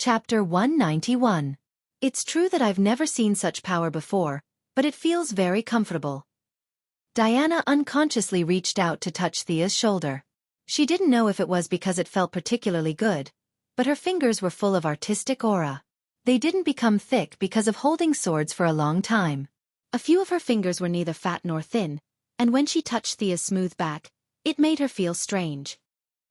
Chapter 191. It's true that I've never seen such power before, but it feels very comfortable. Diana unconsciously reached out to touch Thea's shoulder. She didn't know if it was because it felt particularly good, but her fingers were full of artistic aura. They didn't become thick because of holding swords for a long time. A few of her fingers were neither fat nor thin, and when she touched Thea's smooth back, it made her feel strange.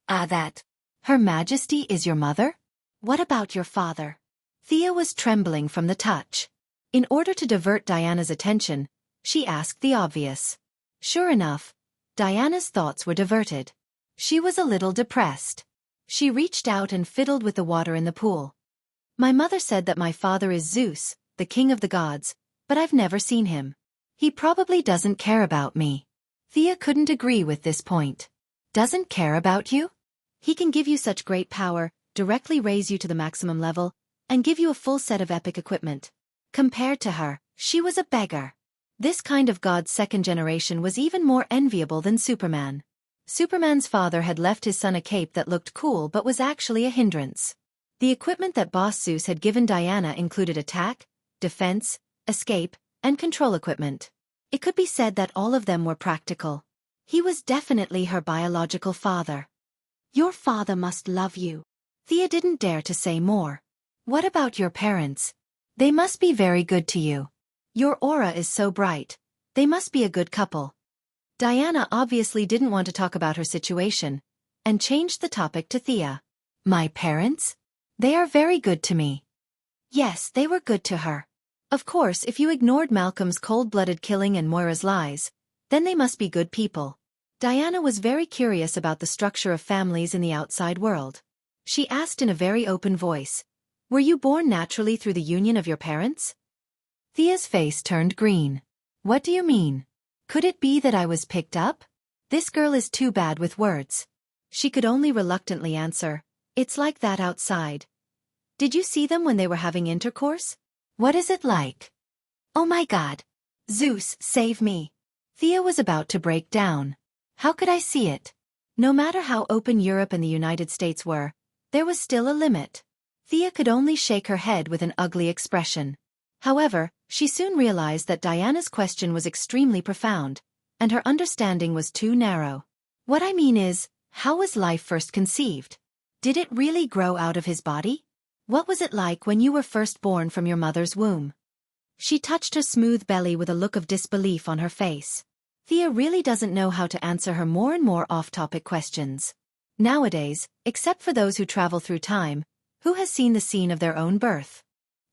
That. Her Majesty is your mother? What about your father? Thea was trembling from the touch. In order to divert Diana's attention, she asked the obvious. Sure enough, Diana's thoughts were diverted. She was a little depressed. She reached out and fiddled with the water in the pool. My mother said that my father is Zeus, the king of the gods, but I've never seen him. He probably doesn't care about me. Thea couldn't agree with this point. Doesn't care about you? He can give you such great power, directly raise you to the maximum level, and give you a full set of epic equipment. Compared to her, she was a beggar. This kind of god's second generation was even more enviable than Superman. Superman's father had left his son a cape that looked cool but was actually a hindrance. The equipment that Boss Zeus had given Diana included attack, defense, escape, and control equipment. It could be said that all of them were practical. He was definitely her biological father. Your father must love you. Thea didn't dare to say more. What about your parents? They must be very good to you. Your aura is so bright. They must be a good couple. Diana obviously didn't want to talk about her situation, and changed the topic to Thea. My parents? They are very good to me. Yes, they were good to her. Of course, if you ignored Malcolm's cold-blooded killing and Moira's lies, then they must be good people. Diana was very curious about the structure of families in the outside world. She asked in a very open voice, were you born naturally through the union of your parents? Thea's face turned green. What do you mean? Could it be that I was picked up? This girl is too bad with words. She could only reluctantly answer, it's like that outside. Did you see them when they were having intercourse? What is it like? Oh my God. Zeus, save me. Thea was about to break down. How could I see it? No matter how open Europe and the United States were, there was still a limit. Thea could only shake her head with an ugly expression. However, she soon realized that Diana's question was extremely profound, and her understanding was too narrow. What I mean is, how was life first conceived? Did it really grow out of his body? What was it like when you were first born from your mother's womb? She touched her smooth belly with a look of disbelief on her face. Thea really doesn't know how to answer her more and more off-topic questions. Nowadays, except for those who travel through time, who has seen the scene of their own birth?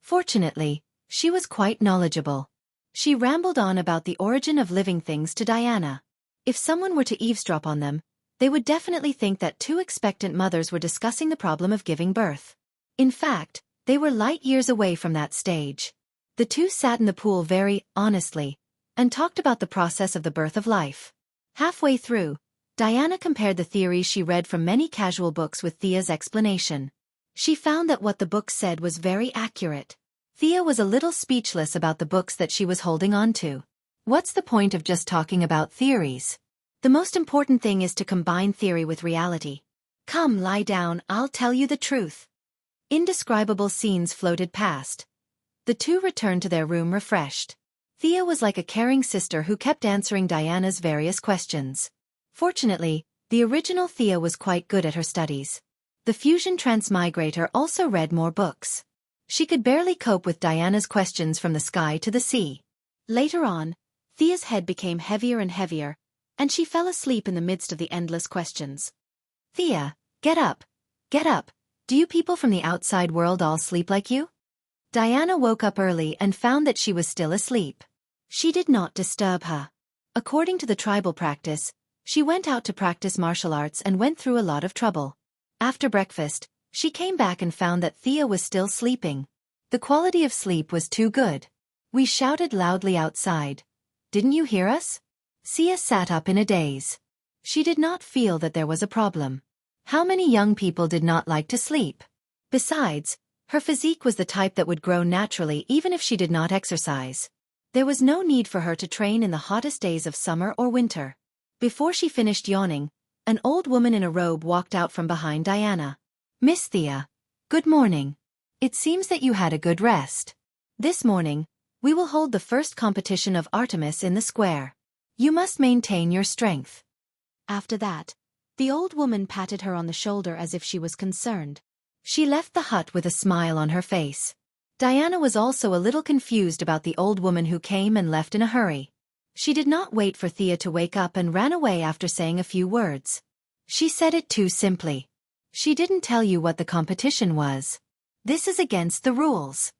Fortunately, she was quite knowledgeable. She rambled on about the origin of living things to Diana. If someone were to eavesdrop on them, they would definitely think that two expectant mothers were discussing the problem of giving birth. In fact, they were light years away from that stage. The two sat in the pool very honestly, and talked about the process of the birth of life. Halfway through, Diana compared the theories she read from many casual books with Thea's explanation. She found that what the book said was very accurate. Thea was a little speechless about the books that she was holding on to. What's the point of just talking about theories? The most important thing is to combine theory with reality. Come, lie down, I'll tell you the truth. Indescribable scenes floated past. The two returned to their room refreshed. Thea was like a caring sister who kept answering Diana's various questions. Fortunately, the original Thea was quite good at her studies. The fusion transmigrator also read more books. She could barely cope with Diana's questions from the sky to the sea. Later on, Thea's head became heavier and heavier, and she fell asleep in the midst of the endless questions. Thea, get up. Get up. Do you people from the outside world all sleep like you? Diana woke up early and found that she was still asleep. She did not disturb her. According to the tribal practice, she went out to practice martial arts and went through a lot of trouble. After breakfast, she came back and found that Thea was still sleeping. The quality of sleep was too good. We shouted loudly outside. Didn't you hear us? Thea sat up in a daze. She did not feel that there was a problem. How many young people did not like to sleep? Besides, her physique was the type that would grow naturally even if she did not exercise. There was no need for her to train in the hottest days of summer or winter. Before she finished yawning, an old woman in a robe walked out from behind Diana. Miss Thea. Good morning. It seems that you had a good rest. This morning, we will hold the first competition of Artemis in the square. You must maintain your strength." After that, the old woman patted her on the shoulder as if she was concerned. She left the hut with a smile on her face. Diana was also a little confused about the old woman who came and left in a hurry. She did not wait for Thea to wake up and ran away after saying a few words. She said it too simply. She didn't tell you what the competition was. This is against the rules.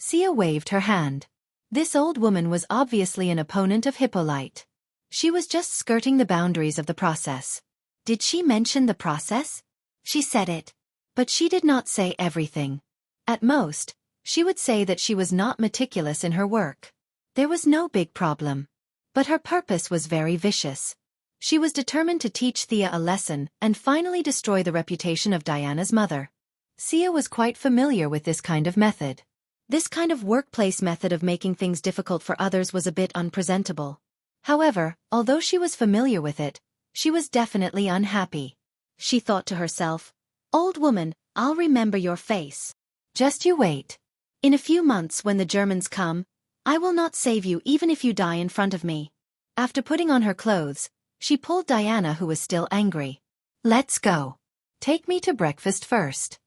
Thea waved her hand. This old woman was obviously an opponent of Hippolyte. She was just skirting the boundaries of the process. Did she mention the process? She said it. But she did not say everything. At most, she would say that she was not meticulous in her work. There was no big problem. But her purpose was very vicious. She was determined to teach Thea a lesson and finally destroy the reputation of Diana's mother. Thea was quite familiar with this kind of method. This kind of workplace method of making things difficult for others was a bit unpresentable. However, although she was familiar with it, she was definitely unhappy. She thought to herself, "Old woman, I'll remember your face. Just you wait. In a few months when the Germans come, I will not save you even if you die in front of me." After putting on her clothes, she pulled Diana, who was still angry. "Let's go. Take me to breakfast first."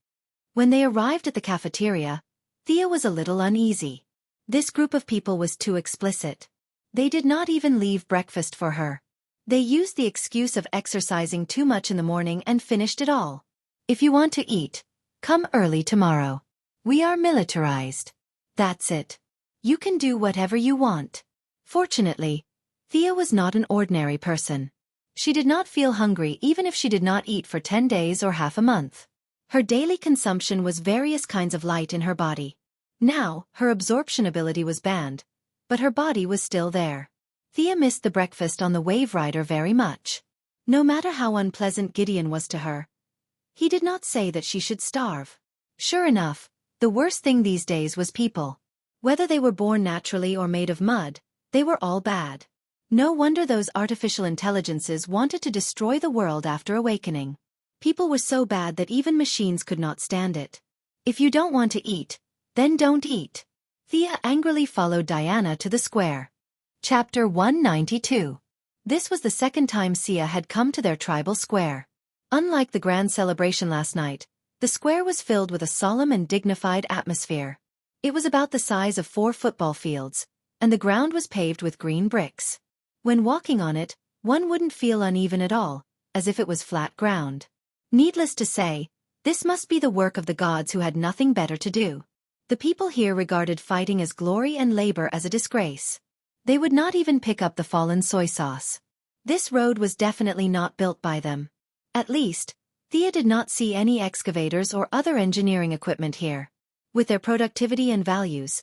When they arrived at the cafeteria, Thea was a little uneasy. This group of people was too explicit. They did not even leave breakfast for her. They used the excuse of exercising too much in the morning and finished it all. "If you want to eat, come early tomorrow. We are militarized. That's it. You can do whatever you want." Fortunately, Thea was not an ordinary person. She did not feel hungry even if she did not eat for 10 days or half a month. Her daily consumption was various kinds of light in her body. Now, her absorption ability was banned, but her body was still there. Thea missed the breakfast on the Wave Rider very much. No matter how unpleasant Gideon was to her, he did not say that she should starve. Sure enough, the worst thing these days was people. Whether they were born naturally or made of mud, they were all bad. No wonder those artificial intelligences wanted to destroy the world after awakening. People were so bad that even machines could not stand it. If you don't want to eat, then don't eat. Thea angrily followed Diana to the square. Chapter 192. This was the second time Thea had come to their tribal square. Unlike the grand celebration last night, the square was filled with a solemn and dignified atmosphere. It was about the size of 4 football fields, and the ground was paved with green bricks. When walking on it, one wouldn't feel uneven at all, as if it was flat ground. Needless to say, this must be the work of the gods who had nothing better to do. The people here regarded fighting as glory and labor as a disgrace. They would not even pick up the fallen soy sauce. This road was definitely not built by them. At least, Thea did not see any excavators or other engineering equipment here. With their productivity and values,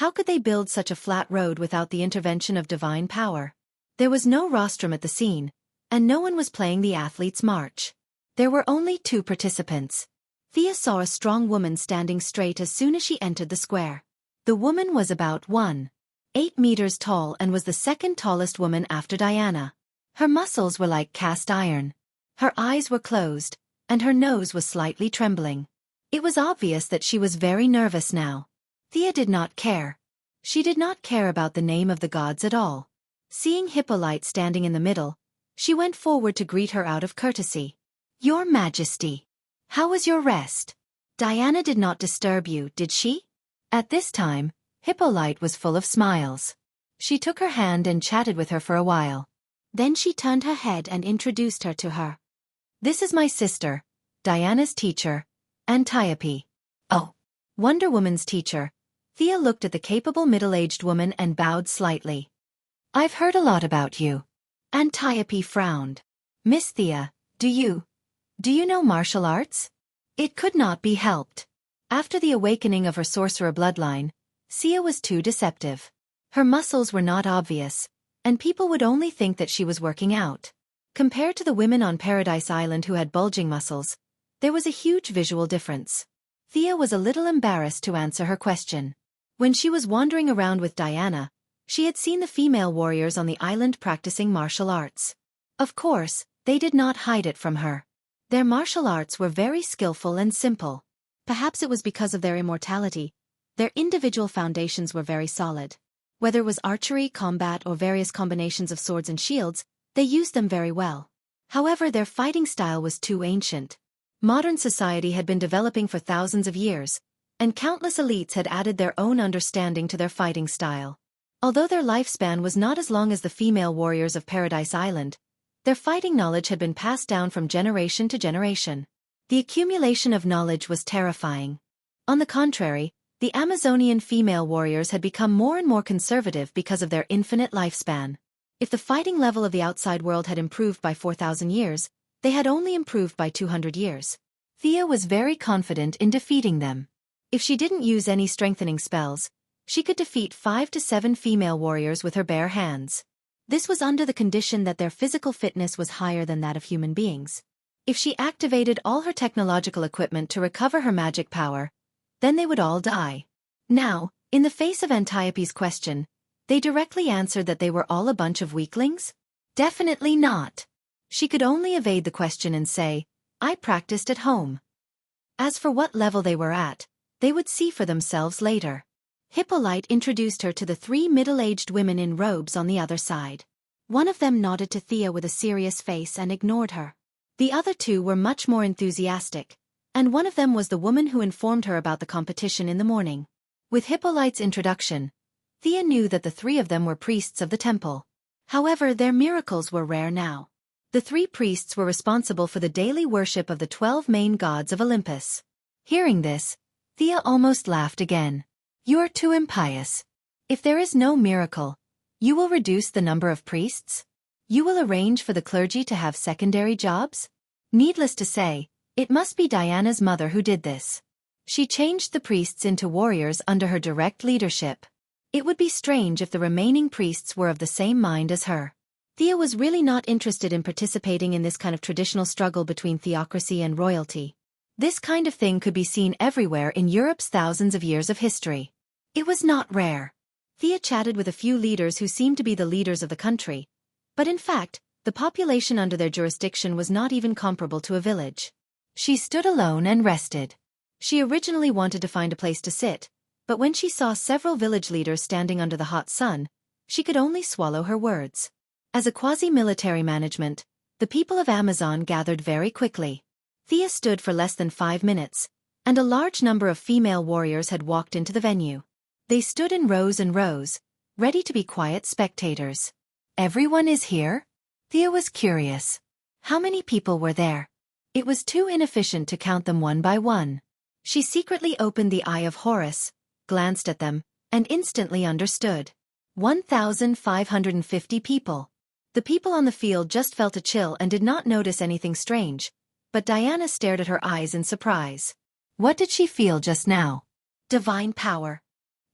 how could they build such a flat road without the intervention of divine power? There was no rostrum at the scene, and no one was playing the athlete's march. There were only 2 participants. Thea saw a strong woman standing straight as soon as she entered the square. The woman was about 1.8 meters tall and was the second tallest woman after Diana. Her muscles were like cast iron. Her eyes were closed, and her nose was slightly trembling. It was obvious that she was very nervous now. Thea did not care. She did not care about the name of the gods at all. Seeing Hippolyte standing in the middle, she went forward to greet her out of courtesy. "Your Majesty, how was your rest? Diana did not disturb you, did she?" At this time, Hippolyte was full of smiles. She took her hand and chatted with her for a while. Then she turned her head and introduced her to her. "This is my sister, Diana's teacher, Antiope." "Oh, Wonder Woman's teacher." Thea looked at the capable middle-aged woman and bowed slightly. "I've heard a lot about you." Antiope frowned. "Miss Thea, do you know martial arts?" It could not be helped. After the awakening of her sorcerer bloodline, Thea was too deceptive. Her muscles were not obvious, and people would only think that she was working out. Compared to the women on Paradise Island who had bulging muscles, there was a huge visual difference. Thea was a little embarrassed to answer her question. When she was wandering around with Diana, she had seen the female warriors on the island practicing martial arts. Of course, they did not hide it from her. Their martial arts were very skillful and simple. Perhaps it was because of their immortality. Their individual foundations were very solid. Whether it was archery, combat, or various combinations of swords and shields, they used them very well. However, their fighting style was too ancient. Modern society had been developing for thousands of years, and countless elites had added their own understanding to their fighting style. Although their lifespan was not as long as the female warriors of Paradise Island, their fighting knowledge had been passed down from generation to generation. The accumulation of knowledge was terrifying. On the contrary, the Amazonian female warriors had become more and more conservative because of their infinite lifespan. If the fighting level of the outside world had improved by 4,000 years, they had only improved by 200 years. Thea was very confident in defeating them. If she didn't use any strengthening spells, she could defeat 5 to 7 female warriors with her bare hands. This was under the condition that their physical fitness was higher than that of human beings. If she activated all her technological equipment to recover her magic power, then they would all die. Now, in the face of Antiope's question, they directly answered that they were all a bunch of weaklings? Definitely not. She could only evade the question and say, I practiced at home. As for what level they were at, they would see for themselves later. Hippolyte introduced her to the 3 middle-aged women in robes on the other side. One of them nodded to Thea with a serious face and ignored her. The other 2 were much more enthusiastic, and one of them was the woman who informed her about the competition in the morning. With Hippolyte's introduction, Thea knew that the 3 of them were priests of the temple. However, their miracles were rare now. The 3 priests were responsible for the daily worship of the 12 main gods of Olympus. Hearing this, Thea almost laughed again. You're too impious. If there is no miracle, you will reduce the number of priests? You will arrange for the clergy to have secondary jobs? Needless to say, it must be Diana's mother who did this. She changed the priests into warriors under her direct leadership. It would be strange if the remaining priests were of the same mind as her. Thea was really not interested in participating in this kind of traditional struggle between theocracy and royalty. This kind of thing could be seen everywhere in Europe's thousands of years of history. It was not rare. Thea chatted with a few leaders who seemed to be the leaders of the country, but in fact, the population under their jurisdiction was not even comparable to a village. She stood alone and rested. She originally wanted to find a place to sit, but when she saw several village leaders standing under the hot sun, she could only swallow her words. As a quasi-military management, the people of Amazon gathered very quickly. Thea stood for less than 5 minutes, and a large number of female warriors had walked into the venue. They stood in rows and rows, ready to be quiet spectators. Everyone is here? Thea was curious. How many people were there? It was too inefficient to count them one by one. She secretly opened the Eye of Horus, glanced at them, and instantly understood. 1,550 people. The people on the field just felt a chill and did not notice anything strange, but Diana stared at her eyes in surprise. What did she feel just now? Divine power.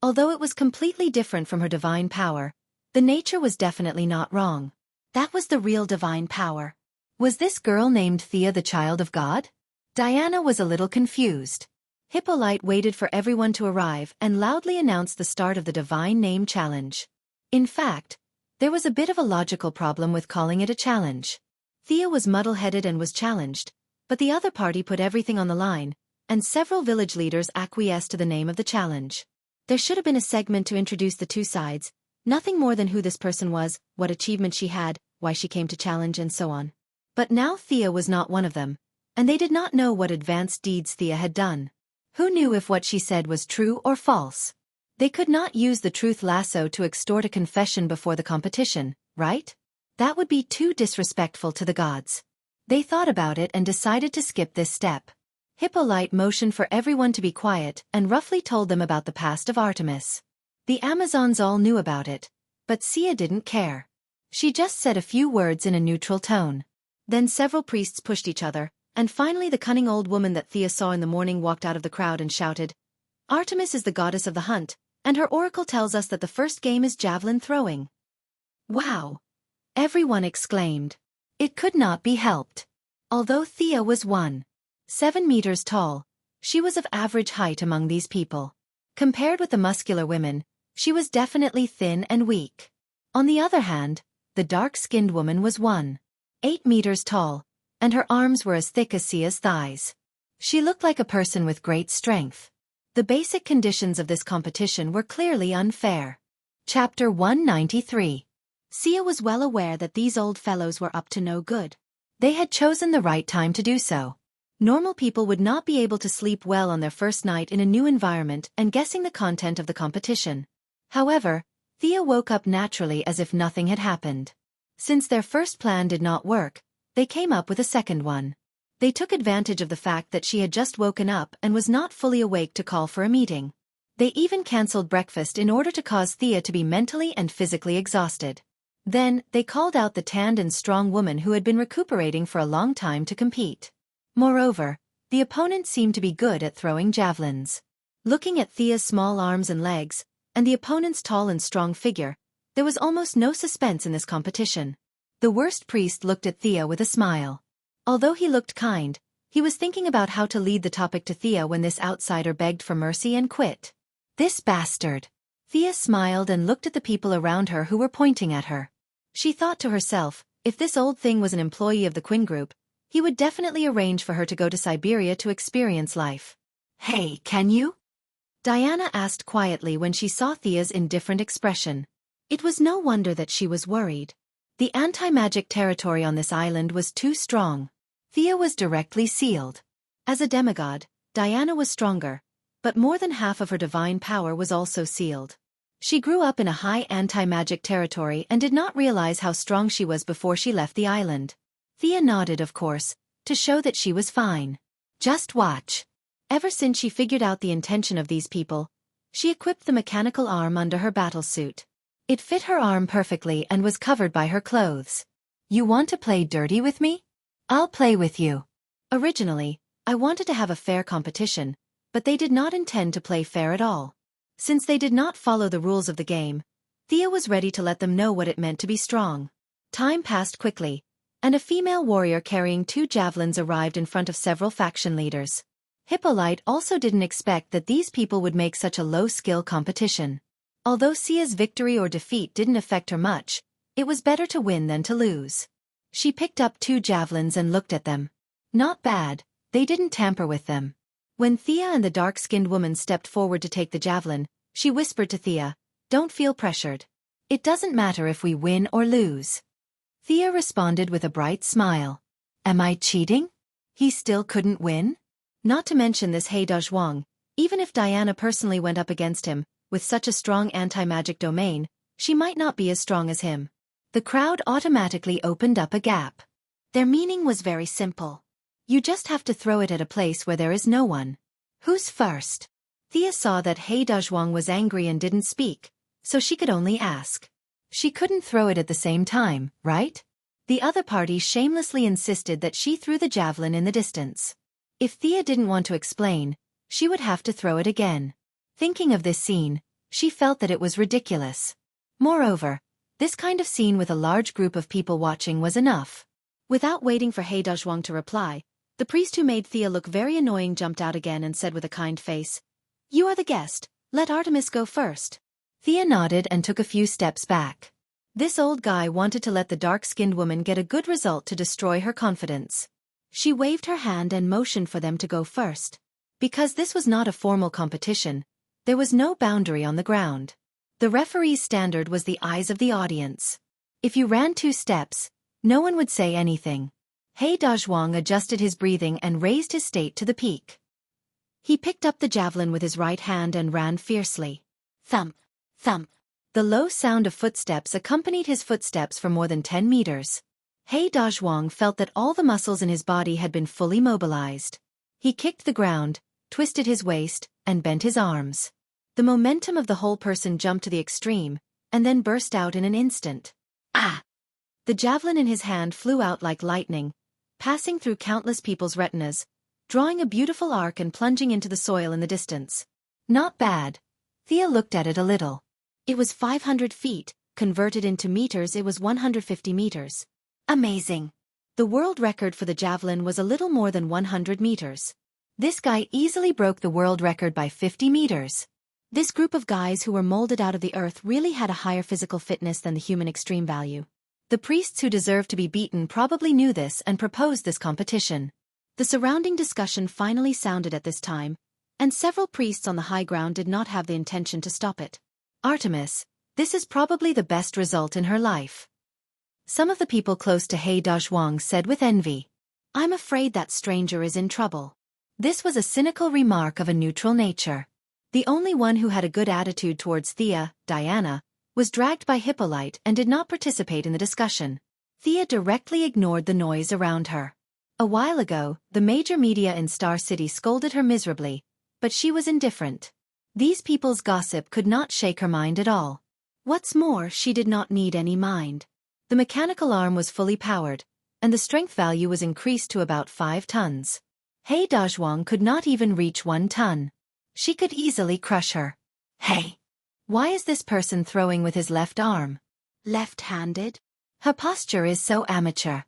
Although it was completely different from her divine power, the nature was definitely not wrong. That was the real divine power. Was this girl named Thea the child of God? Diana was a little confused. Hippolyte waited for everyone to arrive and loudly announced the start of the Divine Name Challenge. In fact, there was a bit of a logical problem with calling it a challenge. Thea was muddle-headed and was challenged, but the other party put everything on the line, and several village leaders acquiesced to the name of the challenge. There should have been a segment to introduce the 2 sides, nothing more than who this person was, what achievement she had, why she came to challenge, and so on. But now Thea was not one of them, and they did not know what advanced deeds Thea had done. Who knew if what she said was true or false? They could not use the truth lasso to extort a confession before the competition, right? That would be too disrespectful to the gods. They thought about it and decided to skip this step. Hippolyte motioned for everyone to be quiet and roughly told them about the past of Artemis. The Amazons all knew about it, but Sia didn't care. She just said a few words in a neutral tone. Then several priests pushed each other, and finally the cunning old woman that Thea saw in the morning walked out of the crowd and shouted, Artemis is the goddess of the hunt, and her oracle tells us that the first game is javelin throwing. Wow! Everyone exclaimed. It could not be helped. Although Thea was 1.7 meters tall, she was of average height among these people. Compared with the muscular women, she was definitely thin and weak. On the other hand, the dark-skinned woman was 1.8 meters tall, and her arms were as thick as Sia's thighs. She looked like a person with great strength. The basic conditions of this competition were clearly unfair. Chapter 193. Sia was well aware that these old fellows were up to no good. They had chosen the right time to do so. Normal people would not be able to sleep well on their first night in a new environment and guessing the content of the competition. However, Thea woke up naturally as if nothing had happened. Since their first plan did not work, they came up with a second one. They took advantage of the fact that she had just woken up and was not fully awake to call for a meeting. They even cancelled breakfast in order to cause Thea to be mentally and physically exhausted. Then, they called out the tanned and strong woman who had been recuperating for a long time to compete. Moreover, the opponent seemed to be good at throwing javelins. Looking at Thea's small arms and legs, and the opponent's tall and strong figure, there was almost no suspense in this competition. The worst priest looked at Thea with a smile. Although he looked kind, he was thinking about how to lead the topic to Thea when this outsider begged for mercy and quit. This bastard. Thea smiled and looked at the people around her who were pointing at her. She thought to herself, if this old thing was an employee of the Quinn Group, he would definitely arrange for her to go to Siberia to experience life. Hey, can you? Diana asked quietly when she saw Thea's indifferent expression. It was no wonder that she was worried. The anti-magic territory on this island was too strong. Thea was directly sealed. As a demigod, Diana was stronger, but more than half of her divine power was also sealed. She grew up in a high anti-magic territory and did not realize how strong she was before she left the island. Thea nodded, of course, to show that she was fine. Just watch. Ever since she figured out the intention of these people, she equipped the mechanical arm under her battlesuit. It fit her arm perfectly and was covered by her clothes. You want to play dirty with me? I'll play with you. Originally, I wanted to have a fair competition, but they did not intend to play fair at all. Since they did not follow the rules of the game, Thea was ready to let them know what it meant to be strong. Time passed quickly, and a female warrior carrying 2 javelins arrived in front of several faction leaders. Hippolyte also didn't expect that these people would make such a low-skill competition. Although Sia's victory or defeat didn't affect her much, it was better to win than to lose. She picked up 2 javelins and looked at them. Not bad, they didn't tamper with them. When Thea and the dark-skinned woman stepped forward to take the javelin, she whispered to Thea, "Don't feel pressured. It doesn't matter if we win or lose." Thea responded with a bright smile. Am I cheating? He still couldn't win? Not to mention this He Dazhuang, even if Diana personally went up against him, with such a strong anti-magic domain, she might not be as strong as him. The crowd automatically opened up a gap. Their meaning was very simple. You just have to throw it at a place where there is no one. Who's first? Thea saw that He Dazhuang was angry and didn't speak, so she could only ask. She couldn't throw it at the same time, right? The other party shamelessly insisted that she threw the javelin in the distance. If Thea didn't want to explain, she would have to throw it again. Thinking of this scene, she felt that it was ridiculous. Moreover, this kind of scene with a large group of people watching was enough. Without waiting for He Dazhuang to reply, the priest who made Thea look very annoying jumped out again and said with a kind face, "You are the guest, let Artemis go first." Thea nodded and took a few steps back. This old guy wanted to let the dark-skinned woman get a good result to destroy her confidence. She waved her hand and motioned for them to go first. Because this was not a formal competition, there was no boundary on the ground. The referee's standard was the eyes of the audience. If you ran 2 steps, no one would say anything. He Dazhuang adjusted his breathing and raised his state to the peak. He picked up the javelin with his right hand and ran fiercely. Thump, thump. The low sound of footsteps accompanied his footsteps for more than 10 meters. He Dazhuang felt that all the muscles in his body had been fully mobilized. He kicked the ground, twisted his waist, and bent his arms. The momentum of the whole person jumped to the extreme, and then burst out in an instant. Ah! The javelin in his hand flew out like lightning, passing through countless people's retinas, drawing a beautiful arc and plunging into the soil in the distance. Not bad. Thea looked at it a little. It was 500 feet, converted into meters it was 150 meters. Amazing. The world record for the javelin was a little more than 100 meters. This guy easily broke the world record by 50 meters. This group of guys who were molded out of the earth really had a higher physical fitness than the human extreme value. The priests who deserved to be beaten probably knew this and proposed this competition. The surrounding discussion finally sounded at this time, and several priests on the high ground did not have the intention to stop it. Artemis, this is probably the best result in her life. Some of the people close to He Dazhuang said with envy. I'm afraid that stranger is in trouble. This was a cynical remark of a neutral nature. The only one who had a good attitude towards Thea, Diana, was dragged by Hippolyte and did not participate in the discussion. Thea directly ignored the noise around her. A while ago, the major media in Star City scolded her miserably, but she was indifferent. These people's gossip could not shake her mind at all. What's more, she did not need any mind. The mechanical arm was fully powered, and the strength value was increased to about 5 tons. He Dazhuang could not even reach 1 ton. She could easily crush her. Hey! Why is this person throwing with his left arm? Left-handed? Her posture is so amateur.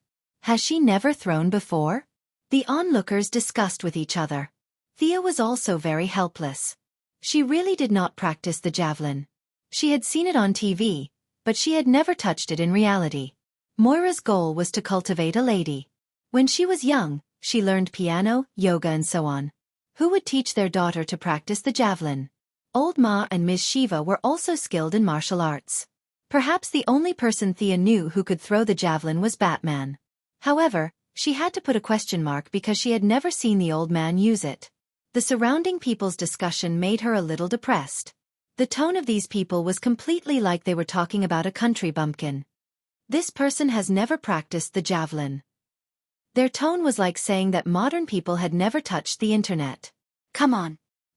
Has she never thrown before? The onlookers discussed with each other. Thea was also very helpless. She really did not practice the javelin. She had seen it on TV, but she had never touched it in reality. Moira's goal was to cultivate a lady. When she was young, she learned piano, yoga and so on. Who would teach their daughter to practice the javelin? Old Ma and Ms. Shiva were also skilled in martial arts. Perhaps the only person Thea knew who could throw the javelin was Batman. However, she had to put a question mark because she had never seen the old man use it. The surrounding people's discussion made her a little depressed. The tone of these people was completely like they were talking about a country bumpkin. This person has never practiced the javelin. Their tone was like saying that modern people had never touched the internet. Come on.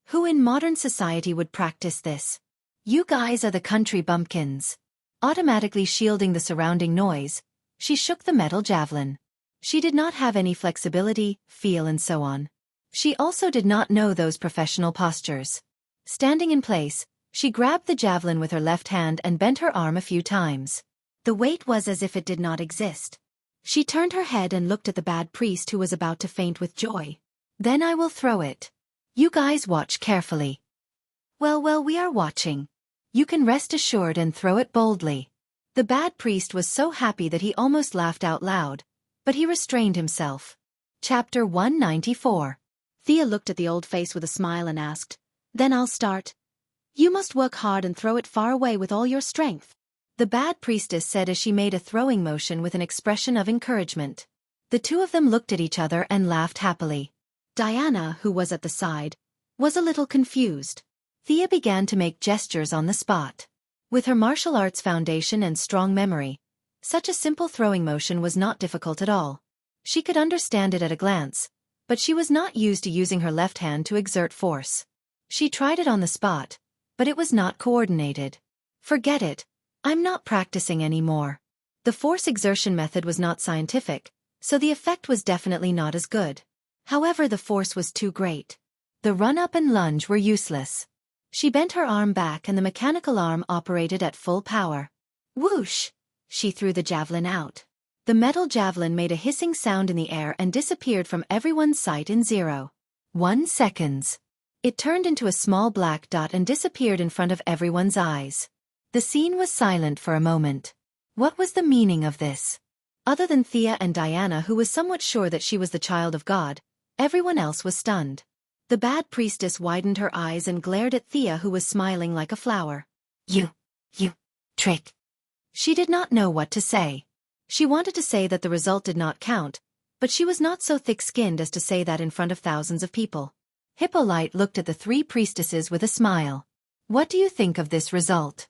Who in modern society would practice this? You guys are the country bumpkins. Automatically shielding the surrounding noise, she shook the metal javelin. She did not have any flexibility, feel and so on. She also did not know those professional postures. Standing in place, she grabbed the javelin with her left hand and bent her arm a few times. The weight was as if it did not exist. She turned her head and looked at the bad priest who was about to faint with joy. Then I will throw it. You guys watch carefully. Well, we are watching. You can rest assured and throw it boldly. The bad priest was so happy that he almost laughed out loud, but he restrained himself. Chapter 194. Thea looked at the old face with a smile and asked, Then I'll start. You must work hard and throw it far away with all your strength. The bad priestess said as she made a throwing motion with an expression of encouragement. The two of them looked at each other and laughed happily. Diana, who was at the side, was a little confused. Thea began to make gestures on the spot. With her martial arts foundation and strong memory, such a simple throwing motion was not difficult at all. She could understand it at a glance, but she was not used to using her left hand to exert force. She tried it on the spot, but it was not coordinated. Forget it. I'm not practicing anymore. The force exertion method was not scientific, so the effect was definitely not as good. However, the force was too great. The run-up and lunge were useless. She bent her arm back and the mechanical arm operated at full power. Whoosh! She threw the javelin out. The metal javelin made a hissing sound in the air and disappeared from everyone's sight in 0.1 seconds. It turned into a small black dot and disappeared in front of everyone's eyes. The scene was silent for a moment. What was the meaning of this? Other than Thea and Diana, who was somewhat sure that she was the child of God, everyone else was stunned. The bad priestess widened her eyes and glared at Thea, who was smiling like a flower. You trick. She did not know what to say. She wanted to say that the result did not count, but she was not so thick-skinned as to say that in front of thousands of people. Hippolyte looked at the 3 priestesses with a smile. What do you think of this result?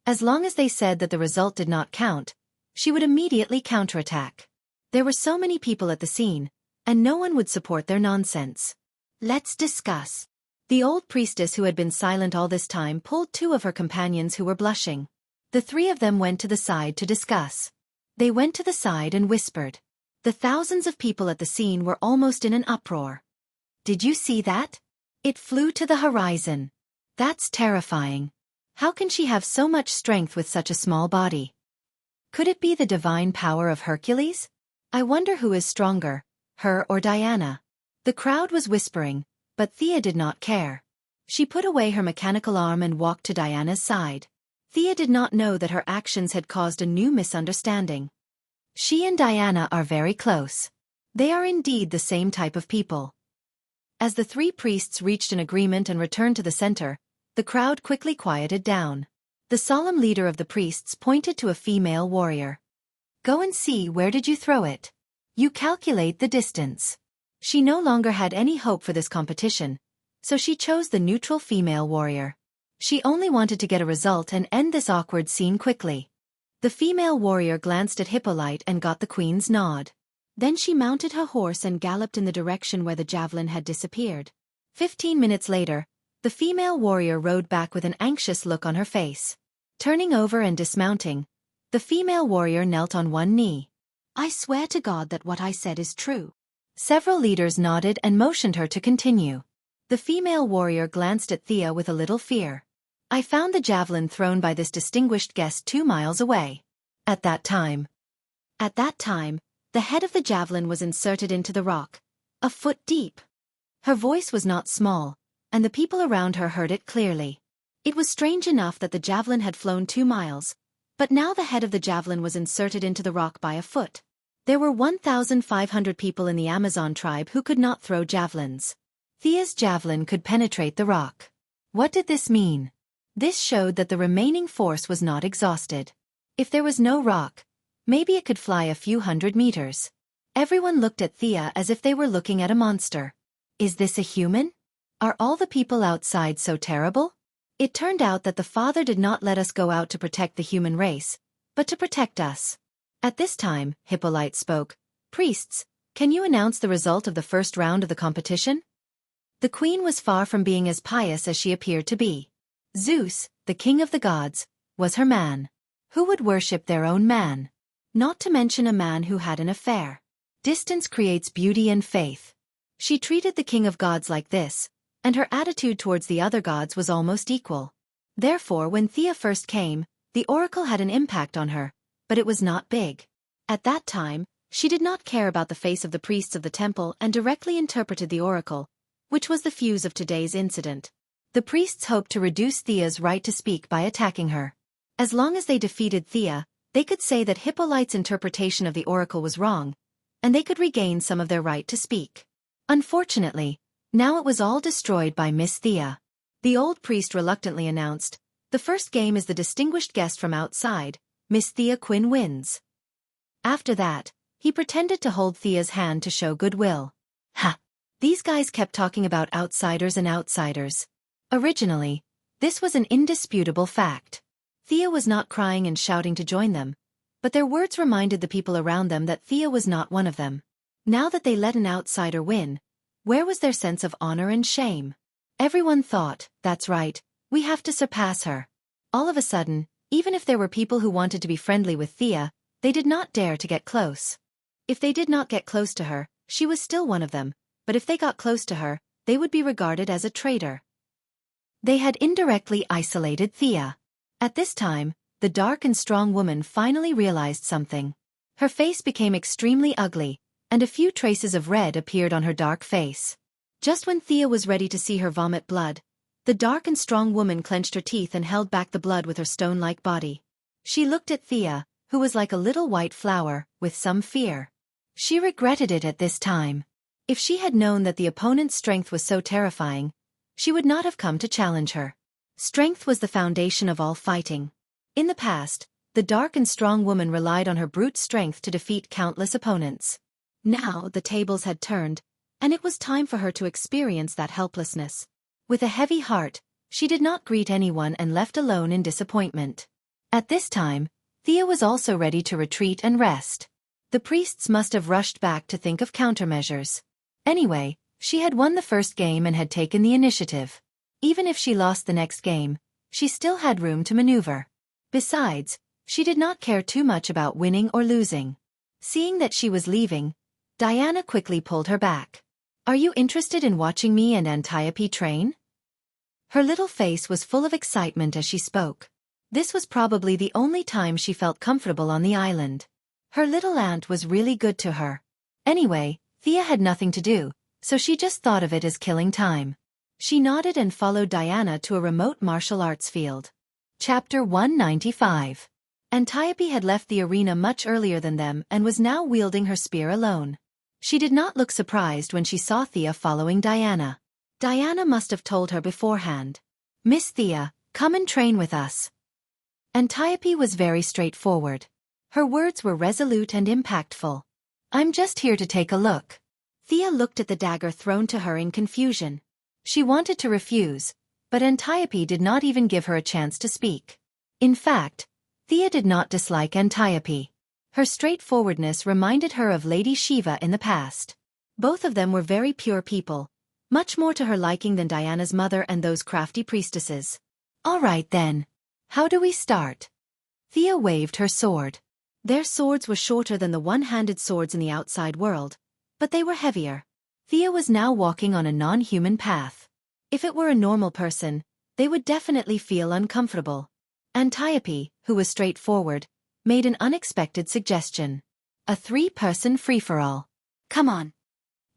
As long as they said that the result did not count, she would immediately counterattack. There were so many people at the scene, and no one would support their nonsense. Let's discuss. The old priestess who had been silent all this time pulled 2 of her companions who were blushing. The 3 of them went to the side to discuss. They went to the side and whispered. The thousands of people at the scene were almost in an uproar. Did you see that? It flew to the horizon. That's terrifying. How can she have so much strength with such a small body? Could it be the divine power of Hercules? I wonder who is stronger, her or Diana. The crowd was whispering, but Thea did not care. She put away her mechanical arm and walked to Diana's side. Thea did not know that her actions had caused a new misunderstanding. She and Diana are very close. They are indeed the same type of people. As the three priests reached an agreement and returned to the center, the crowd quickly quieted down. The solemn leader of the priests pointed to a female warrior. "Go and see, where did you throw it? You calculate the distance." She no longer had any hope for this competition, so she chose the neutral female warrior. She only wanted to get a result and end this awkward scene quickly. The female warrior glanced at Hippolyte and got the queen's nod. Then she mounted her horse and galloped in the direction where the javelin had disappeared. 15 minutes later, the female warrior rode back with an anxious look on her face. Turning over and dismounting, the female warrior knelt on one knee. "I swear to God that what I said is true." Several leaders nodded and motioned her to continue. The female warrior glanced at Thea with a little fear. "I found the javelin thrown by this distinguished guest 2 miles away. At that time, the head of the javelin was inserted into the rock, a foot deep." Her voice was not small, and the people around her heard it clearly. It was strange enough that the javelin had flown 2 miles, but now the head of the javelin was inserted into the rock by a foot. There were 1,500 people in the Amazon tribe who could not throw javelins. Thea's javelin could penetrate the rock. What did this mean? This showed that the remaining force was not exhausted. If there was no rock, maybe it could fly a few hundred meters. Everyone looked at Thea as if they were looking at a monster. Is this a human? Are all the people outside so terrible? It turned out that the Father did not let us go out to protect the human race, but to protect us. At this time, Hippolyte spoke. "Priests, can you announce the result of the first round of the competition?" The queen was far from being as pious as she appeared to be. Zeus, the king of the gods, was her man. Who would worship their own man? Not to mention a man who had an affair. Distance creates beauty and faith. She treated the king of gods like this, and her attitude towards the other gods was almost equal. Therefore, when Thea first came, the oracle had an impact on her, but it was not big. At that time, she did not care about the face of the priests of the temple and directly interpreted the oracle, which was the fuse of today's incident. The priests hoped to reduce Thea's right to speak by attacking her. As long as they defeated Thea, they could say that Hippolyte's interpretation of the oracle was wrong, and they could regain some of their right to speak. Unfortunately, now it was all destroyed by Miss Thea. The old priest reluctantly announced, "The first game is the distinguished guest from outside, Miss Thea Quinn wins." After that, he pretended to hold Thea's hand to show goodwill. Ha! These guys kept talking about outsiders and outsiders. Originally, this was an indisputable fact. Thea was not crying and shouting to join them, but their words reminded the people around them that Thea was not one of them. Now that they let an outsider win, where was their sense of honor and shame? Everyone thought, "That's right, we have to surpass her." All of a sudden, even if there were people who wanted to be friendly with Thea, they did not dare to get close. If they did not get close to her, she was still one of them, but if they got close to her, they would be regarded as a traitor. They had indirectly isolated Thea. At this time, the dark and strong woman finally realized something. Her face became extremely ugly, and a few traces of red appeared on her dark face. Just when Thea was ready to see her vomit blood, the dark and strong woman clenched her teeth and held back the blood with her stone-like body. She looked at Thea, who was like a little white flower, with some fear. She regretted it at this time. If she had known that the opponent's strength was so terrifying, she would not have come to challenge her. Strength was the foundation of all fighting. In the past, the dark and strong woman relied on her brute strength to defeat countless opponents. Now the tables had turned, and it was time for her to experience that helplessness. With a heavy heart, she did not greet anyone and left alone in disappointment. At this time, Thea was also ready to retreat and rest. The priests must have rushed back to think of countermeasures. Anyway, she had won the first game and had taken the initiative. Even if she lost the next game, she still had room to maneuver. Besides, she did not care too much about winning or losing. Seeing that she was leaving, Diana quickly pulled her back. "Are you interested in watching me and Antiope train?" Her little face was full of excitement as she spoke. This was probably the only time she felt comfortable on the island. Her little aunt was really good to her. Anyway, Thea had nothing to do, so she just thought of it as killing time. She nodded and followed Diana to a remote martial arts field. Chapter 195. Antiope had left the arena much earlier than them and was now wielding her spear alone. She did not look surprised when she saw Thea following Diana. Diana must have told her beforehand. "Miss Thea, come and train with us." Antiope was very straightforward. Her words were resolute and impactful. "I'm just here to take a look." Thea looked at the dagger thrown to her in confusion. She wanted to refuse, but Antiope did not even give her a chance to speak. In fact, Thea did not dislike Antiope. Her straightforwardness reminded her of Lady Shiva in the past. Both of them were very pure people, much more to her liking than Diana's mother and those crafty priestesses. "All right then. How do we start?" Thea waved her sword. Their swords were shorter than the one-handed swords in the outside world, but they were heavier. Thea was now walking on a non-human path. If it were a normal person, they would definitely feel uncomfortable. Antiope, who was straightforward, made an unexpected suggestion. "A 3-person free-for-all. Come on."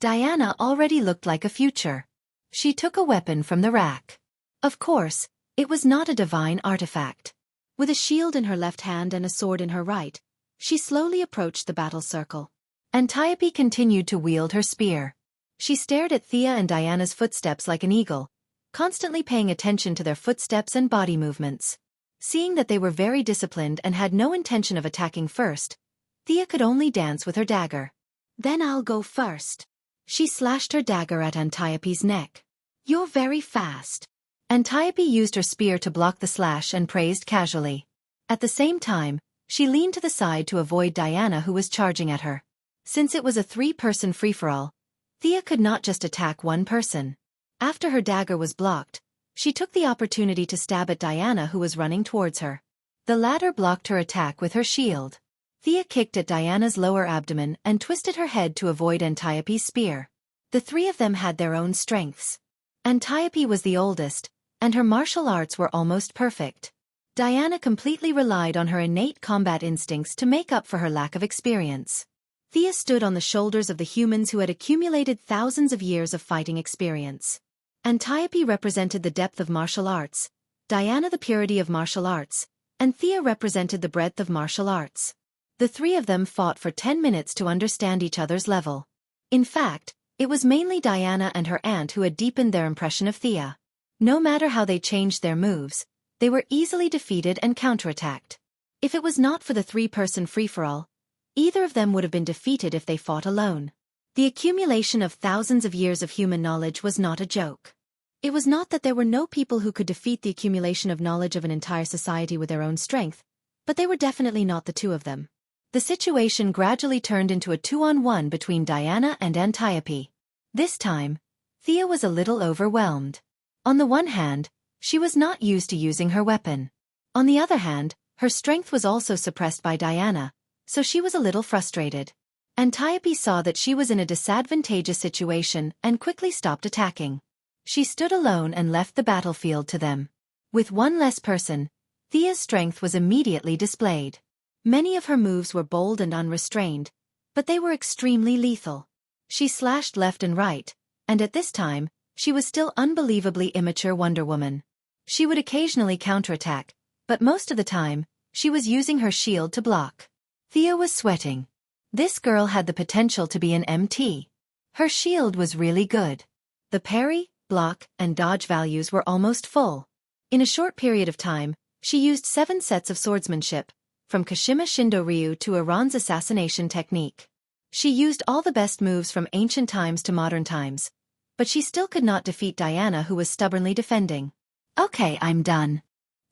Diana already looked like a future. She took a weapon from the rack. Of course, it was not a divine artifact. With a shield in her left hand and a sword in her right, she slowly approached the battle circle. Antiope continued to wield her spear. She stared at Thea and Diana's footsteps like an eagle, constantly paying attention to their footsteps and body movements. Seeing that they were very disciplined and had no intention of attacking first, Thea could only dance with her dagger. "Then I'll go first." She slashed her dagger at Antiope's neck. "You're very fast." Antiope used her spear to block the slash and praised casually. At the same time, she leaned to the side to avoid Diana, who was charging at her. Since it was a 3-person free-for-all, Thea could not just attack one person. After her dagger was blocked, she took the opportunity to stab at Diana, who was running towards her. The latter blocked her attack with her shield. Thea kicked at Diana's lower abdomen and twisted her head to avoid Antiope's spear. The three of them had their own strengths. Antiope was the oldest, and her martial arts were almost perfect. Diana completely relied on her innate combat instincts to make up for her lack of experience. Thea stood on the shoulders of the humans who had accumulated thousands of years of fighting experience. Antiope represented the depth of martial arts, Diana the purity of martial arts, and Thea represented the breadth of martial arts. The three of them fought for 10 minutes to understand each other's level. In fact, it was mainly Diana and her aunt who had deepened their impression of Thea. No matter how they changed their moves, they were easily defeated and counterattacked. If it was not for the 3-person free-for-all, either of them would have been defeated if they fought alone. The accumulation of thousands of years of human knowledge was not a joke. It was not that there were no people who could defeat the accumulation of knowledge of an entire society with their own strength, but they were definitely not the two of them. The situation gradually turned into a 2-on-1 between Diana and Antiope. This time, Thea was a little overwhelmed. On the one hand, she was not used to using her weapon. On the other hand, her strength was also suppressed by Diana, so she was a little frustrated. Antiope saw that she was in a disadvantageous situation and quickly stopped attacking. She stood alone and left the battlefield to them. With one less person, Thea's strength was immediately displayed. Many of her moves were bold and unrestrained, but they were extremely lethal. She slashed left and right, and at this time, she was still unbelievably immature Wonder Woman. She would occasionally counterattack, but most of the time, she was using her shield to block. Thea was sweating. This girl had the potential to be an MT. Her shield was really good. The parry, block, and dodge values were almost full. In a short period of time, she used 7 sets of swordsmanship, from Kashima Shindo Ryu to Iran's assassination technique. She used all the best moves from ancient times to modern times, but she still could not defeat Diana, who was stubbornly defending. "Okay, I'm done."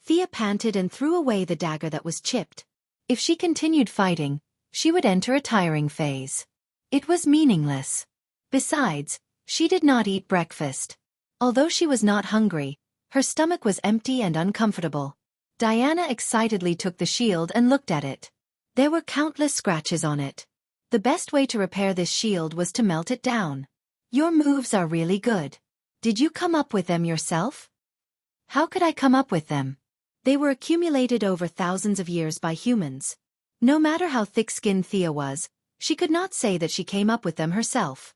Thea panted and threw away the dagger that was chipped. If she continued fighting, she would enter a tiring phase. It was meaningless. Besides, she did not eat breakfast. Although she was not hungry, her stomach was empty and uncomfortable. Diana excitedly took the shield and looked at it. There were countless scratches on it. The best way to repair this shield was to melt it down. "Your moves are really good. Did you come up with them yourself?" "How could I come up with them? They were accumulated over thousands of years by humans." No matter how thick-skinned Thea was, she could not say that she came up with them herself.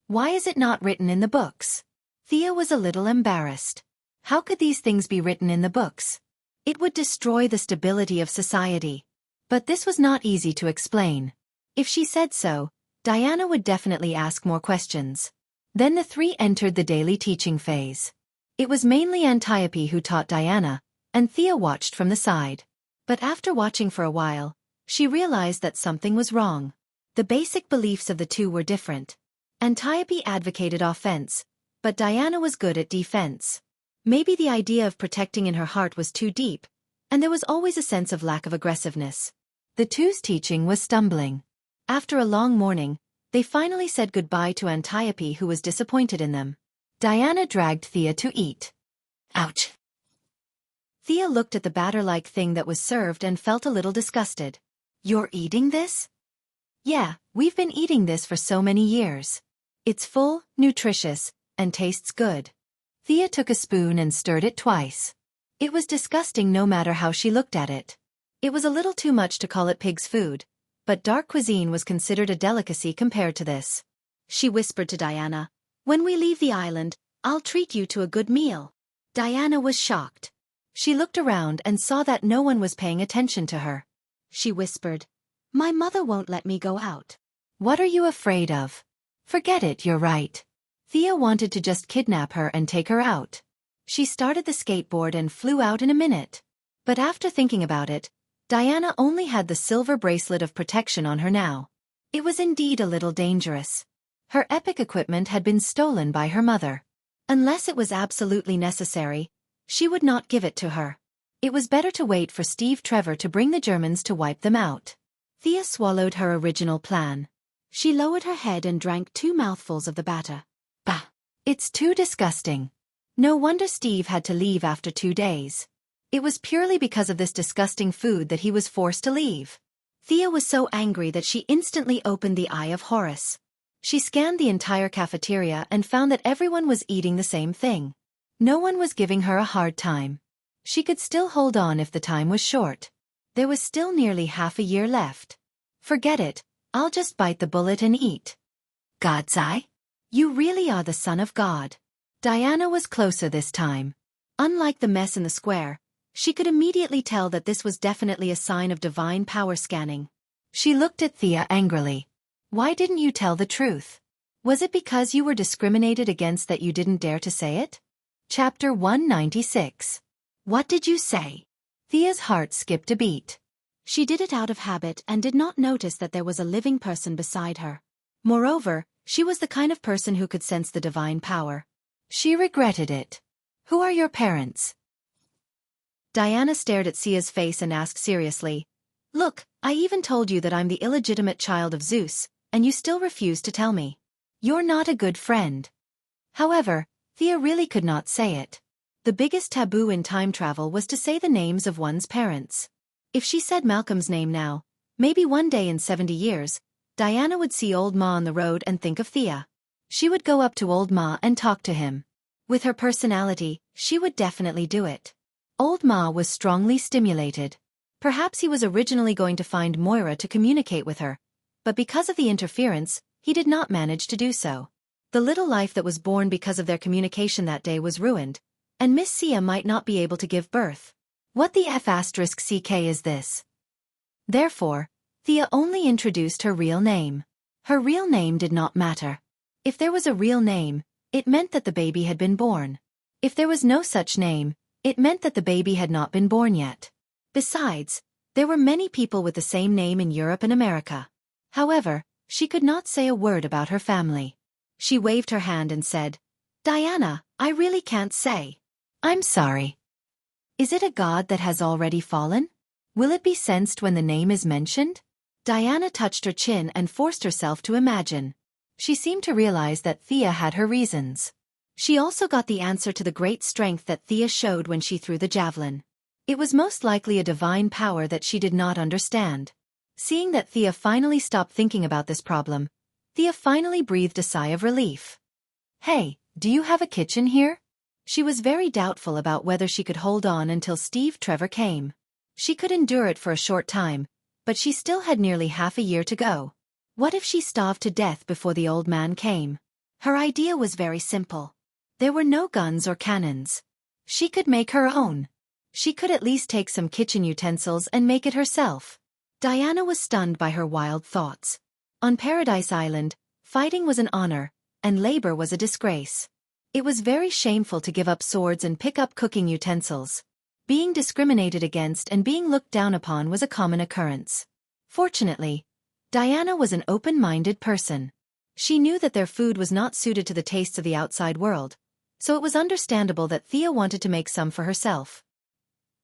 "Why is it not written in the books?" Thea was a little embarrassed. How could these things be written in the books? It would destroy the stability of society. But this was not easy to explain. If she said so, Diana would definitely ask more questions. Then the three entered the daily teaching phase. It was mainly Antiope who taught Diana, and Thea watched from the side. But after watching for a while, she realized that something was wrong. The basic beliefs of the two were different. Antiope advocated offense, but Diana was good at defense. Maybe the idea of protecting in her heart was too deep, and there was always a sense of lack of aggressiveness. The two's teaching was stumbling. After a long morning, they finally said goodbye to Antiope, who was disappointed in them. Diana dragged Thea to eat. Ouch! Thea looked at the batter-like thing that was served and felt a little disgusted. You're eating this? Yeah, we've been eating this for so many years. It's full, nutritious, and tastes good. Thea took a spoon and stirred it twice. It was disgusting no matter how she looked at it. It was a little too much to call it pig's food, but dark cuisine was considered a delicacy compared to this. She whispered to Diana, "When we leave the island, I'll treat you to a good meal." Diana was shocked. She looked around and saw that no one was paying attention to her. She whispered, "My mother won't let me go out." "What are you afraid of?" "Forget it, you're right." Thea wanted to just kidnap her and take her out. She started the skateboard and flew out in a minute. But after thinking about it, Diana only had the silver bracelet of protection on her now. It was indeed a little dangerous. Her epic equipment had been stolen by her mother. Unless it was absolutely necessary, she would not give it to her. It was better to wait for Steve Trevor to bring the Germans to wipe them out. Thea swallowed her original plan. She lowered her head and drank 2 mouthfuls of the batter. Bah! It's too disgusting. No wonder Steve had to leave after 2 days. It was purely because of this disgusting food that he was forced to leave. Thea was so angry that she instantly opened the Eye of Horus. She scanned the entire cafeteria and found that everyone was eating the same thing. No one was giving her a hard time. She could still hold on if the time was short. There was still nearly half a year left. Forget it, I'll just bite the bullet and eat. God's eye? You really are the son of God. Diana was closer this time. Unlike the mess in the square, she could immediately tell that this was definitely a sign of divine power scanning. She looked at Thea angrily. Why didn't you tell the truth? Was it because you were discriminated against that you didn't dare to say it? Chapter 196. What did you say? Thea's heart skipped a beat. She did it out of habit and did not notice that there was a living person beside her. Moreover, she was the kind of person who could sense the divine power. She regretted it. Who are your parents? Diana stared at Sia's face and asked seriously, "Look, I even told you that I'm the illegitimate child of Zeus, and you still refuse to tell me. You're not a good friend." However, Thea really could not say it. The biggest taboo in time travel was to say the names of one's parents. If she said Malcolm's name now, maybe one day in 70 years, Diana would see Old Ma on the road and think of Thea. She would go up to Old Ma and talk to him. With her personality, she would definitely do it. Old Ma was strongly stimulated. Perhaps he was originally going to find Moira to communicate with her, but because of the interference, he did not manage to do so. The little life that was born because of their communication that day was ruined, and Miss Sia might not be able to give birth. What the F***ck is this? Therefore, Thea only introduced her real name. Her real name did not matter. If there was a real name, it meant that the baby had been born. If there was no such name, it meant that the baby had not been born yet. Besides, there were many people with the same name in Europe and America. However, she could not say a word about her family. She waved her hand and said, "Diana, I really can't say. I'm sorry." Is it a god that has already fallen? Will it be sensed when the name is mentioned? Diana touched her chin and forced herself to imagine. She seemed to realize that Thea had her reasons. She also got the answer to the great strength that Thea showed when she threw the javelin. It was most likely a divine power that she did not understand. Seeing that Thea finally stopped thinking about this problem, Thea finally breathed a sigh of relief. "Hey, do you have a kitchen here?" She was very doubtful about whether she could hold on until Steve Trevor came. She could endure it for a short time, but she still had nearly half a year to go. What if she starved to death before the old man came? Her idea was very simple. There were no guns or cannons. She could make her own. She could at least take some kitchen utensils and make it herself. Diana was stunned by her wild thoughts. On Paradise Island, fighting was an honor, and labor was a disgrace. It was very shameful to give up swords and pick up cooking utensils. Being discriminated against and being looked down upon was a common occurrence. Fortunately, Diana was an open-minded person. She knew that their food was not suited to the tastes of the outside world, so it was understandable that Thea wanted to make some for herself.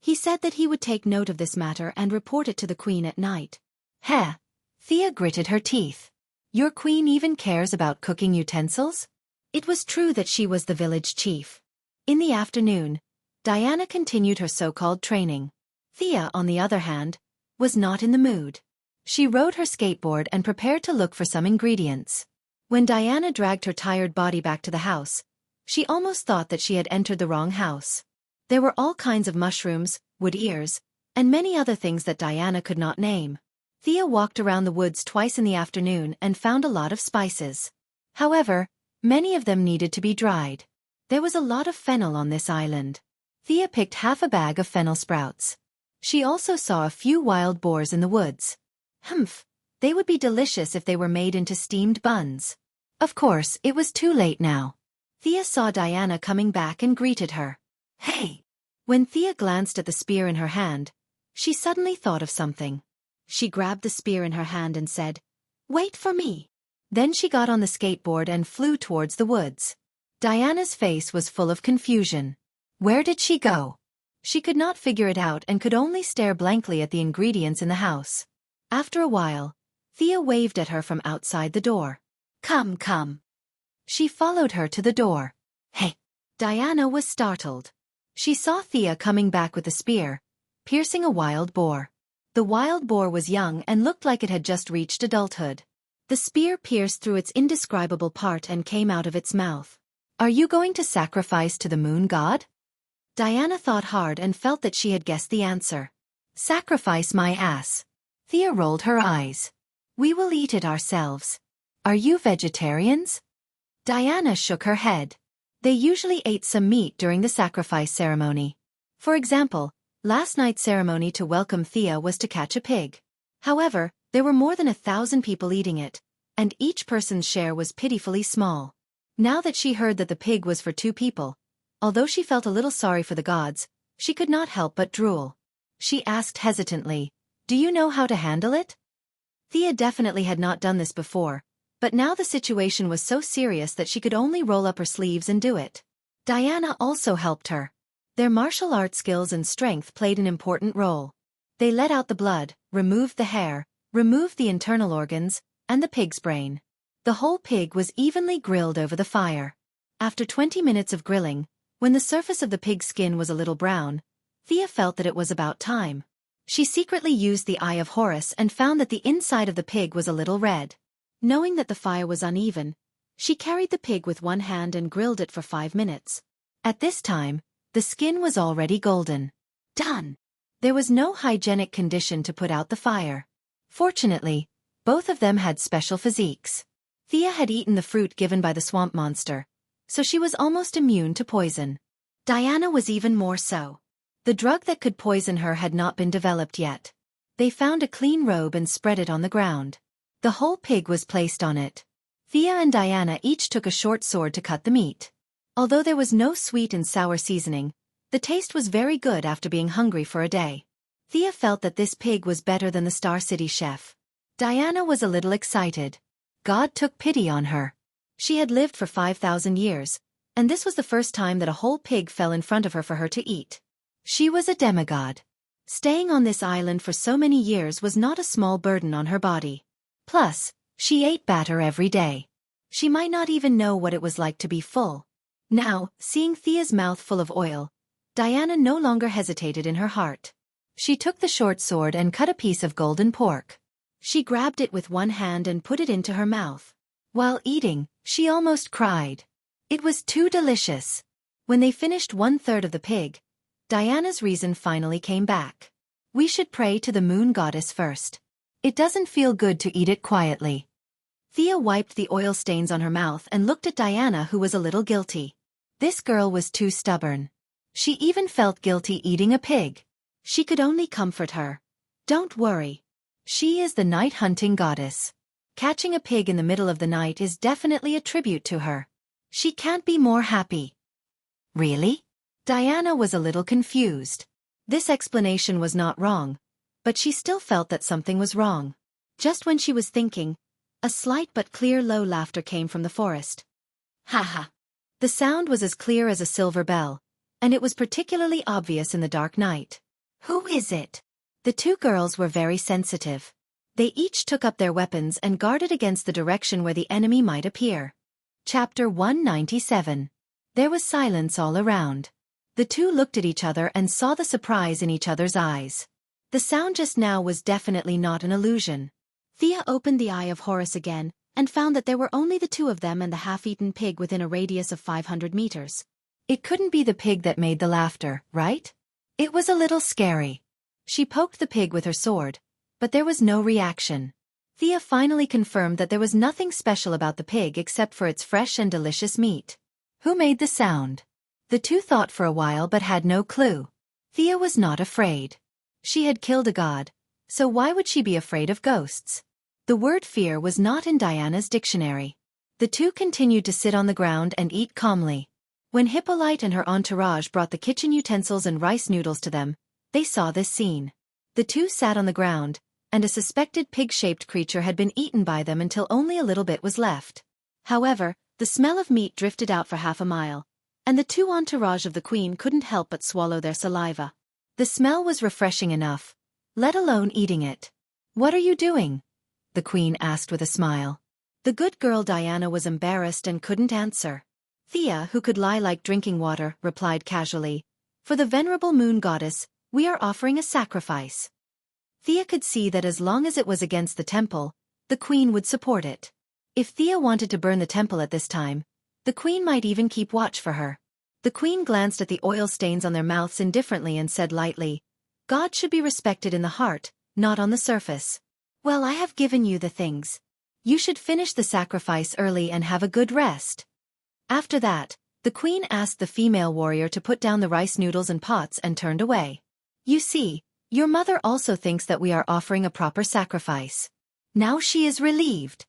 He said that he would take note of this matter and report it to the queen at night. Heh! Thea gritted her teeth. Your queen even cares about cooking utensils? It was true that she was the village chief. In the afternoon, Diana continued her so-called training. Thea, on the other hand, was not in the mood. She rode her skateboard and prepared to look for some ingredients. When Diana dragged her tired body back to the house, she almost thought that she had entered the wrong house. There were all kinds of mushrooms, wood ears, and many other things that Diana could not name. Thea walked around the woods twice in the afternoon and found a lot of spices. However, many of them needed to be dried. There was a lot of fennel on this island. Thea picked half a bag of fennel sprouts. She also saw a few wild boars in the woods. Humph, they would be delicious if they were made into steamed buns. Of course, it was too late now. Thea saw Diana coming back and greeted her. Hey! When Thea glanced at the spear in her hand, she suddenly thought of something. She grabbed the spear in her hand and said, "Wait for me." Then she got on the skateboard and flew towards the woods. Diana's face was full of confusion. Where did she go? She could not figure it out and could only stare blankly at the ingredients in the house. After a while, Thea waved at her from outside the door. Come, come. She followed her to the door. Hey! Diana was startled. She saw Thea coming back with the spear, piercing a wild boar. The wild boar was young and looked like it had just reached adulthood. The spear pierced through its indescribable part and came out of its mouth. Are you going to sacrifice to the moon god? Diana thought hard and felt that she had guessed the answer. Sacrifice my ass. Thea rolled her eyes. We will eat it ourselves. Are you vegetarians? Diana shook her head. They usually ate some meat during the sacrifice ceremony. For example, last night's ceremony to welcome Thea was to catch a pig. However, there were more than 1,000 people eating it, and each person's share was pitifully small. Now that she heard that the pig was for 2 people, although she felt a little sorry for the gods, she could not help but drool. She asked hesitantly, "Do you know how to handle it?" Thea definitely had not done this before, but now the situation was so serious that she could only roll up her sleeves and do it. Diana also helped her. Their martial arts skills and strength played an important role. They let out the blood, removed the hair, removed the internal organs, and the pig's brain. The whole pig was evenly grilled over the fire. After 20 minutes of grilling, when the surface of the pig's skin was a little brown, Thea felt that it was about time. She secretly used the Eye of Horus and found that the inside of the pig was a little red. Knowing that the fire was uneven, she carried the pig with one hand and grilled it for 5 minutes. At this time, the skin was already golden. Done! There was no hygienic condition to put out the fire. Fortunately, both of them had special physiques. Thea had eaten the fruit given by the swamp monster, so she was almost immune to poison. Diana was even more so. The drug that could poison her had not been developed yet. They found a clean robe and spread it on the ground. The whole pig was placed on it. Thea and Diana each took a short sword to cut the meat. Although there was no sweet and sour seasoning, the taste was very good after being hungry for a day. Thea felt that this pig was better than the Star City chef. Diana was a little excited. God took pity on her. She had lived for 5,000 years, and this was the first time that a whole pig fell in front of her for her to eat. She was a demigod. Staying on this island for so many years was not a small burden on her body. Plus, she ate batter every day. She might not even know what it was like to be full. Now, seeing Thea's mouth full of oil, Diana no longer hesitated in her heart. She took the short sword and cut a piece of golden pork. She grabbed it with one hand and put it into her mouth. While eating, she almost cried. It was too delicious. When they finished 1/3 of the pig, Diana's reason finally came back. We should pray to the moon goddess first. It doesn't feel good to eat it quietly. Thea wiped the oil stains on her mouth and looked at Diana, who was a little guilty. This girl was too stubborn. She even felt guilty eating a pig. She could only comfort her. Don't worry. She is the night hunting goddess. Catching a pig in the middle of the night is definitely a tribute to her. She can't be more happy. Really? Diana was a little confused. This explanation was not wrong, but she still felt that something was wrong. Just when she was thinking, a slight but clear low laughter came from the forest. Ha ha. The sound was as clear as a silver bell, and it was particularly obvious in the dark night. Who is it? The two girls were very sensitive. They each took up their weapons and guarded against the direction where the enemy might appear. Chapter 197. There was silence all around. The two looked at each other and saw the surprise in each other's eyes. The sound just now was definitely not an illusion. Thea opened the Eye of Horus again, and found that there were only the two of them and the half-eaten pig within a radius of 500 meters. It couldn't be the pig that made the laughter, right? It was a little scary. She poked the pig with her sword, but there was no reaction. Thea finally confirmed that there was nothing special about the pig except for its fresh and delicious meat. Who made the sound? The two thought for a while but had no clue. Thea was not afraid. She had killed a god, so why would she be afraid of ghosts? The word fear was not in Diana's dictionary. The two continued to sit on the ground and eat calmly. When Hippolyte and her entourage brought the kitchen utensils and rice noodles to them, they saw this scene. The two sat on the ground, and a suspected pig-shaped creature had been eaten by them until only a little bit was left. However, the smell of meat drifted out for half a mile, and the two entourage of the queen couldn't help but swallow their saliva. The smell was refreshing enough, let alone eating it. "What are you doing?" the queen asked with a smile. The good girl Diana was embarrassed and couldn't answer. Thea, who could lie like drinking water, replied casually, "For the venerable moon goddess, we are offering a sacrifice." Thea could see that as long as it was against the temple, the queen would support it. If Thea wanted to burn the temple at this time, the queen might even keep watch for her. The queen glanced at the oil stains on their mouths indifferently and said lightly, "God should be respected in the heart, not on the surface. Well, I have given you the things. You should finish the sacrifice early and have a good rest." After that, the queen asked the female warrior to put down the rice noodles and pots and turned away. "You see, your mother also thinks that we are offering a proper sacrifice. Now she is relieved,"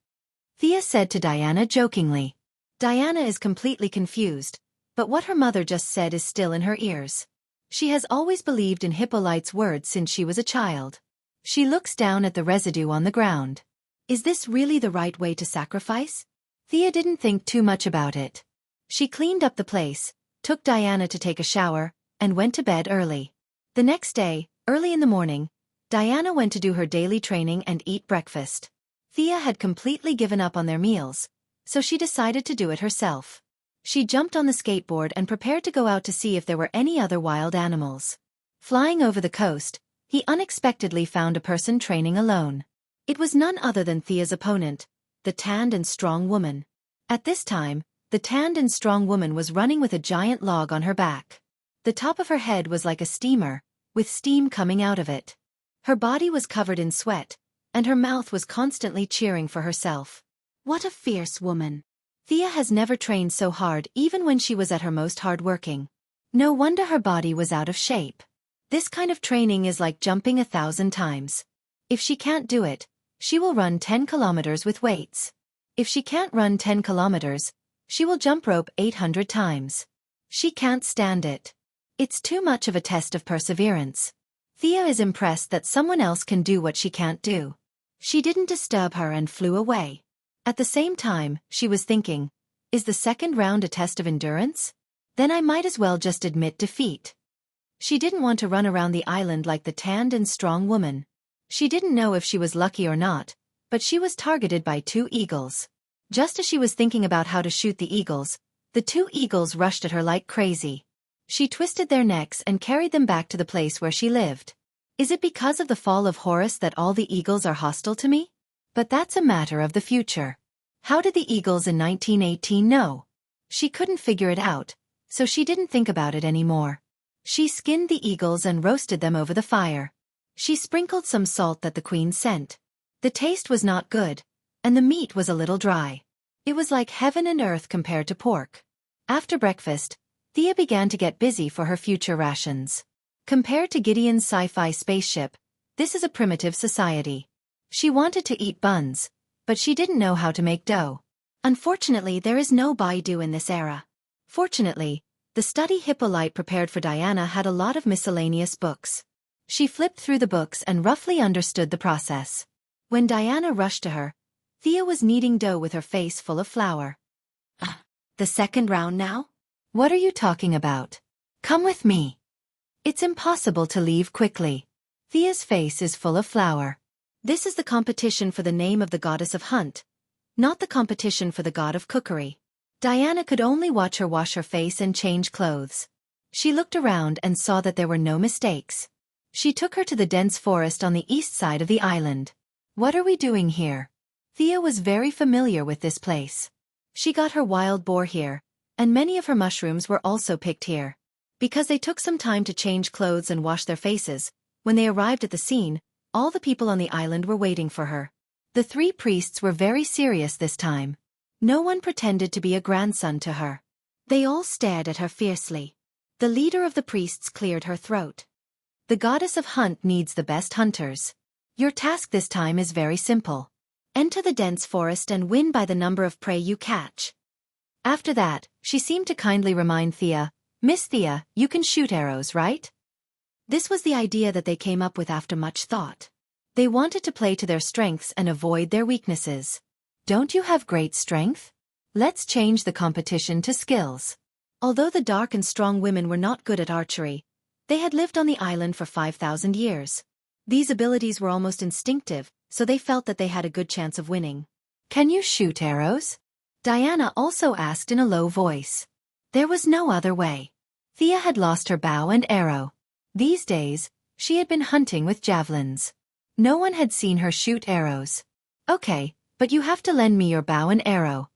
Thea said to Diana jokingly. Diana is completely confused, but what her mother just said is still in her ears. She has always believed in Hippolyte's words since she was a child. She looks down at the residue on the ground. Is this really the right way to sacrifice? Thea didn't think too much about it. She cleaned up the place, took Diana to take a shower, and went to bed early. The next day, early in the morning, Diana went to do her daily training and eat breakfast. Thea had completely given up on their meals, so she decided to do it herself. She jumped on the skateboard and prepared to go out to see if there were any other wild animals. Flying over the coast, he unexpectedly found a person training alone. It was none other than Thea's opponent, the tanned and strong woman. At this time, the tanned and strong woman was running with a giant log on her back. The top of her head was like a steamer, with steam coming out of it. Her body was covered in sweat, and her mouth was constantly cheering for herself. What a fierce woman! Thea has never trained so hard even when she was at her most hardworking. No wonder her body was out of shape. This kind of training is like jumping 1,000 times. If she can't do it, she will run 10 kilometers with weights. If she can't run 10 kilometers, she will jump rope 800 times. She can't stand it. It's too much of a test of perseverance. Thea is impressed that someone else can do what she can't do. She didn't disturb her and flew away. At the same time, she was thinking, is the second round a test of endurance? Then I might as well just admit defeat. She didn't want to run around the island like the tanned and strong woman. She didn't know if she was lucky or not, but she was targeted by 2 eagles. Just as she was thinking about how to shoot the eagles, the 2 eagles rushed at her like crazy. She twisted their necks and carried them back to the place where she lived. Is it because of the fall of Horus that all the eagles are hostile to me? But that's a matter of the future. How did the eagles in 1918 know? She couldn't figure it out, so she didn't think about it anymore. She skinned the eagles and roasted them over the fire. She sprinkled some salt that the queen sent. The taste was not good, and the meat was a little dry. It was like heaven and earth compared to pork. After breakfast, Thea began to get busy for her future rations. Compared to Gideon's sci-fi spaceship, this is a primitive society. She wanted to eat buns, but she didn't know how to make dough. Unfortunately, there is no Baidu in this era. Fortunately, the study Hippolyte prepared for Diana had a lot of miscellaneous books. She flipped through the books and roughly understood the process. When Diana rushed to her, Thea was kneading dough with her face full of flour. The second round now? What are you talking about? Come with me. It's impossible to leave quickly. Thea's face is full of flour. This is the competition for the name of the goddess of hunt, not the competition for the god of cookery. Diana could only watch her wash her face and change clothes. She looked around and saw that there were no mistakes. She took her to the dense forest on the east side of the island. What are we doing here? Thea was very familiar with this place. She got her wild boar here, and many of her mushrooms were also picked here. Because they took some time to change clothes and wash their faces, when they arrived at the scene, all the people on the island were waiting for her. The three priests were very serious this time. No one pretended to be a grandson to her. They all stared at her fiercely. The leader of the priests cleared her throat. The goddess of hunt needs the best hunters. Your task this time is very simple. Enter the dense forest and win by the number of prey you catch. After that, she seemed to kindly remind Thea, Miss Thea, you can shoot arrows, right? This was the idea that they came up with after much thought. They wanted to play to their strengths and avoid their weaknesses. Don't you have great strength? Let's change the competition to skills. Although the dark and strong women were not good at archery, they had lived on the island for 5,000 years. These abilities were almost instinctive, so they felt that they had a good chance of winning. Can you shoot arrows? Diana also asked in a low voice. There was no other way. Thea had lost her bow and arrow. These days, she had been hunting with javelins. No one had seen her shoot arrows. Okay, but you have to lend me your bow and arrow,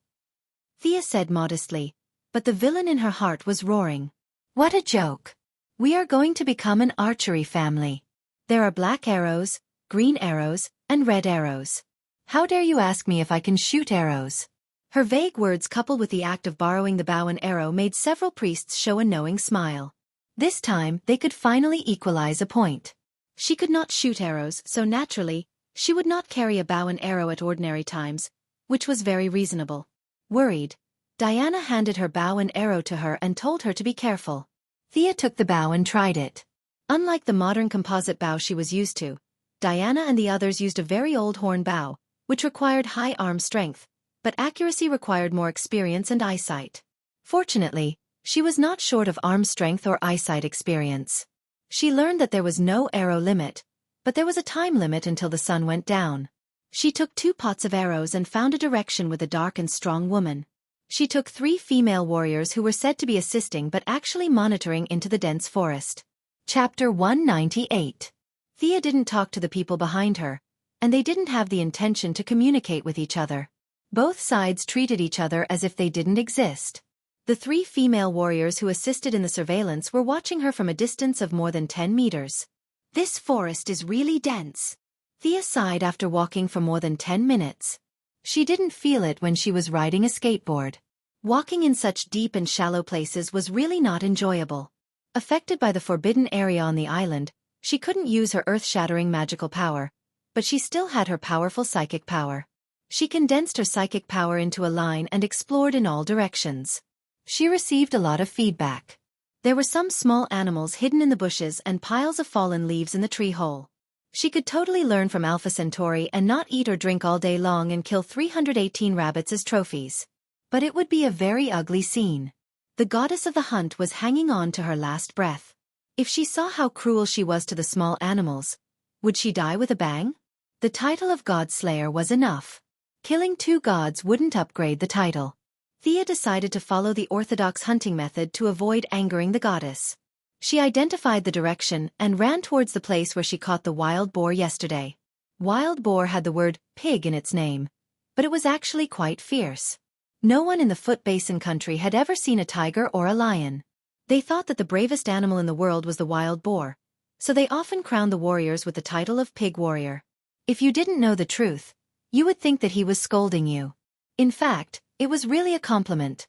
Thea said modestly, but the villain in her heart was roaring. What a joke. We are going to become an archery family. There are black arrows, green arrows, and red arrows. How dare you ask me if I can shoot arrows? Her vague words coupled with the act of borrowing the bow and arrow made several priests show a knowing smile. This time, they could finally equalize a point. She could not shoot arrows, so naturally, she would not carry a bow and arrow at ordinary times, which was very reasonable. Worried, Diana handed her bow and arrow to her and told her to be careful. Thea took the bow and tried it. Unlike the modern composite bow she was used to, Diana and the others used a very old horn bow, which required high arm strength, but accuracy required more experience and eyesight. Fortunately, she was not short of arm strength or eyesight experience. She learned that there was no arrow limit, but there was a time limit until the sun went down. She took 2 pots of arrows and found a direction with a dark and strong woman. She took 3 female warriors who were said to be assisting but actually monitoring into the dense forest. Chapter 198. Thea didn't talk to the people behind her, and they didn't have the intention to communicate with each other. Both sides treated each other as if they didn't exist. The 3 female warriors who assisted in the surveillance were watching her from a distance of more than 10 meters. This forest is really dense. Thea sighed after walking for more than 10 minutes. She didn't feel it when she was riding a skateboard. Walking in such deep and shallow places was really not enjoyable. Affected by the forbidden area on the island, she couldn't use her earth-shattering magical power, but she still had her powerful psychic power. She condensed her psychic power into a line and explored in all directions. She received a lot of feedback. There were some small animals hidden in the bushes and piles of fallen leaves in the tree hole. She could totally learn from Alpha Centauri and not eat or drink all day long and kill 318 rabbits as trophies. But it would be a very ugly scene. The goddess of the hunt was hanging on to her last breath. If she saw how cruel she was to the small animals, would she die with a bang? The title of God Slayer was enough. Killing 2 gods wouldn't upgrade the title. Thea decided to follow the orthodox hunting method to avoid angering the goddess. She identified the direction and ran towards the place where she caught the wild boar yesterday. Wild boar had the word pig in its name, but it was actually quite fierce. No one in the Foot Basin country had ever seen a tiger or a lion. They thought that the bravest animal in the world was the wild boar, so they often crowned the warriors with the title of pig warrior. If you didn't know the truth, you would think that he was scolding you. In fact, it was really a compliment.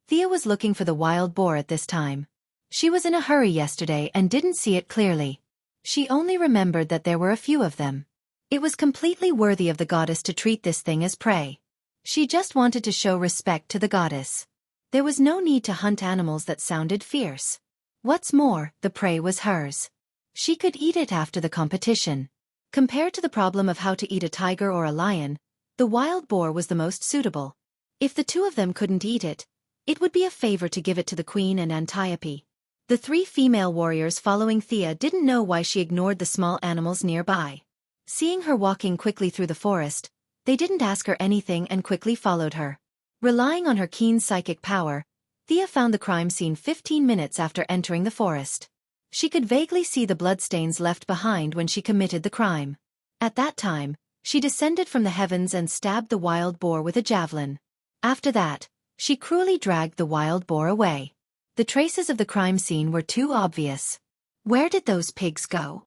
Thea was looking for the wild boar at this time. She was in a hurry yesterday and didn't see it clearly. She only remembered that there were a few of them. It was completely worthy of the goddess to treat this thing as prey. She just wanted to show respect to the goddess. There was no need to hunt animals that sounded fierce. What's more, the prey was hers. She could eat it after the competition. Compared to the problem of how to eat a tiger or a lion, the wild boar was the most suitable. If the two of them couldn't eat it, it would be a favor to give it to the queen and Antiope. The three female warriors following Thea didn't know why she ignored the small animals nearby. Seeing her walking quickly through the forest, they didn't ask her anything and quickly followed her. Relying on her keen psychic power, Thea found the crime scene 15 minutes after entering the forest. She could vaguely see the bloodstains left behind when she committed the crime. At that time, she descended from the heavens and stabbed the wild boar with a javelin. After that, she cruelly dragged the wild boar away. The traces of the crime scene were too obvious. Where did those pigs go?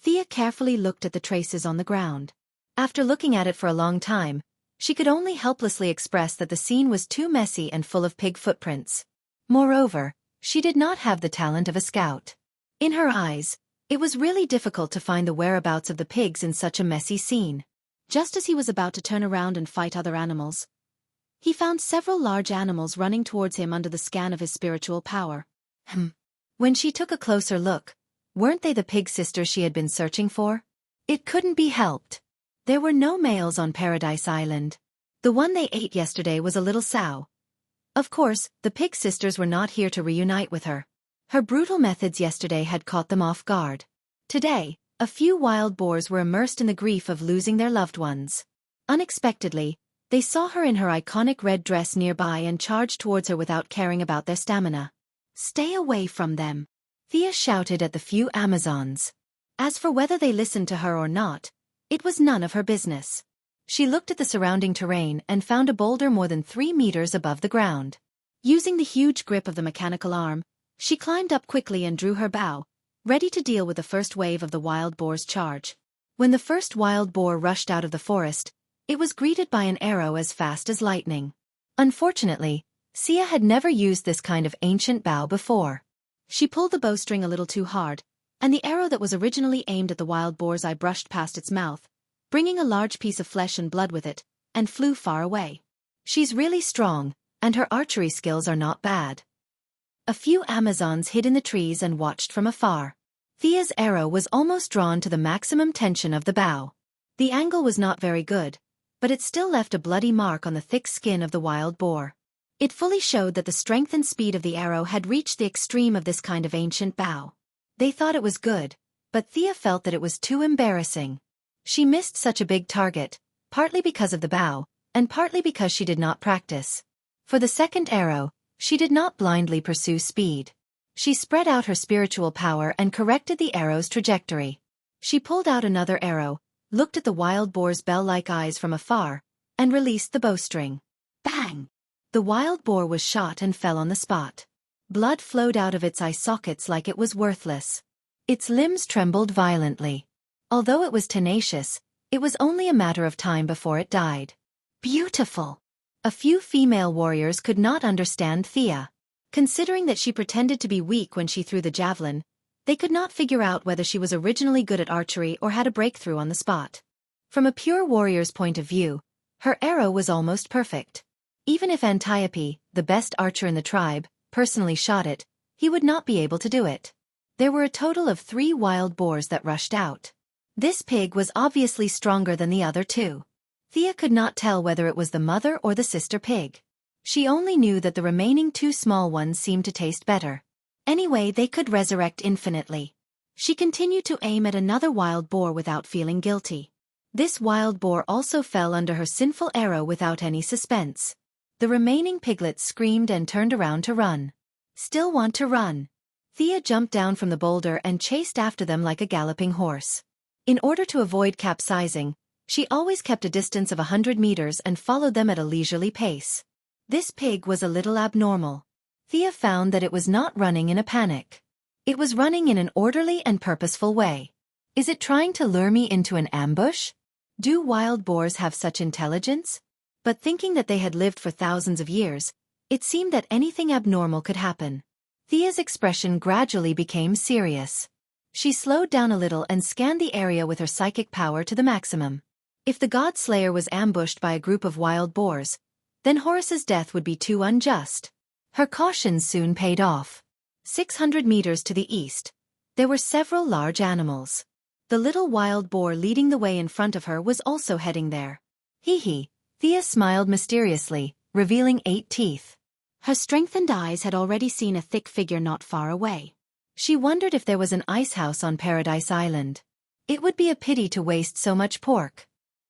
Thea carefully looked at the traces on the ground. After looking at it for a long time, she could only helplessly express that the scene was too messy and full of pig footprints. Moreover, she did not have the talent of a scout. In her eyes, it was really difficult to find the whereabouts of the pigs in such a messy scene. Just as he was about to turn around and fight other animals, he found several large animals running towards him under the scan of his spiritual power. When she took a closer look, weren't they the pig sisters she had been searching for? It couldn't be helped. There were no males on Paradise Island. The one they ate yesterday was a little sow. Of course, the pig sisters were not here to reunite with her. Her brutal methods yesterday had caught them off guard. Today, a few wild boars were immersed in the grief of losing their loved ones. Unexpectedly, they saw her in her iconic red dress nearby and charged towards her without caring about their stamina. "Stay away from them," Thea shouted at the few Amazons. As for whether they listened to her or not, it was none of her business. She looked at the surrounding terrain and found a boulder more than 3 meters above the ground. Using the huge grip of the mechanical arm, she climbed up quickly and drew her bow, ready to deal with the first wave of the wild boar's charge. When the first wild boar rushed out of the forest, it was greeted by an arrow as fast as lightning. Unfortunately, Sia had never used this kind of ancient bow before. She pulled the bowstring a little too hard, and the arrow that was originally aimed at the wild boar's eye brushed past its mouth, bringing a large piece of flesh and blood with it, and flew far away. She's really strong, and her archery skills are not bad. A few Amazons hid in the trees and watched from afar. Thea's arrow was almost drawn to the maximum tension of the bow. The angle was not very good, but it still left a bloody mark on the thick skin of the wild boar. It fully showed that the strength and speed of the arrow had reached the extreme of this kind of ancient bow. They thought it was good, but Thea felt that it was too embarrassing. She missed such a big target, partly because of the bow, and partly because she did not practice. For the second arrow, she did not blindly pursue speed. She spread out her spiritual power and corrected the arrow's trajectory. She pulled out another arrow, looked at the wild boar's bell-like eyes from afar, and released the bowstring. Bang! The wild boar was shot and fell on the spot. Blood flowed out of its eye sockets like it was worthless. Its limbs trembled violently. Although it was tenacious, it was only a matter of time before it died. Beautiful! A few female warriors could not understand Thea. Considering that she pretended to be weak when she threw the javelin, they could not figure out whether she was originally good at archery or had a breakthrough on the spot. From a pure warrior's point of view, her arrow was almost perfect. Even if Antiope, the best archer in the tribe, personally shot it, he would not be able to do it. There were a total of 3 wild boars that rushed out. This pig was obviously stronger than the other 2. Thea could not tell whether it was the mother or the sister pig. She only knew that the remaining 2 small ones seemed to taste better. Anyway, they could resurrect infinitely. She continued to aim at another wild boar without feeling guilty. This wild boar also fell under her sinful arrow without any suspense. The remaining piglets screamed and turned around to run. Still want to run. Thea jumped down from the boulder and chased after them like a galloping horse. In order to avoid capsizing, she always kept a distance of 100 meters and followed them at a leisurely pace. This pig was a little abnormal. Thea found that it was not running in a panic. It was running in an orderly and purposeful way. Is it trying to lure me into an ambush? Do wild boars have such intelligence? But thinking that they had lived for thousands of years, it seemed that anything abnormal could happen. Thea's expression gradually became serious. She slowed down a little and scanned the area with her psychic power to the maximum. If the God Slayer was ambushed by a group of wild boars, then Horus's death would be too unjust. Her caution soon paid off. 600 meters to the east, there were several large animals. The little wild boar leading the way in front of her was also heading there. Hee. Thea smiled mysteriously, revealing 8 teeth. Her strengthened eyes had already seen a thick figure not far away. She wondered if there was an ice house on Paradise Island. It would be a pity to waste so much pork.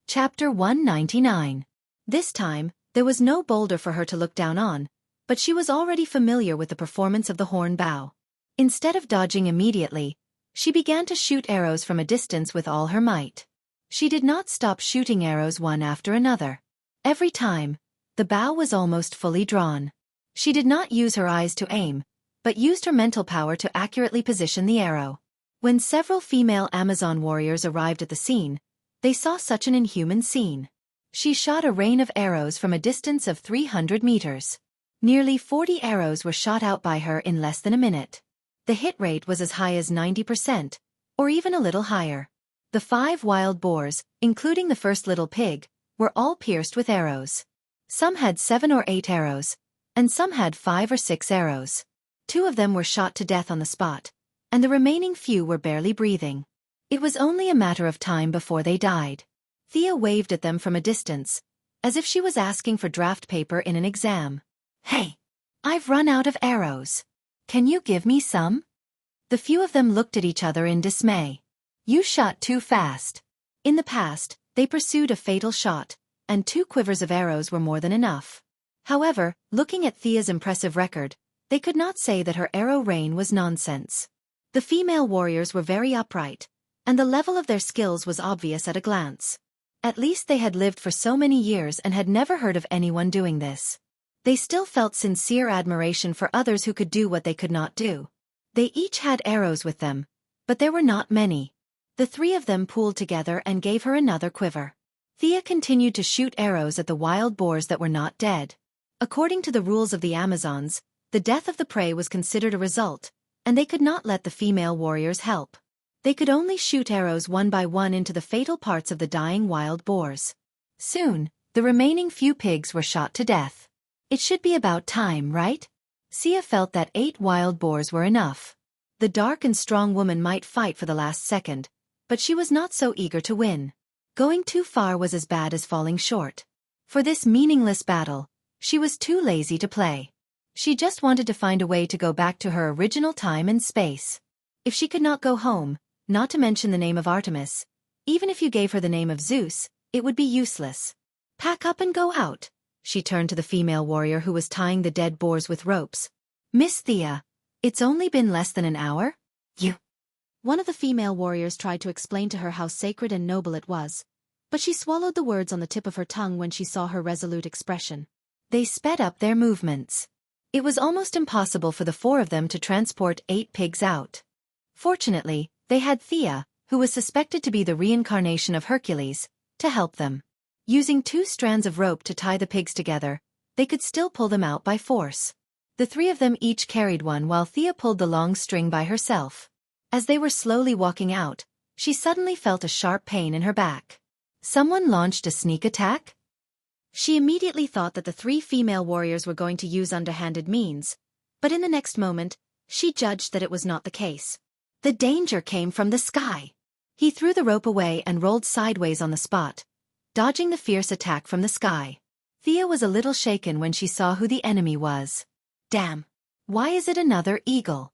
Chapter 199. This time, there was no boulder for her to look down on, but she was already familiar with the performance of the horn bow. Instead of dodging immediately, she began to shoot arrows from a distance with all her might. She did not stop shooting arrows one after another. Every time, the bow was almost fully drawn. She did not use her eyes to aim, but used her mental power to accurately position the arrow. When several female Amazon warriors arrived at the scene, they saw such an inhuman scene. She shot a rain of arrows from a distance of 300 meters. Nearly 40 arrows were shot out by her in less than a minute. The hit rate was as high as 90%, or even a little higher. The 5 wild boars, including the first little pig, were all pierced with arrows. Some had 7 or 8 arrows, and some had 5 or 6 arrows. 2 of them were shot to death on the spot, and the remaining few were barely breathing. It was only a matter of time before they died. Thea waved at them from a distance, as if she was asking for draft paper in an exam. Hey! I've run out of arrows. Can you give me some? The few of them looked at each other in dismay. You shot too fast. In the past, they pursued a fatal shot, and 2 quivers of arrows were more than enough. However, looking at Thea's impressive record, they could not say that her arrow rain was nonsense. The female warriors were very upright, and the level of their skills was obvious at a glance. At least they had lived for so many years and had never heard of anyone doing this. They still felt sincere admiration for others who could do what they could not do. They each had arrows with them, but there were not many. The 3 of them pooled together and gave her another quiver. Thea continued to shoot arrows at the wild boars that were not dead. According to the rules of the Amazons, the death of the prey was considered a result, and they could not let the female warriors help. They could only shoot arrows one by one into the fatal parts of the dying wild boars. Soon, the remaining few pigs were shot to death. It should be about time, right? Sia felt that 8 wild boars were enough. The dark and strong woman might fight for the last second, but she was not so eager to win. Going too far was as bad as falling short. For this meaningless battle, she was too lazy to play. She just wanted to find a way to go back to her original time and space. If she could not go home, not to mention the name of Artemis, even if you gave her the name of Zeus, it would be useless. Pack up and go out. She turned to the female warrior who was tying the dead boars with ropes. Miss Thea, it's only been less than an hour? One of the female warriors tried to explain to her how sacred and noble it was, but she swallowed the words on the tip of her tongue when she saw her resolute expression. They sped up their movements. It was almost impossible for the 4 of them to transport 8 pigs out. Fortunately, they had Thea, who was suspected to be the reincarnation of Hercules, to help them. Using 2 strands of rope to tie the pigs together, they could still pull them out by force. The 3 of them each carried one while Thea pulled the long string by herself. As they were slowly walking out, she suddenly felt a sharp pain in her back. Someone launched a sneak attack? She immediately thought that the 3 female warriors were going to use underhanded means, but in the next moment, she judged that it was not the case. The danger came from the sky. He threw the rope away and rolled sideways on the spot, dodging the fierce attack from the sky. Thea was a little shaken when she saw who the enemy was. Damn! Why is it another eagle?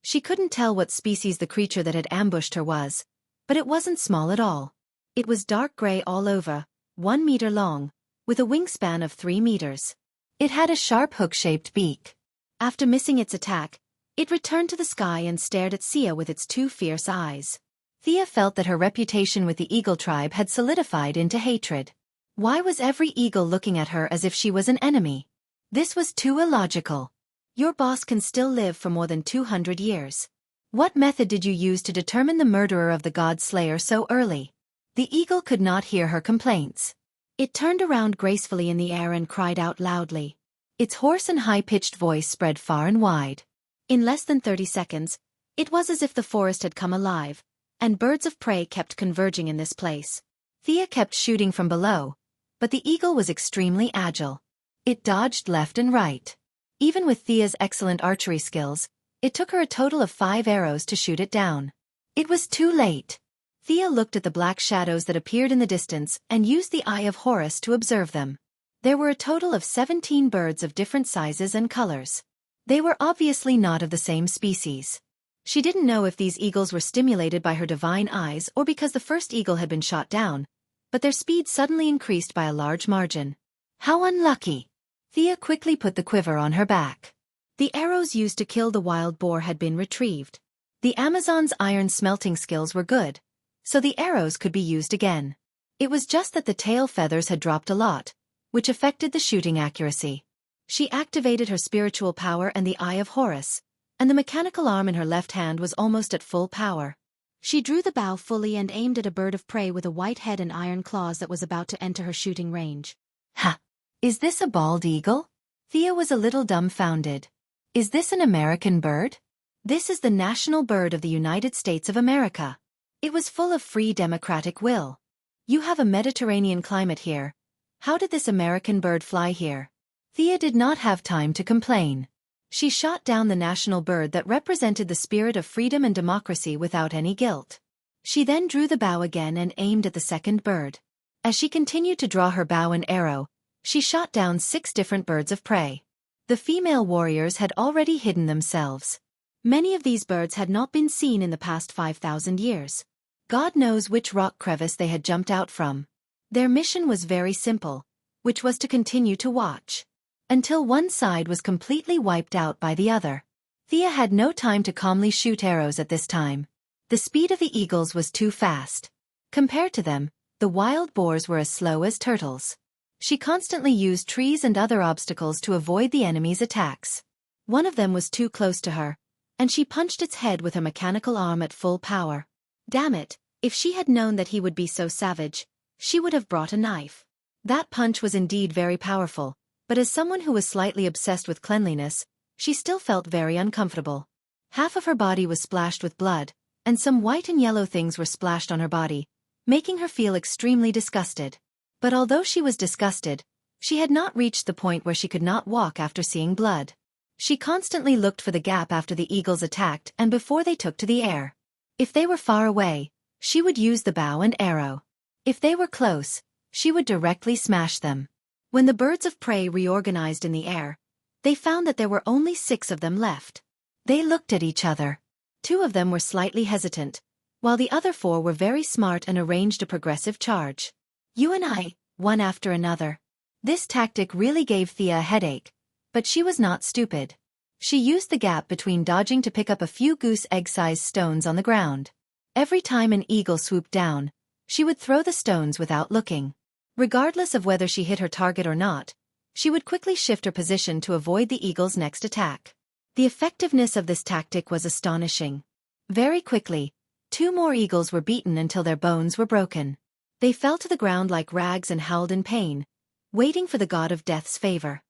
She couldn't tell what species the creature that had ambushed her was, but it wasn't small at all. It was dark gray all over, 1 meter long, with a wingspan of 3 meters. It had a sharp hook-shaped beak. After missing its attack, it returned to the sky and stared at Sia with its 2 fierce eyes. Thea felt that her reputation with the eagle tribe had solidified into hatred. Why was every eagle looking at her as if she was an enemy? This was too illogical. Your boss can still live for more than 200 years. What method did you use to determine the murderer of the God Slayer so early? The eagle could not hear her complaints. It turned around gracefully in the air and cried out loudly. Its hoarse and high-pitched voice spread far and wide. In less than 30 seconds, It was as if the forest had come alive, and birds of prey kept converging in this place. Thea kept shooting from below, but the eagle was extremely agile. It dodged left and right. Even with Thea's excellent archery skills, it took her a total of 5 arrows to shoot it down. It was too late. Thea looked at the black shadows that appeared in the distance and used the eye of Horus to observe them. There were a total of 17 birds of different sizes and colors. They were obviously not of the same species. She didn't know if these eagles were stimulated by her divine eyes or because the first eagle had been shot down, but their speed suddenly increased by a large margin. How unlucky! Thea quickly put the quiver on her back. The arrows used to kill the wild boar had been retrieved. The Amazon's iron smelting skills were good, so the arrows could be used again. It was just that the tail feathers had dropped a lot, which affected the shooting accuracy. She activated her spiritual power and the Eye of Horus, and the mechanical arm in her left hand was almost at full power. She drew the bow fully and aimed at a bird of prey with a white head and iron claws that was about to enter her shooting range. Ha! Is this a bald eagle? Thea was a little dumbfounded. Is this an American bird? This is the national bird of the United States of America. It was full of free democratic will. You have a Mediterranean climate here. How did this American bird fly here? Thea did not have time to complain. She shot down the national bird that represented the spirit of freedom and democracy without any guilt. She then drew the bow again and aimed at the second bird. As she continued to draw her bow and arrow, she shot down 6 different birds of prey. The female warriors had already hidden themselves. Many of these birds had not been seen in the past 5,000 years. God knows which rock crevice they had jumped out from. Their mission was very simple, which was to continue to watch until one side was completely wiped out by the other. Thea had no time to calmly shoot arrows at this time. The speed of the eagles was too fast. Compared to them, the wild boars were as slow as turtles. She constantly used trees and other obstacles to avoid the enemy's attacks. One of them was too close to her, and she punched its head with her mechanical arm at full power. Damn it, if she had known that he would be so savage, she would have brought a knife. That punch was indeed very powerful, but as someone who was slightly obsessed with cleanliness, she still felt very uncomfortable. Half of her body was splashed with blood, and some white and yellow things were splashed on her body, making her feel extremely disgusted. But although she was disgusted, she had not reached the point where she could not walk after seeing blood. She constantly looked for the gap after the eagles attacked and before they took to the air. If they were far away, she would use the bow and arrow. If they were close, she would directly smash them. When the birds of prey reorganized in the air, they found that there were only 6 of them left. They looked at each other. 2 of them were slightly hesitant, while the other 4 were very smart and arranged a progressive charge. You and I, one after another. This tactic really gave Thea a headache, but she was not stupid. She used the gap between dodging to pick up a few goose egg-sized stones on the ground. Every time an eagle swooped down, she would throw the stones without looking. Regardless of whether she hit her target or not, she would quickly shift her position to avoid the eagle's next attack. The effectiveness of this tactic was astonishing. Very quickly, 2 more eagles were beaten until their bones were broken. They fell to the ground like rags and howled in pain, waiting for the god of death's favor.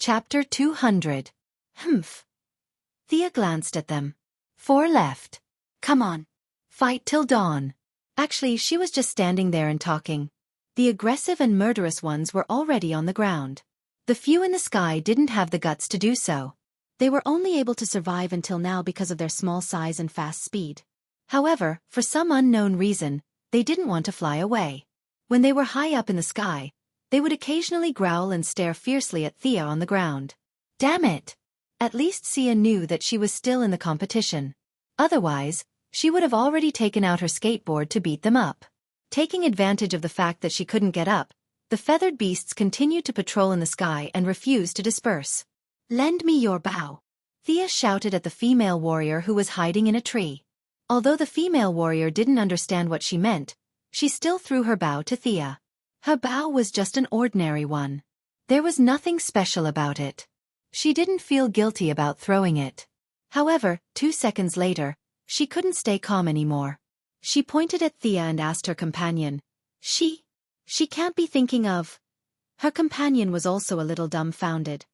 Chapter 200. Humph. Thea glanced at them. 4 left. Come on. Fight till dawn. Actually, she was just standing there and talking. The aggressive and murderous ones were already on the ground. The few in the sky didn't have the guts to do so. They were only able to survive until now because of their small size and fast speed. However, for some unknown reason, they didn't want to fly away. When they were high up in the sky, they would occasionally growl and stare fiercely at Thea on the ground. Damn it! At least Thea knew that she was still in the competition. Otherwise, she would have already taken out her skateboard to beat them up. Taking advantage of the fact that she couldn't get up, the feathered beasts continued to patrol in the sky and refused to disperse. Lend me your bow. Thea shouted at the female warrior who was hiding in a tree. Although the female warrior didn't understand what she meant, she still threw her bow to Thea. Her bow was just an ordinary one. There was nothing special about it. She didn't feel guilty about throwing it. However, 2 seconds later, she couldn't stay calm anymore. She pointed at Thea and asked her companion, She can't be thinking of. Her companion was also a little dumbfounded.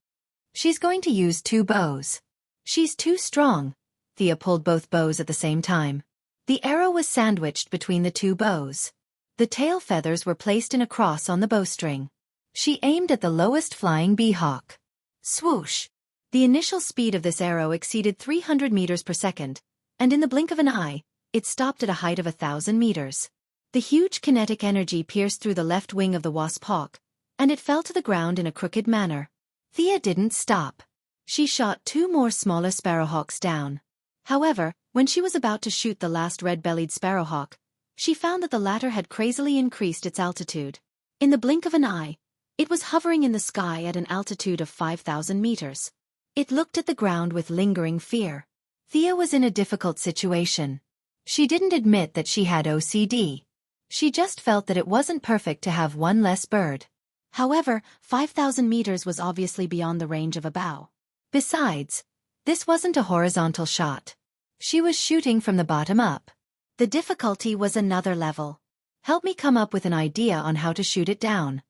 She's going to use 2 bows. She's too strong. Thea pulled both bows at the same time. The arrow was sandwiched between the two bows. The tail feathers were placed in a cross on the bowstring. She aimed at the lowest flying beehawk. Swoosh! The initial speed of this arrow exceeded 300 meters per second, and in the blink of an eye, it stopped at a height of 1,000 meters. The huge kinetic energy pierced through the left wing of the wasp hawk, and it fell to the ground in a crooked manner. Thea didn't stop. She shot 2 more smaller sparrowhawks down. However, when she was about to shoot the last red-bellied sparrowhawk, she found that the latter had crazily increased its altitude. In the blink of an eye, it was hovering in the sky at an altitude of 5,000 meters. It looked at the ground with lingering fear. Thea was in a difficult situation. She didn't admit that she had OCD. She just felt that it wasn't perfect to have one less bird. However, 5,000 meters was obviously beyond the range of a bow. Besides, this wasn't a horizontal shot. She was shooting from the bottom up. The difficulty was another level. Help me come up with an idea on how to shoot it down.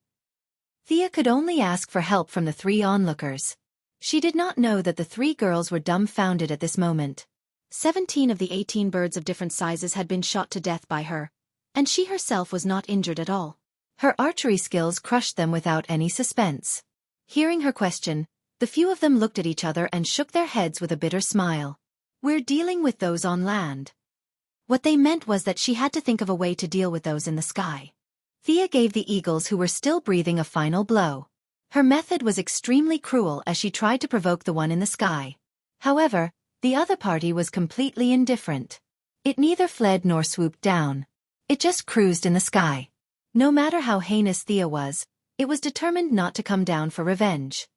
Thea could only ask for help from the 3 onlookers. She did not know that the 3 girls were dumbfounded at this moment. 17 of the 18 birds of different sizes had been shot to death by her, and she herself was not injured at all. Her archery skills crushed them without any suspense. Hearing her question, the few of them looked at each other and shook their heads with a bitter smile. We're dealing with those on land. What they meant was that she had to think of a way to deal with those in the sky. Thea gave the eagles who were still breathing a final blow. Her method was extremely cruel as she tried to provoke the one in the sky. However, the other party was completely indifferent. It neither fled nor swooped down. It just cruised in the sky. No matter how heinous Thea was, it was determined not to come down for revenge.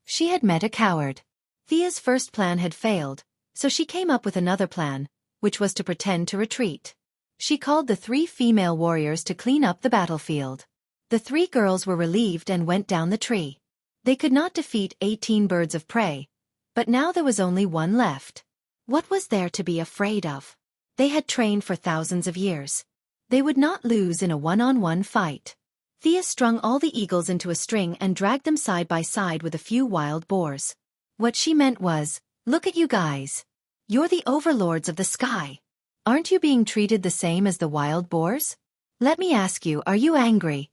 She had met a coward. Thea's first plan had failed, so she came up with another plan, which was to pretend to retreat. She called the 3 female warriors to clean up the battlefield. The 3 girls were relieved and went down the tree. They could not defeat 18 birds of prey, but now there was only 1 left. What was there to be afraid of? They had trained for thousands of years. They would not lose in a one-on-one fight. Thea strung all the eagles into a string and dragged them side by side with a few wild boars. What she meant was, look at you guys. You're the overlords of the sky. Aren't you being treated the same as the wild boars? Let me ask you, are you angry?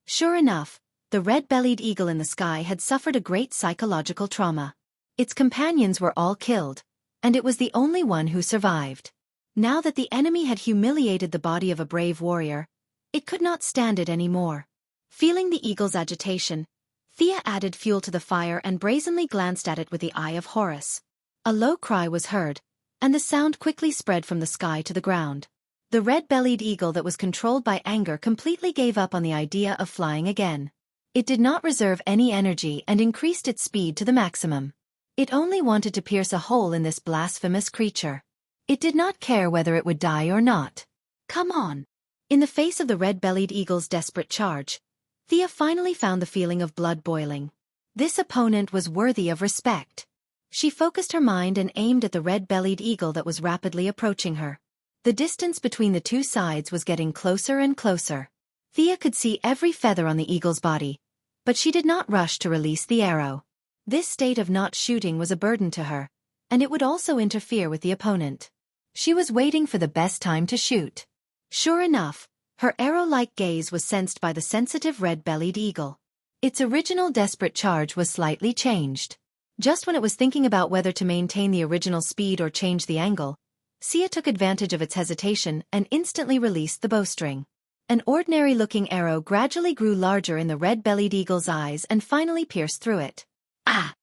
Sure enough, the red-bellied eagle in the sky had suffered a great psychological trauma. Its companions were all killed, and it was the only one who survived. Now that the enemy had humiliated the body of a brave warrior, it could not stand it anymore. Feeling the eagle's agitation, Thea added fuel to the fire and brazenly glanced at it with the eye of Horus. A low cry was heard, and the sound quickly spread from the sky to the ground. The red-bellied eagle that was controlled by anger completely gave up on the idea of flying again. It did not reserve any energy and increased its speed to the maximum. It only wanted to pierce a hole in this blasphemous creature. It did not care whether it would die or not. Come on. In the face of the red-bellied eagle's desperate charge, Thea finally found the feeling of blood boiling. This opponent was worthy of respect. She focused her mind and aimed at the red-bellied eagle that was rapidly approaching her. The distance between the 2 sides was getting closer and closer. Thea could see every feather on the eagle's body, but she did not rush to release the arrow. This state of not shooting was a burden to her, and it would also interfere with the opponent. She was waiting for the best time to shoot. Sure enough, her arrow-like gaze was sensed by the sensitive red-bellied eagle. Its original desperate charge was slightly changed. Just when it was thinking about whether to maintain the original speed or change the angle, Thea took advantage of its hesitation and instantly released the bowstring. An ordinary-looking arrow gradually grew larger in the red-bellied eagle's eyes and finally pierced through it. Ah!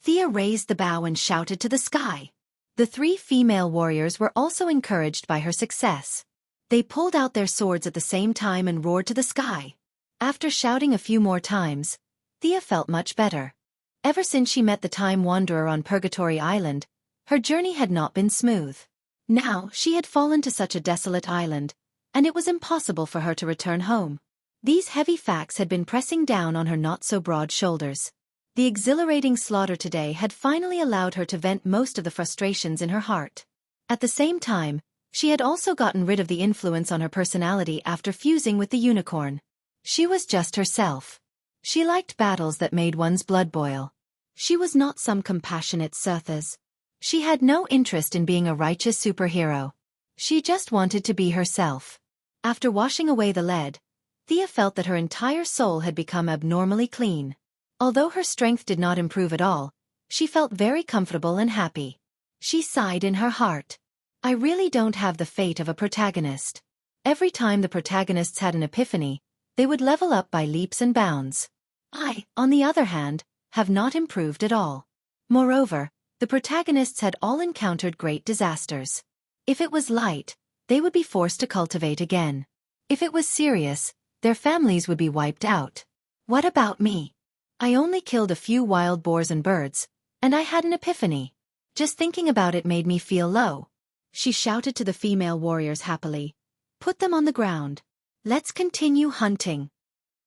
Thea raised the bow and shouted to the sky. The 3 female warriors were also encouraged by her success. They pulled out their swords at the same time and roared to the sky. After shouting a few more times, Thea felt much better. Ever since she met the Time Wanderer on Purgatory Island, her journey had not been smooth. Now she had fallen to such a desolate island, and it was impossible for her to return home. These heavy facts had been pressing down on her not-so-broad shoulders. The exhilarating slaughter today had finally allowed her to vent most of the frustrations in her heart. At the same time, she had also gotten rid of the influence on her personality after fusing with the unicorn. She was just herself. She liked battles that made one's blood boil. She was not some compassionate Cirthas. She had no interest in being a righteous superhero. She just wanted to be herself. After washing away the lead, Thea felt that her entire soul had become abnormally clean. Although her strength did not improve at all, she felt very comfortable and happy. She sighed in her heart. I really don't have the fate of a protagonist. Every time the protagonists had an epiphany, they would level up by leaps and bounds. I, on the other hand, have not improved at all. Moreover, the protagonists had all encountered great disasters. If it was light, they would be forced to cultivate again. If it was serious, their families would be wiped out. What about me? I only killed a few wild boars and birds, and I had an epiphany. Just thinking about it made me feel low. She shouted to the female warriors happily. Put them on the ground. Let's continue hunting.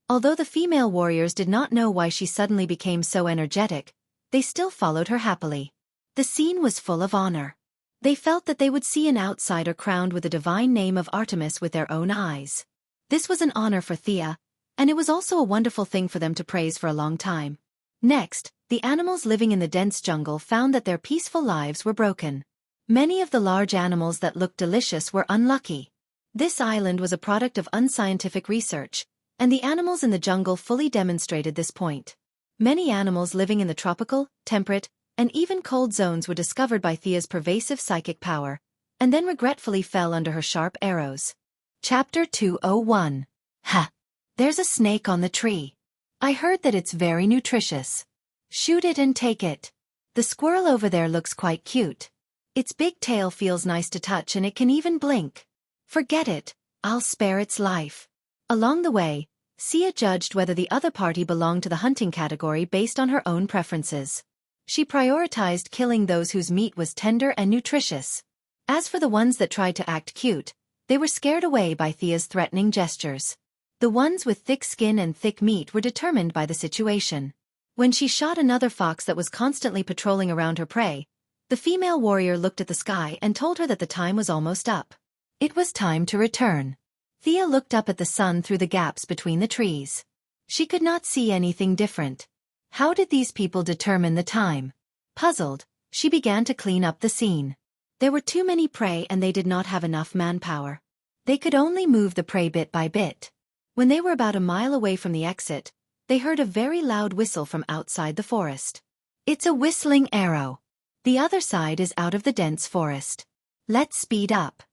Although the female warriors did not know why she suddenly became so energetic, they still followed her happily. The scene was full of honor. They felt that they would see an outsider crowned with the divine name of Artemis with their own eyes. This was an honor for Thea, and it was also a wonderful thing for them to praise for a long time. Next, the animals living in the dense jungle found that their peaceful lives were broken. Many of the large animals that looked delicious were unlucky. This island was a product of unscientific research, and the animals in the jungle fully demonstrated this point. Many animals living in the tropical, temperate, and even cold zones were discovered by Thea's pervasive psychic power, and then regretfully fell under her sharp arrows. Chapter 201. Ha! There's a snake on the tree. I heard that it's very nutritious. Shoot it and take it. The squirrel over there looks quite cute. Its big tail feels nice to touch and it can even blink. Forget it, I'll spare its life. Along the way, Sia judged whether the other party belonged to the hunting category based on her own preferences. She prioritized killing those whose meat was tender and nutritious. As for the ones that tried to act cute, they were scared away by Thea's threatening gestures. The ones with thick skin and thick meat were determined by the situation. When she shot another fox that was constantly patrolling around her prey, the female warrior looked at the sky and told her that the time was almost up. It was time to return. Thea looked up at the sun through the gaps between the trees. She could not see anything different. How did these people determine the time? Puzzled, she began to clean up the scene. There were too many prey and they did not have enough manpower. They could only move the prey bit by bit. When they were about a mile away from the exit, they heard a very loud whistle from outside the forest. It's a whistling arrow. The other side is out of the dense forest. Let's speed up.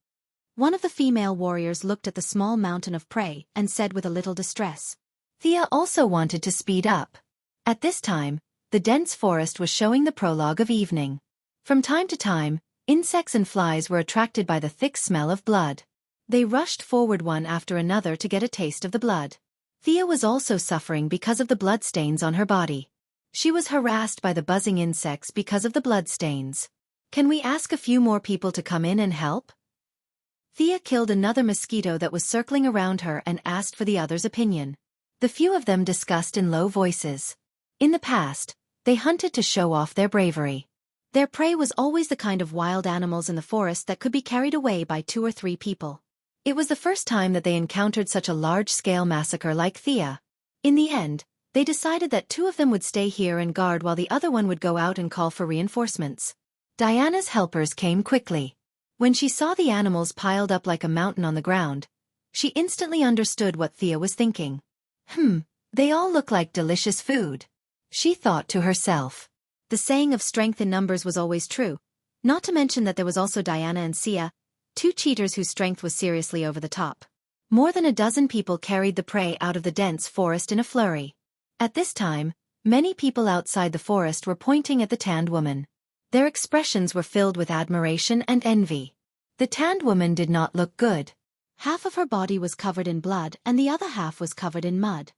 One of the female warriors looked at the small mountain of prey and said with a little distress. Thea also wanted to speed up. At this time, the dense forest was showing the prologue of evening. From time to time, insects and flies were attracted by the thick smell of blood. They rushed forward one after another to get a taste of the blood. Thea was also suffering because of the bloodstains on her body. She was harassed by the buzzing insects because of the bloodstains. Can we ask a few more people to come in and help? Thea killed another mosquito that was circling around her and asked for the others' opinion. The few of them discussed in low voices. In the past, they hunted to show off their bravery. Their prey was always the kind of wild animals in the forest that could be carried away by 2 or 3 people. It was the first time that they encountered such a large-scale massacre like Thea. In the end, they decided that 2 of them would stay here and guard while the other one would go out and call for reinforcements. Diana's helpers came quickly. When she saw the animals piled up like a mountain on the ground, she instantly understood what Thea was thinking. They all look like delicious food. She thought to herself. The saying of strength in numbers was always true, not to mention that there was also Diana and Sia, 2 cheaters whose strength was seriously over the top. More than a dozen people carried the prey out of the dense forest in a flurry. At this time, many people outside the forest were pointing at the tanned woman. Their expressions were filled with admiration and envy. The tanned woman did not look good. Half of her body was covered in blood and the other half was covered in mud.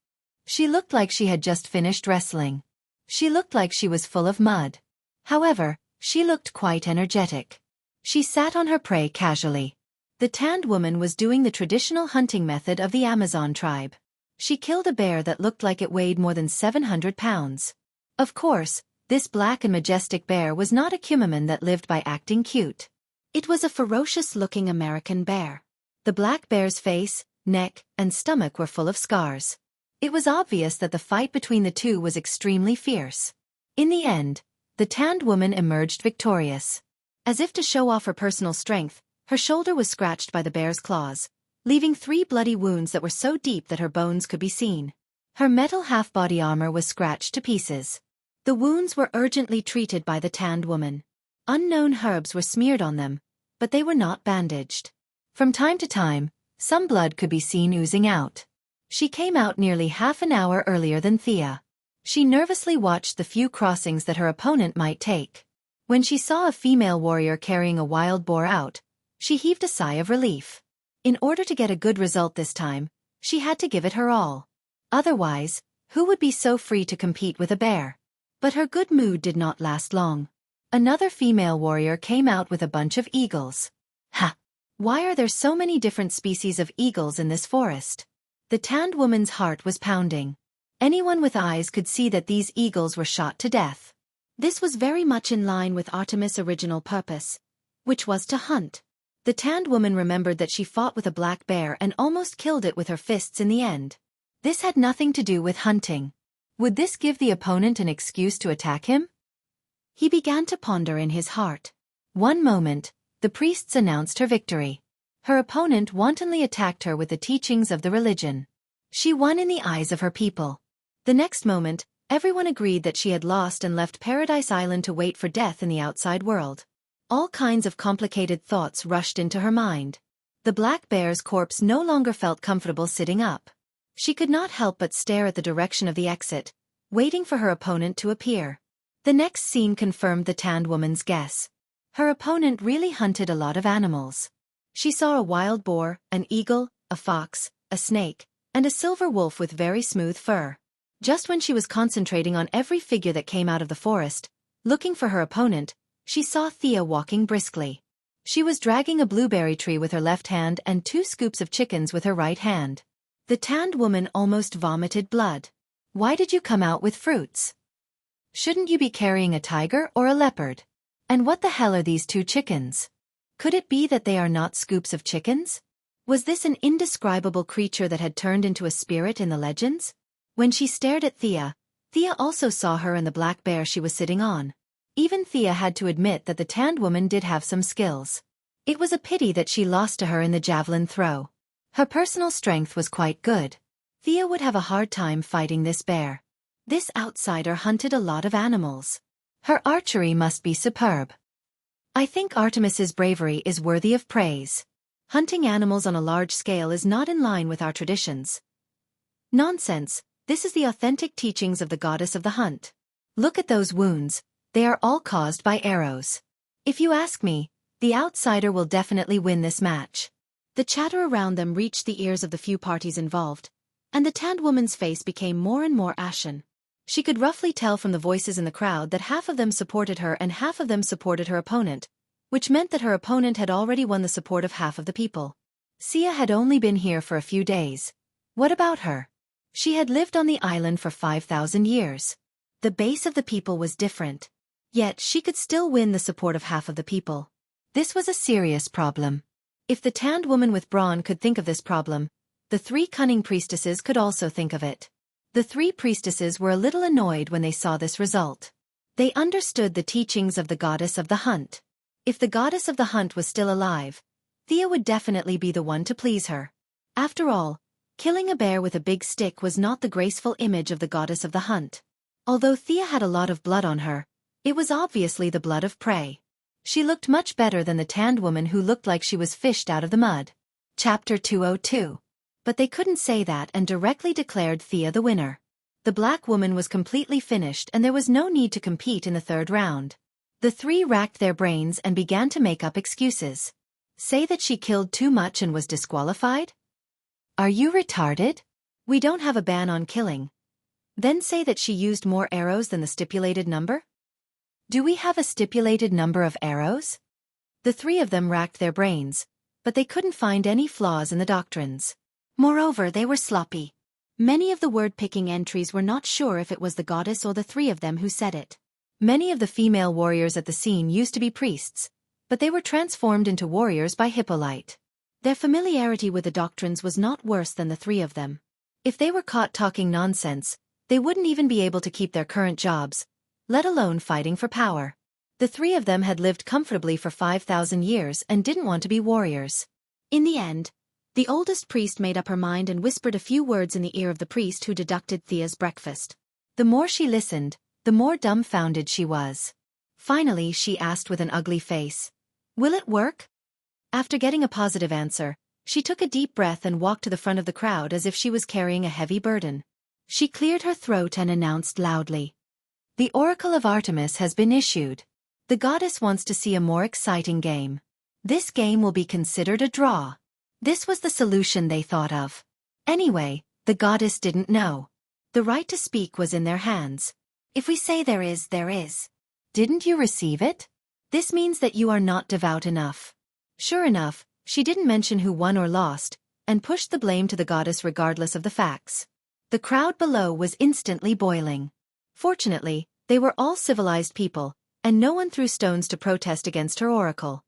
She looked like she had just finished wrestling. She looked like she was full of mud. However, she looked quite energetic. She sat on her prey casually. The tanned woman was doing the traditional hunting method of the Amazon tribe. She killed a bear that looked like it weighed more than 700 pounds. Of course, this black and majestic bear was not a Kumaman that lived by acting cute. It was a ferocious-looking American bear. The black bear's face, neck, and stomach were full of scars. It was obvious that the fight between the 2 was extremely fierce. In the end, The tanned woman emerged victorious. As if to show off her personal strength, her shoulder was scratched by the bear's claws, leaving 3 bloody wounds that were so deep that her bones could be seen. Her metal half-body armor was scratched to pieces. The wounds were urgently treated by the tanned woman. Unknown herbs were smeared on them, but they were not bandaged. From time to time, some blood could be seen oozing out. She came out nearly half an hour earlier than Thea. She nervously watched the few crossings that her opponent might take. When she saw a female warrior carrying a wild boar out, she heaved a sigh of relief. In order to get a good result this time, she had to give it her all. Otherwise, who would be so free to compete with a bear? But her good mood did not last long. Another female warrior came out with a bunch of eagles. Ha! Why are there so many different species of eagles in this forest? The tanned woman's heart was pounding. Anyone with eyes could see that these eagles were shot to death. This was very much in line with Artemis' original purpose, which was to hunt. The tanned woman remembered that she fought with a black bear and almost killed it with her fists in the end. This had nothing to do with hunting. Would this give the opponent an excuse to attack him? He began to ponder in his heart. One moment, the priests announced her victory. Her opponent wantonly attacked her with the teachings of the religion. She won in the eyes of her people. The next moment, everyone agreed that she had lost and left Paradise Island to wait for death in the outside world. All kinds of complicated thoughts rushed into her mind. The black bear's corpse no longer felt comfortable sitting up. She could not help but stare at the direction of the exit, waiting for her opponent to appear. The next scene confirmed the tanned woman's guess. Her opponent really hunted a lot of animals. She saw a wild boar, an eagle, a fox, a snake, and a silver wolf with very smooth fur. Just when she was concentrating on every figure that came out of the forest, looking for her opponent, she saw Thea walking briskly. She was dragging a blueberry tree with her left hand and 2 scoops of chickens with her right hand. The tanned woman almost vomited blood. Why did you come out with fruits? Shouldn't you be carrying a tiger or a leopard? And what the hell are these 2 chickens? Could it be that they are not scoops of chickens? Was this an indescribable creature that had turned into a spirit in the legends? When she stared at Thea, Thea also saw her and the black bear she was sitting on. Even Thea had to admit that the tanned woman did have some skills. It was a pity that she lost to her in the javelin throw. Her personal strength was quite good. Thea would have a hard time fighting this bear. This outsider hunted a lot of animals. Her archery must be superb. I think Artemis's bravery is worthy of praise. Hunting animals on a large scale is not in line with our traditions. Nonsense, this is the authentic teachings of the goddess of the hunt. Look at those wounds, they are all caused by arrows. If you ask me, the outsider will definitely win this match. The chatter around them reached the ears of the few parties involved, and the tanned woman's face became more and more ashen. She could roughly tell from the voices in the crowd that half of them supported her and half of them supported her opponent, which meant that her opponent had already won the support of half of the people. Sia had only been here for a few days. What about her? She had lived on the island for 5,000 years. The base of the people was different. Yet she could still win the support of half of the people. This was a serious problem. If the tanned woman with brawn could think of this problem, the 3 cunning priestesses could also think of it. The 3 priestesses were a little annoyed when they saw this result. They understood the teachings of the goddess of the hunt. If the goddess of the hunt was still alive, Thea would definitely be the one to please her. After all, killing a bear with a big stick was not the graceful image of the goddess of the hunt. Although Thea had a lot of blood on her, it was obviously the blood of prey. She looked much better than the tanned woman who looked like she was fished out of the mud. Chapter 202. But they couldn't say that and directly declared Thea the winner. The black woman was completely finished and there was no need to compete in the 3rd round. The 3 racked their brains and began to make up excuses. Say that she killed too much and was disqualified? Are you retarded? We don't have a ban on killing. Then say that she used more arrows than the stipulated number? Do we have a stipulated number of arrows? The 3 of them racked their brains, but they couldn't find any flaws in the doctrines. Moreover, they were sloppy. Many of the word-picking entries were not sure if it was the goddess or the 3 of them who said it. Many of the female warriors at the scene used to be priests, but they were transformed into warriors by Hippolyte. Their familiarity with the doctrines was not worse than the 3 of them. If they were caught talking nonsense, they wouldn't even be able to keep their current jobs, let alone fighting for power. The three of them had lived comfortably for 5,000 years and didn't want to be warriors. In the end, the oldest priest made up her mind and whispered a few words in the ear of the priest who deducted Thea's breakfast. The more she listened, the more dumbfounded she was. Finally, she asked with an ugly face, "Will it work?" After getting a positive answer, she took a deep breath and walked to the front of the crowd as if she was carrying a heavy burden. She cleared her throat and announced loudly, "The Oracle of Artemis has been issued. The goddess wants to see a more exciting game. This game will be considered a draw." This was the solution they thought of. Anyway, the goddess didn't know. The right to speak was in their hands. If we say there is, there is. Didn't you receive it? This means that you are not devout enough. Sure enough, she didn't mention who won or lost, and pushed the blame to the goddess regardless of the facts. The crowd below was instantly boiling. Fortunately, they were all civilized people, and no one threw stones to protest against her oracle.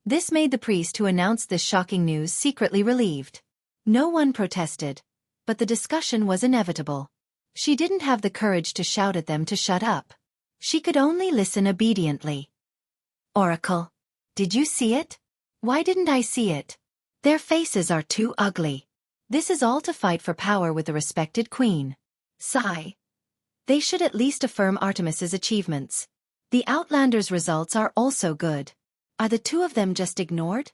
This made the priest who announced this shocking news secretly relieved. No one protested, but the discussion was inevitable. She didn't have the courage to shout at them to shut up. She could only listen obediently. "Oracle, did you see it? Why didn't I see it? Their faces are too ugly. This is all to fight for power with the respected queen. Sigh. They should at least affirm Artemis's achievements. The Outlanders' results are also good. Are the two of them just ignored?"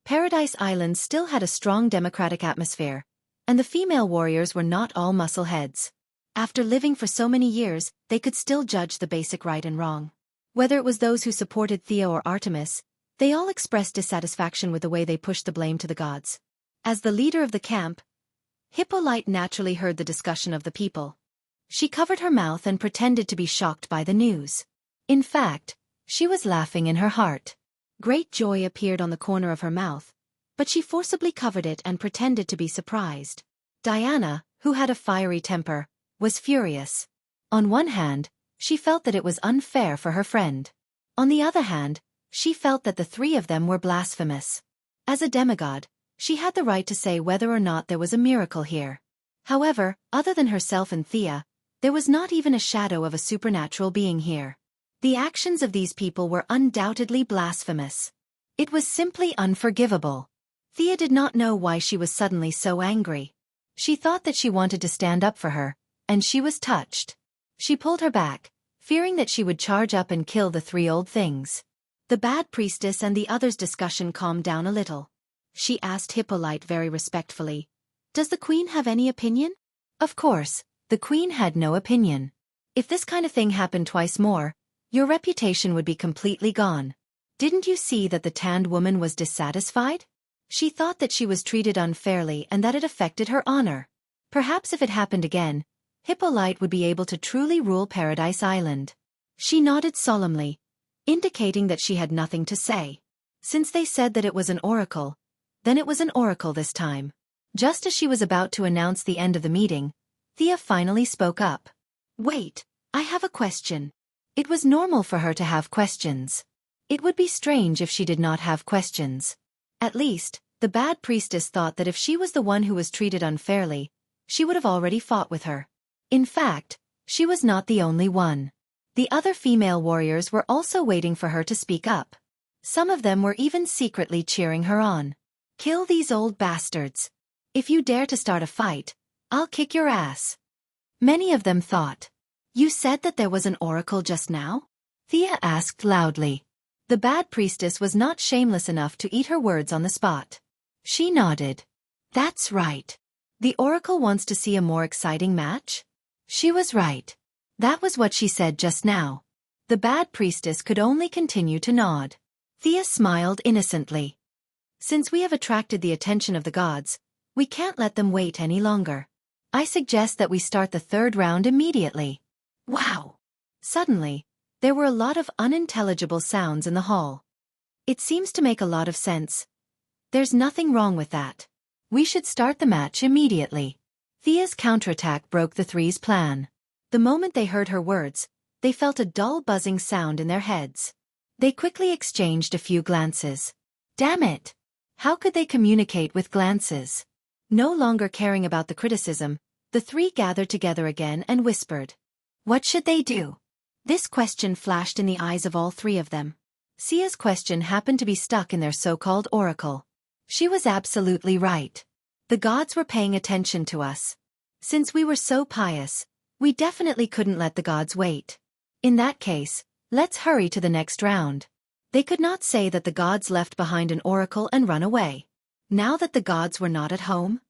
Paradise Island still had a strong democratic atmosphere, and the female warriors were not all muscleheads. After living for so many years, they could still judge the basic right and wrong. Whether it was those who supported Thea or Artemis, they all expressed dissatisfaction with the way they pushed the blame to the gods. As the leader of the camp, Hippolyte naturally heard the discussion of the people. She covered her mouth and pretended to be shocked by the news. In fact, she was laughing in her heart. Great joy appeared on the corner of her mouth, but she forcibly covered it and pretended to be surprised. Diana, who had a fiery temper, was furious. On one hand, she felt that it was unfair for her friend. On the other hand, she felt that the three of them were blasphemous. As a demigod, she had the right to say whether or not there was a miracle here. However, other than herself and Thea, there was not even a shadow of a supernatural being here. The actions of these people were undoubtedly blasphemous. It was simply unforgivable. Thea did not know why she was suddenly so angry. She thought that she wanted to stand up for her, and she was touched. She pulled her back, fearing that she would charge up and kill the three old things. The bad priestess and the others' discussion calmed down a little. She asked Hippolyte very respectfully, "Does the queen have any opinion?" Of course, the queen had no opinion. If this kind of thing happened twice more, your reputation would be completely gone. Didn't you see that the tanned woman was dissatisfied? She thought that she was treated unfairly and that it affected her honor. Perhaps if it happened again, Hippolyte would be able to truly rule Paradise Island. She nodded solemnly, indicating that she had nothing to say. Since they said that it was an oracle, then it was an oracle this time. Just as she was about to announce the end of the meeting, Thea finally spoke up. "Wait, I have a question." It was normal for her to have questions. It would be strange if she did not have questions. At least, the bad priestess thought that if she was the one who was treated unfairly, she would have already fought with her. In fact, she was not the only one. The other female warriors were also waiting for her to speak up. Some of them were even secretly cheering her on. "Kill these old bastards. If you dare to start a fight, I'll kick your ass." Many of them thought, "You said that there was an oracle just now?" Thea asked loudly. The bad priestess was not shameless enough to eat her words on the spot. She nodded. "That's right. The oracle wants to see a more exciting match?" She was right. That was what she said just now. The bad priestess could only continue to nod. Thea smiled innocently. "Since we have attracted the attention of the gods, we can't let them wait any longer. I suggest that we start the third round immediately." Wow! Suddenly, there were a lot of unintelligible sounds in the hall. "It seems to make a lot of sense. There's nothing wrong with that. We should start the match immediately." Thea's counterattack broke the three's plan. The moment they heard her words, they felt a dull buzzing sound in their heads. They quickly exchanged a few glances. Damn it! How could they communicate with glances? No longer caring about the criticism, the three gathered together again and whispered. What should they do? This question flashed in the eyes of all three of them. Sia's question happened to be stuck in their so-called oracle. She was absolutely right. The gods were paying attention to us. Since we were so pious, we definitely couldn't let the gods wait. In that case, let's hurry to the next round. They could not say that the gods left behind an oracle and run away. Now that the gods were not at home?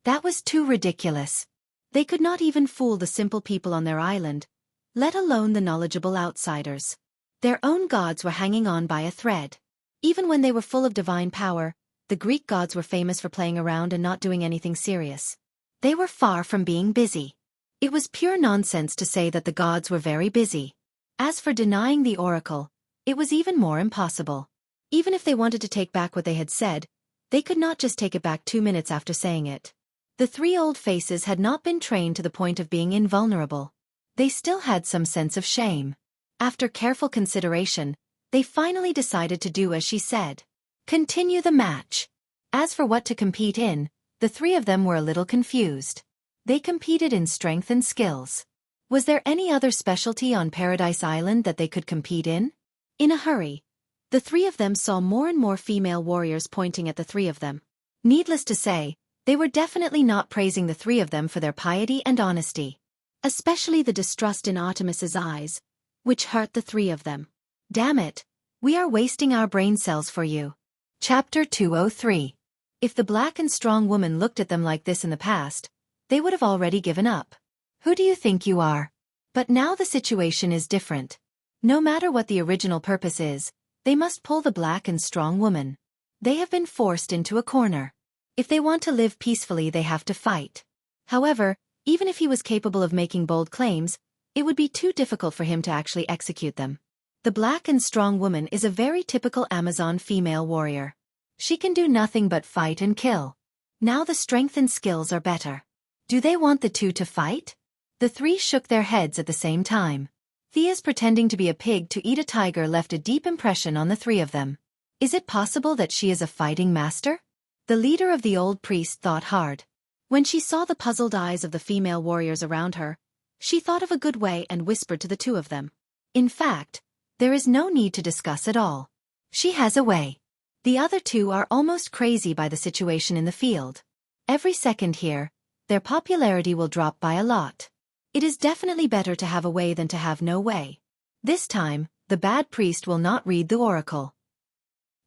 That was too ridiculous. They could not even fool the simple people on their island, let alone the knowledgeable outsiders. Their own gods were hanging on by a thread. Even when they were full of divine power, the Greek gods were famous for playing around and not doing anything serious. They were far from being busy. It was pure nonsense to say that the gods were very busy. As for denying the oracle, it was even more impossible. Even if they wanted to take back what they had said, they could not just take it back 2 minutes after saying it. The three old faces had not been trained to the point of being invulnerable. They still had some sense of shame. After careful consideration, they finally decided to do as she said. Continue the match. As for what to compete in, the three of them were a little confused. They competed in strength and skills. Was there any other specialty on Paradise Island that they could compete in? In a hurry, the three of them saw more and more female warriors pointing at the three of them. Needless to say, they were definitely not praising the three of them for their piety and honesty. Especially the distrust in Artemis's eyes, which hurt the three of them. Damn it, we are wasting our brain cells for you. Chapter 203. If the black and strong woman looked at them like this in the past, they would have already given up. Who do you think you are? But now the situation is different. No matter what the original purpose is, they must pull the black and strong woman. They have been forced into a corner. If they want to live peacefully, they have to fight. However, even if he was capable of making bold claims, it would be too difficult for him to actually execute them. The black and strong woman is a very typical Amazon female warrior. She can do nothing but fight and kill. Now the strength and skills are better. Do they want the two to fight? The three shook their heads at the same time. Thea's pretending to be a pig to eat a tiger left a deep impression on the three of them. Is it possible that she is a fighting master? The leader of the old priest thought hard. When she saw the puzzled eyes of the female warriors around her, she thought of a good way and whispered to the two of them. In fact, there is no need to discuss at all. She has a way. The other two are almost crazy by the situation in the field. Every second here, their popularity will drop by a lot. It is definitely better to have a way than to have no way. This time, the bad priest will not read the oracle.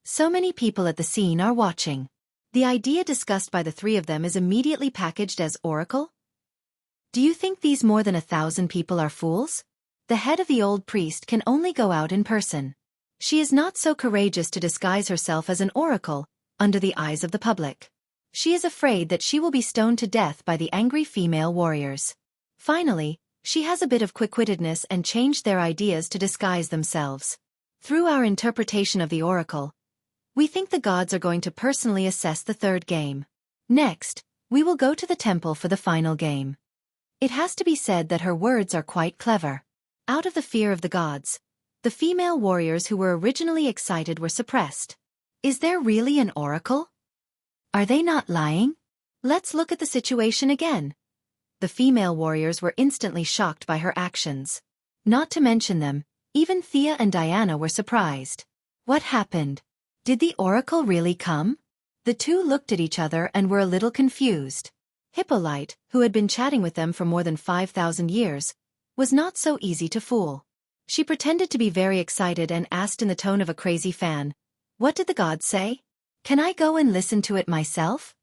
So many people at the scene are watching. The idea discussed by the three of them is immediately packaged as oracle? Do you think these more than 1,000 people are fools? The head of the old priest can only go out in person. She is not so courageous to disguise herself as an oracle, under the eyes of the public. She is afraid that she will be stoned to death by the angry female warriors. Finally, she has a bit of quick-wittedness and changed their ideas to disguise themselves. Through our interpretation of the oracle, we think the gods are going to personally assess the third game. Next, we will go to the temple for the final game. It has to be said that her words are quite clever. Out of the fear of the gods, the female warriors who were originally excited were suppressed. Is there really an oracle? Are they not lying? Let's look at the situation again. The female warriors were instantly shocked by her actions. Not to mention them, even Thea and Diana were surprised. What happened? Did the oracle really come? The two looked at each other and were a little confused. Hippolyte, who had been chatting with them for more than 5,000 years, was not so easy to fool. She pretended to be very excited and asked in the tone of a crazy fan, "What did the gods say? Can I go and listen to it myself?"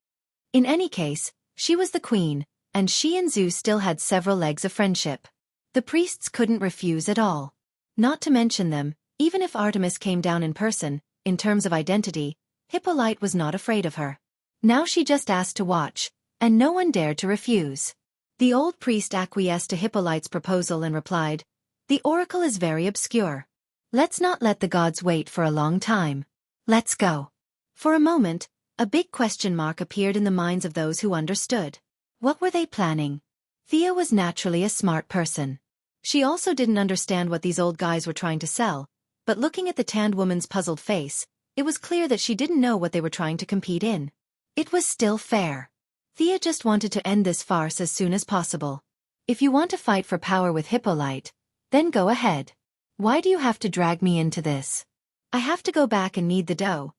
In any case, she was the queen, and she and Zeus still had several legs of friendship. The priests couldn't refuse at all. Not to mention them, even if Artemis came down in person, in terms of identity, Hippolyte was not afraid of her. Now she just asked to watch, and no one dared to refuse. The old priest acquiesced to Hippolyte's proposal and replied, "The oracle is very obscure. Let's not let the gods wait for a long time. Let's go." For a moment, a big question mark appeared in the minds of those who understood. What were they planning? Thea was naturally a smart person. She also didn't understand what these old guys were trying to sell, but looking at the tanned woman's puzzled face, it was clear that she didn't know what they were trying to compete in. It was still fair. Thea just wanted to end this farce as soon as possible. If you want to fight for power with Hippolyte, Then go ahead. Why do you have to drag me into this? I have to go back and knead the dough.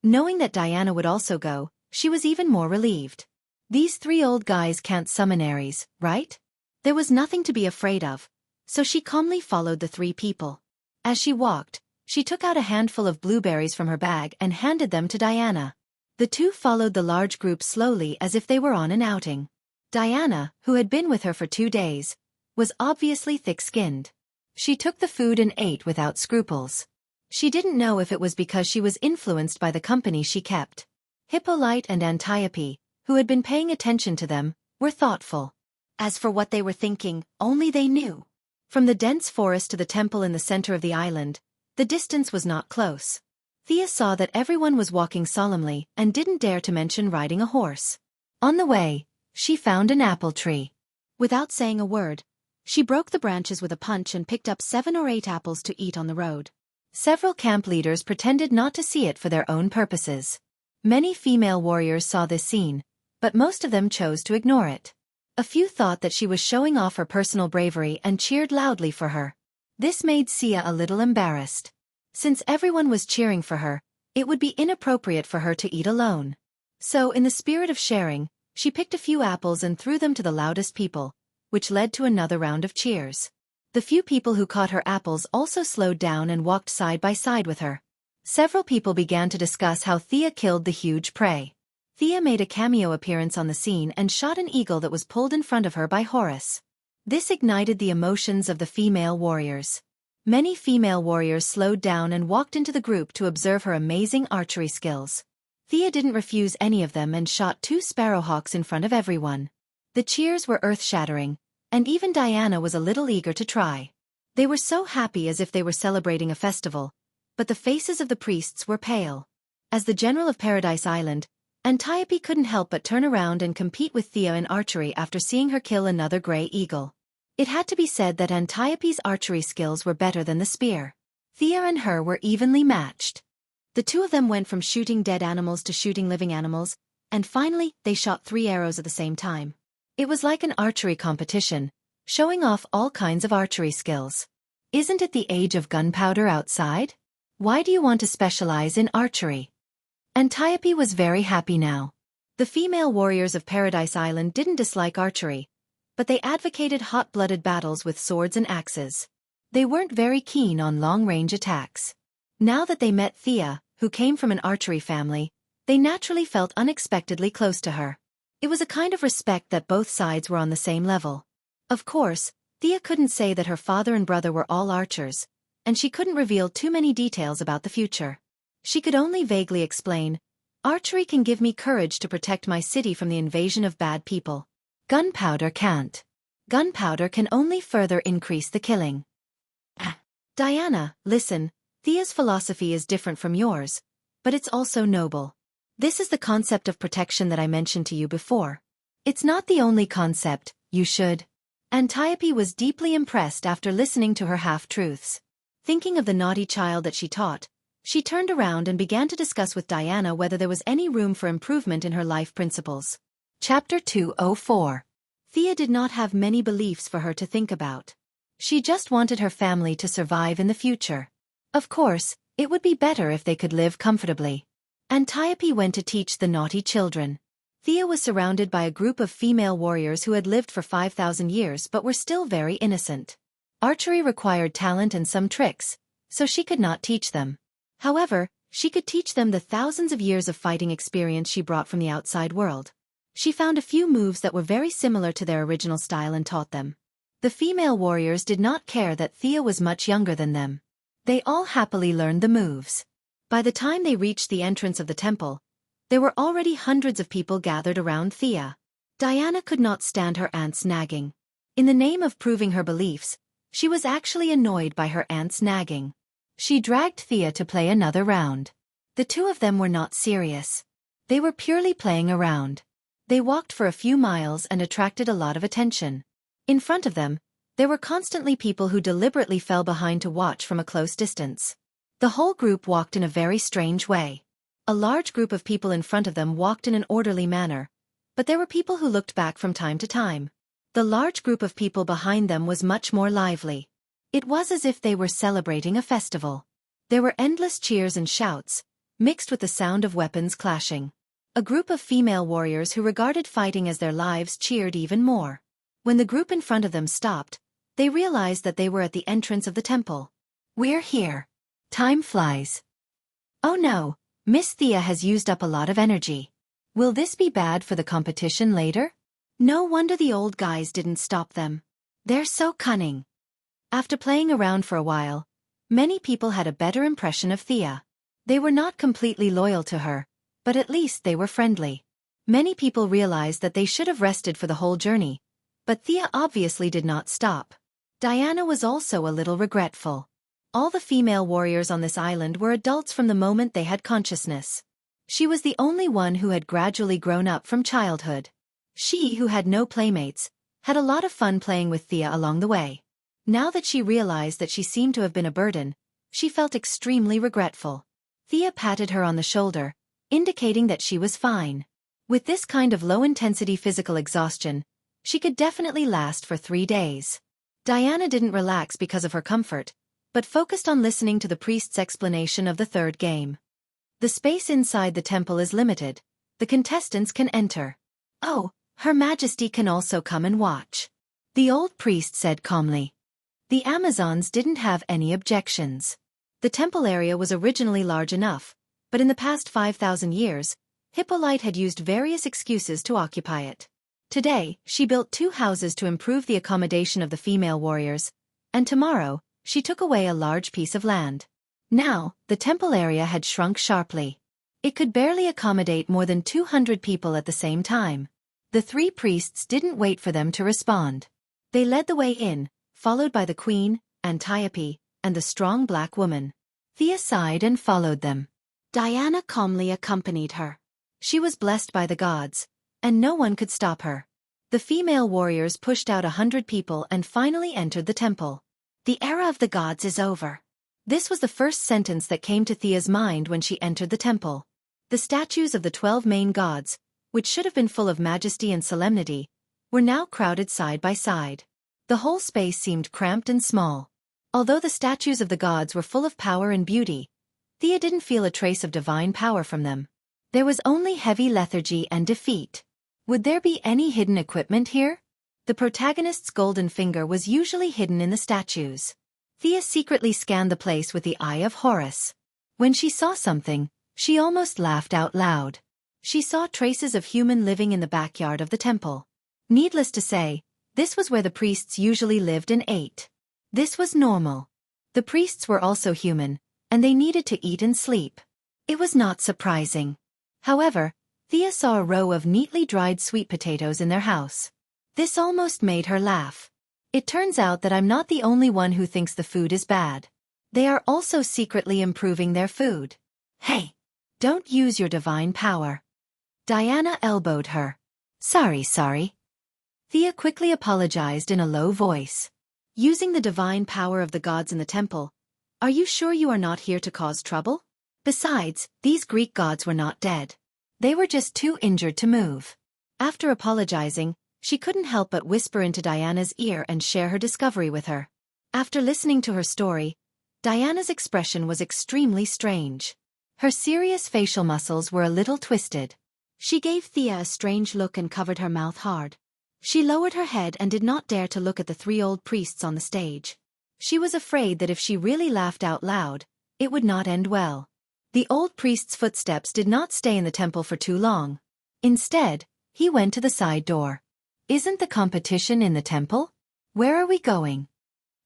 Knowing that Diana would also go, she was even more relieved. These three old guys can't summon Aries, right? There was nothing to be afraid of, so she calmly followed the three people. As she walked, she took out a handful of blueberries from her bag and handed them to Diana. The two followed the large group slowly as if they were on an outing. Diana, who had been with her for 2 days, was obviously thick-skinned. She took the food and ate without scruples. She didn't know if it was because she was influenced by the company she kept. Hippolyte and Antiope, who had been paying attention to them, were thoughtful. As for what they were thinking, only they knew. From the dense forest to the temple in the center of the island, the distance was not close. Thea saw that everyone was walking solemnly and didn't dare to mention riding a horse. On the way, she found an apple tree. Without saying a word, she broke the branches with a punch and picked up 7 or 8 apples to eat on the road. Several camp leaders pretended not to see it for their own purposes. Many female warriors saw this scene, but most of them chose to ignore it. A few thought that she was showing off her personal bravery and cheered loudly for her. This made Sia a little embarrassed. Since everyone was cheering for her, it would be inappropriate for her to eat alone. So, in the spirit of sharing, she picked a few apples and threw them to the loudest people, which led to another round of cheers. The few people who caught her apples also slowed down and walked side by side with her. Several people began to discuss how Thea killed the huge prey. Thea made a cameo appearance on the scene and shot an eagle that was pulled in front of her by Horus. This ignited the emotions of the female warriors. Many female warriors slowed down and walked into the group to observe her amazing archery skills. Thea didn't refuse any of them and shot 2 sparrowhawks in front of everyone. The cheers were earth-shattering, and even Diana was a little eager to try. They were so happy as if they were celebrating a festival, but the faces of the priests were pale. As the general of Paradise Island, Antiope couldn't help but turn around and compete with Thea in archery after seeing her kill another gray eagle. It had to be said that Antiope's archery skills were better than the spear. Thea and her were evenly matched. The two of them went from shooting dead animals to shooting living animals, and finally, they shot 3 arrows at the same time. It was like an archery competition, showing off all kinds of archery skills. Isn't it the age of gunpowder outside? Why do you want to specialize in archery? Antiope was very happy now. The female warriors of Paradise Island didn't dislike archery, but they advocated hot-blooded battles with swords and axes. They weren't very keen on long-range attacks. Now that they met Thea, who came from an archery family, they naturally felt unexpectedly close to her. It was a kind of respect that both sides were on the same level. Of course, Thea couldn't say that her father and brother were all archers, and she couldn't reveal too many details about the future. She could only vaguely explain, "Archery can give me courage to protect my city from the invasion of bad people. Gunpowder can't. Gunpowder can only further increase the killing." Diana, listen, Thea's philosophy is different from yours, but it's also noble. This is the concept of protection that I mentioned to you before. It's not the only concept, you should. Antiope was deeply impressed after listening to her half-truths. Thinking of the naughty child that she taught, she turned around and began to discuss with Diana whether there was any room for improvement in her life principles. Chapter 204. Thea did not have many beliefs for her to think about. She just wanted her family to survive in the future. Of course, it would be better if they could live comfortably. Antiope went to teach the naughty children. Thea was surrounded by a group of female warriors who had lived for 5,000 years but were still very innocent. Archery required talent and some tricks, so she could not teach them. However, she could teach them the thousands of years of fighting experience she brought from the outside world. She found a few moves that were very similar to their original style and taught them. The female warriors did not care that Thea was much younger than them. They all happily learned the moves. By the time they reached the entrance of the temple, there were already hundreds of people gathered around Thea. Diana could not stand her aunt's nagging. In the name of proving her beliefs, she was actually annoyed by her aunt's nagging. She dragged Thea to play another round. The two of them were not serious. They were purely playing around. They walked for a few miles and attracted a lot of attention. In front of them, there were constantly people who deliberately fell behind to watch from a close distance. The whole group walked in a very strange way. A large group of people in front of them walked in an orderly manner, but there were people who looked back from time to time. The large group of people behind them was much more lively. It was as if they were celebrating a festival. There were endless cheers and shouts, mixed with the sound of weapons clashing. A group of female warriors who regarded fighting as their lives cheered even more. When the group in front of them stopped, they realized that they were at the entrance of the temple. "We're here. Time flies. Oh no, Miss Thea has used up a lot of energy. Will this be bad for the competition later?" No wonder the old guys didn't stop them. They're so cunning. After playing around for a while, many people had a better impression of Thea. They were not completely loyal to her, but at least they were friendly. Many people realized that they should have rested for the whole journey, but Thea obviously did not stop. Diana was also a little regretful. All the female warriors on this island were adults from the moment they had consciousness. She was the only one who had gradually grown up from childhood. She, who had no playmates, had a lot of fun playing with Thea along the way. Now that she realized that she seemed to have been a burden, she felt extremely regretful. Thea patted her on the shoulder, indicating that she was fine. With this kind of low-intensity physical exhaustion, she could definitely last for 3 days. Diana didn't relax because of her comfort, but focused on listening to the priest's explanation of the third game. The space inside the temple is limited. The contestants can enter. "Oh, Her Majesty can also come and watch," the old priest said calmly. The Amazons didn't have any objections. The temple area was originally large enough, but in the past 5,000 years, Hippolyte had used various excuses to occupy it. Today, she built 2 houses to improve the accommodation of the female warriors, and tomorrow, she took away a large piece of land. Now, the temple area had shrunk sharply. It could barely accommodate more than 200 people at the same time. The 3 priests didn't wait for them to respond. They led the way in, followed by the queen, Antiope, and the strong black woman. Thea sighed and followed them. Diana calmly accompanied her. She was blessed by the gods, and no one could stop her. The female warriors pushed out 100 people and finally entered the temple. "The era of the gods is over." This was the first sentence that came to Thea's mind when she entered the temple. The statues of the 12 main gods, which should have been full of majesty and solemnity, were now crowded side by side. The whole space seemed cramped and small. Although the statues of the gods were full of power and beauty, Thea didn't feel a trace of divine power from them. There was only heavy lethargy and defeat. Would there be any hidden equipment here? The protagonist's golden finger was usually hidden in the statues. Thea secretly scanned the place with the eye of Horus. When she saw something, she almost laughed out loud. She saw traces of human living in the backyard of the temple. Needless to say, this was where the priests usually lived and ate. This was normal. The priests were also human, and they needed to eat and sleep. It was not surprising. However, Thea saw a row of neatly dried sweet potatoes in their house. This almost made her laugh. It turns out that I'm not the only one who thinks the food is bad. They are also secretly improving their food. "Hey! Don't use your divine power." Diana elbowed her. Sorry. Thea quickly apologized in a low voice. "Using the divine power of the gods in the temple, are you sure you are not here to cause trouble? Besides, these Greek gods were not dead. They were just too injured to move." After apologizing, she couldn't help but whisper into Diana's ear and share her discovery with her. After listening to her story, Diana's expression was extremely strange. Her serious facial muscles were a little twisted. She gave Thea a strange look and covered her mouth hard. She lowered her head and did not dare to look at the 3 old priests on the stage. She was afraid that if she really laughed out loud, it would not end well. The old priest's footsteps did not stay in the temple for too long. Instead, he went to the side door. "Isn't the competition in the temple? Where are we going?"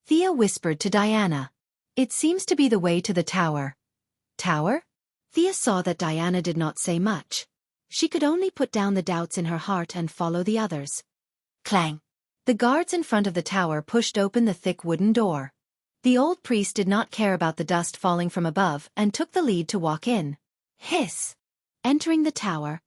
Thea whispered to Diana. "It seems to be the way to the tower." "Tower?" Thea saw that Diana did not say much. She could only put down the doubts in her heart and follow the others. Clang! The guards in front of the tower pushed open the thick wooden door. The old priest did not care about the dust falling from above and took the lead to walk in. Hiss! Entering the tower,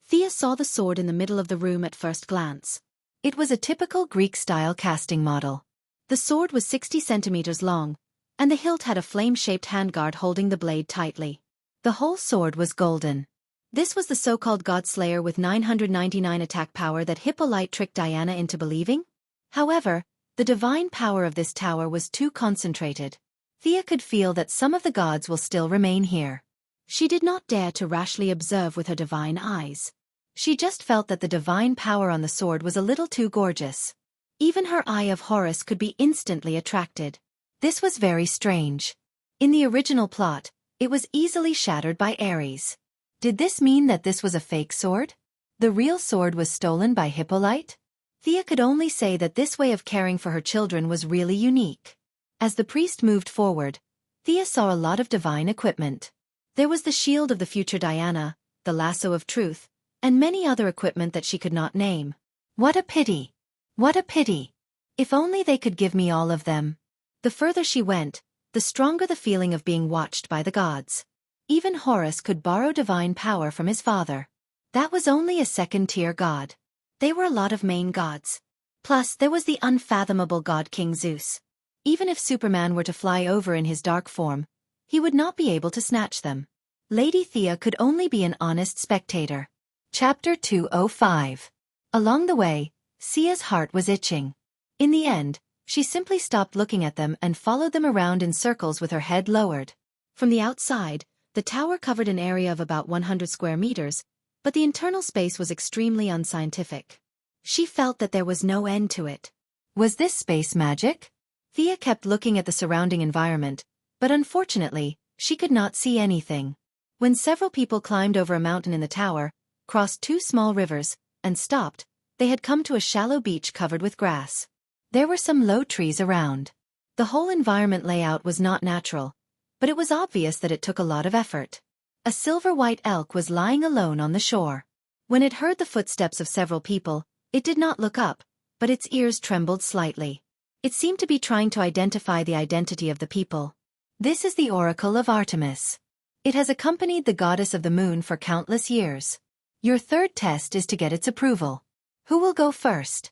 Thea saw the sword in the middle of the room at first glance. It was a typical Greek-style casting model. The sword was 60 centimeters long, and the hilt had a flame-shaped handguard holding the blade tightly. The whole sword was golden. This was the so-called God-Slayer with 999 attack power that Hippolyte tricked Diana into believing? However, The divine power of this tower was too concentrated. Thea could feel that some of the gods will still remain here. She did not dare to rashly observe with her divine eyes. She just felt that the divine power on the sword was a little too gorgeous. Even her eye of Horus could be instantly attracted. This was very strange. In the original plot, it was easily shattered by Ares. Did this mean that this was a fake sword? The real sword was stolen by Hippolyte? Thea could only say that this way of caring for her children was really unique. As the priest moved forward, Thea saw a lot of divine equipment. There was the shield of the future Diana, the lasso of truth, and many other equipment that she could not name. What a pity! What a pity! If only they could give me all of them. The further she went, the stronger the feeling of being watched by the gods. Even Horus could borrow divine power from his father. That was only a second-tier god. They were a lot of main gods. Plus, there was the unfathomable god King Zeus. Even if Superman were to fly over in his dark form, he would not be able to snatch them. Lady Thea could only be an honest spectator. Chapter 205. Along the way, Sia's heart was itching. In the end, she simply stopped looking at them and followed them around in circles with her head lowered. From the outside, the tower covered an area of about 100 square meters, but the internal space was extremely unscientific. She felt that there was no end to it. Was this space magic? Thea kept looking at the surrounding environment, but unfortunately, she could not see anything. When several people climbed over a mountain in the tower, crossed two small rivers, and stopped, they had come to a shallow beach covered with grass. There were some low trees around. The whole environment layout was not natural, but it was obvious that it took a lot of effort. A silver-white elk was lying alone on the shore. When it heard the footsteps of several people, it did not look up, but its ears trembled slightly. It seemed to be trying to identify the identity of the people. This is the Oracle of Artemis. It has accompanied the goddess of the moon for countless years. Your third test is to get its approval. Who will go first?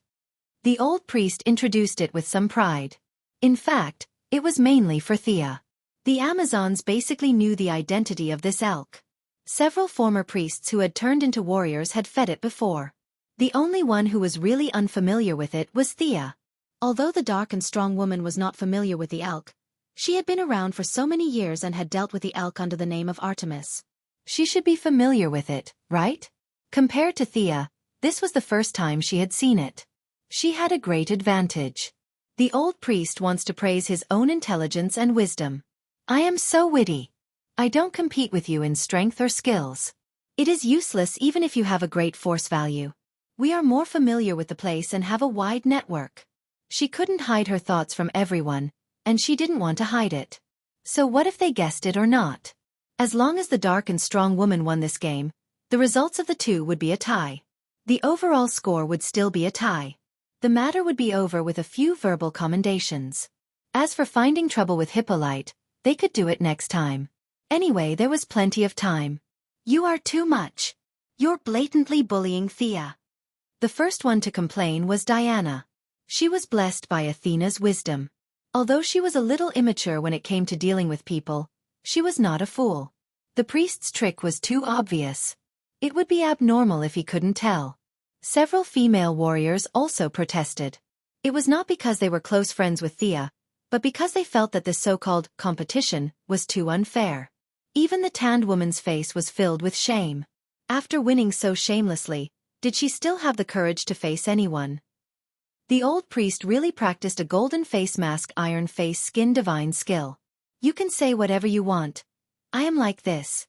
The old priest introduced it with some pride. In fact, it was mainly for Thea. The Amazons basically knew the identity of this elk. Several former priests who had turned into warriors had fed it before. The only one who was really unfamiliar with it was Thea. Although the dark and strong woman was not familiar with the elk, she had been around for so many years and had dealt with the elk under the name of Artemis. She should be familiar with it, right? Compared to Thea, this was the first time she had seen it. She had a great advantage. The old priest wants to praise his own intelligence and wisdom. I am so witty. I don't compete with you in strength or skills. It is useless even if you have a great force value. We are more familiar with the place and have a wide network. She couldn't hide her thoughts from everyone, and she didn't want to hide it. So what if they guessed it or not? As long as the dark and strong woman won this game, the results of the two would be a tie. The overall score would still be a tie. The matter would be over with a few verbal commendations. As for finding trouble with Hippolyte, they could do it next time. Anyway, there was plenty of time. You are too much. You're blatantly bullying Thea. The first one to complain was Diana. She was blessed by Athena's wisdom. Although she was a little immature when it came to dealing with people, she was not a fool. The priest's trick was too obvious. It would be abnormal if he couldn't tell. Several female warriors also protested. It was not because they were close friends with Thea, but because they felt that this so-called competition was too unfair. Even the tanned woman's face was filled with shame. After winning so shamelessly, did she still have the courage to face anyone? The old priest really practiced a golden face mask iron face skin divine skill. You can say whatever you want. I am like this.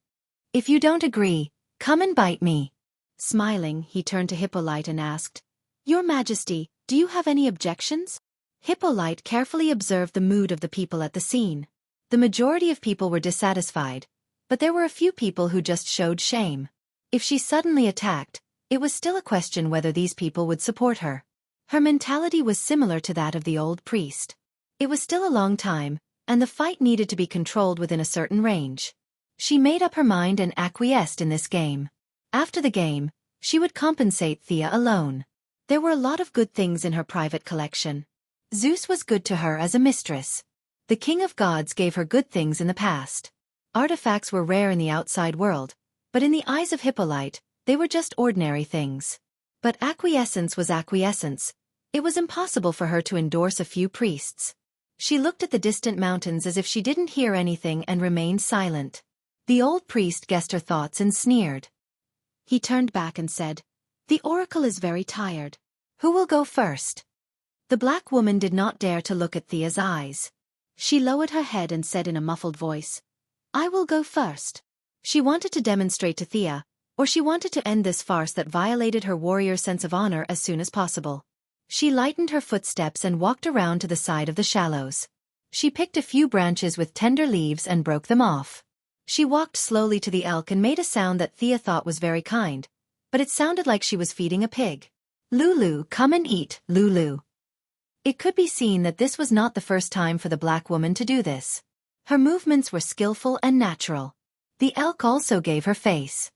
If you don't agree, come and bite me. Smiling, he turned to Hippolyte and asked, Your Majesty, do you have any objections? Hippolyte carefully observed the mood of the people at the scene. The majority of people were dissatisfied, but there were a few people who just showed shame. If she suddenly attacked, it was still a question whether these people would support her. Her mentality was similar to that of the old priest. It was still a long time, and the fight needed to be controlled within a certain range. She made up her mind and acquiesced in this game. After the game, she would compensate Thea alone. There were a lot of good things in her private collection. Zeus was good to her as a mistress. The king of gods gave her good things in the past. Artifacts were rare in the outside world, but in the eyes of Hippolyte, they were just ordinary things. But acquiescence was acquiescence. It was impossible for her to endorse a few priests. She looked at the distant mountains as if she didn't hear anything and remained silent. The old priest guessed her thoughts and sneered. He turned back and said, "The oracle is very tired. Who will go first?" The black woman did not dare to look at Thea's eyes. She lowered her head and said in a muffled voice, "I will go first." She wanted to demonstrate to Thea, or she wanted to end this farce that violated her warrior sense of honor as soon as possible. She lightened her footsteps and walked around to the side of the shallows. She picked a few branches with tender leaves and broke them off. She walked slowly to the elk and made a sound that Thea thought was very kind, but it sounded like she was feeding a pig. "Lulu, come and eat, Lulu." It could be seen that this was not the first time for the black woman to do this. Her movements were skillful and natural. The elk also gave her face.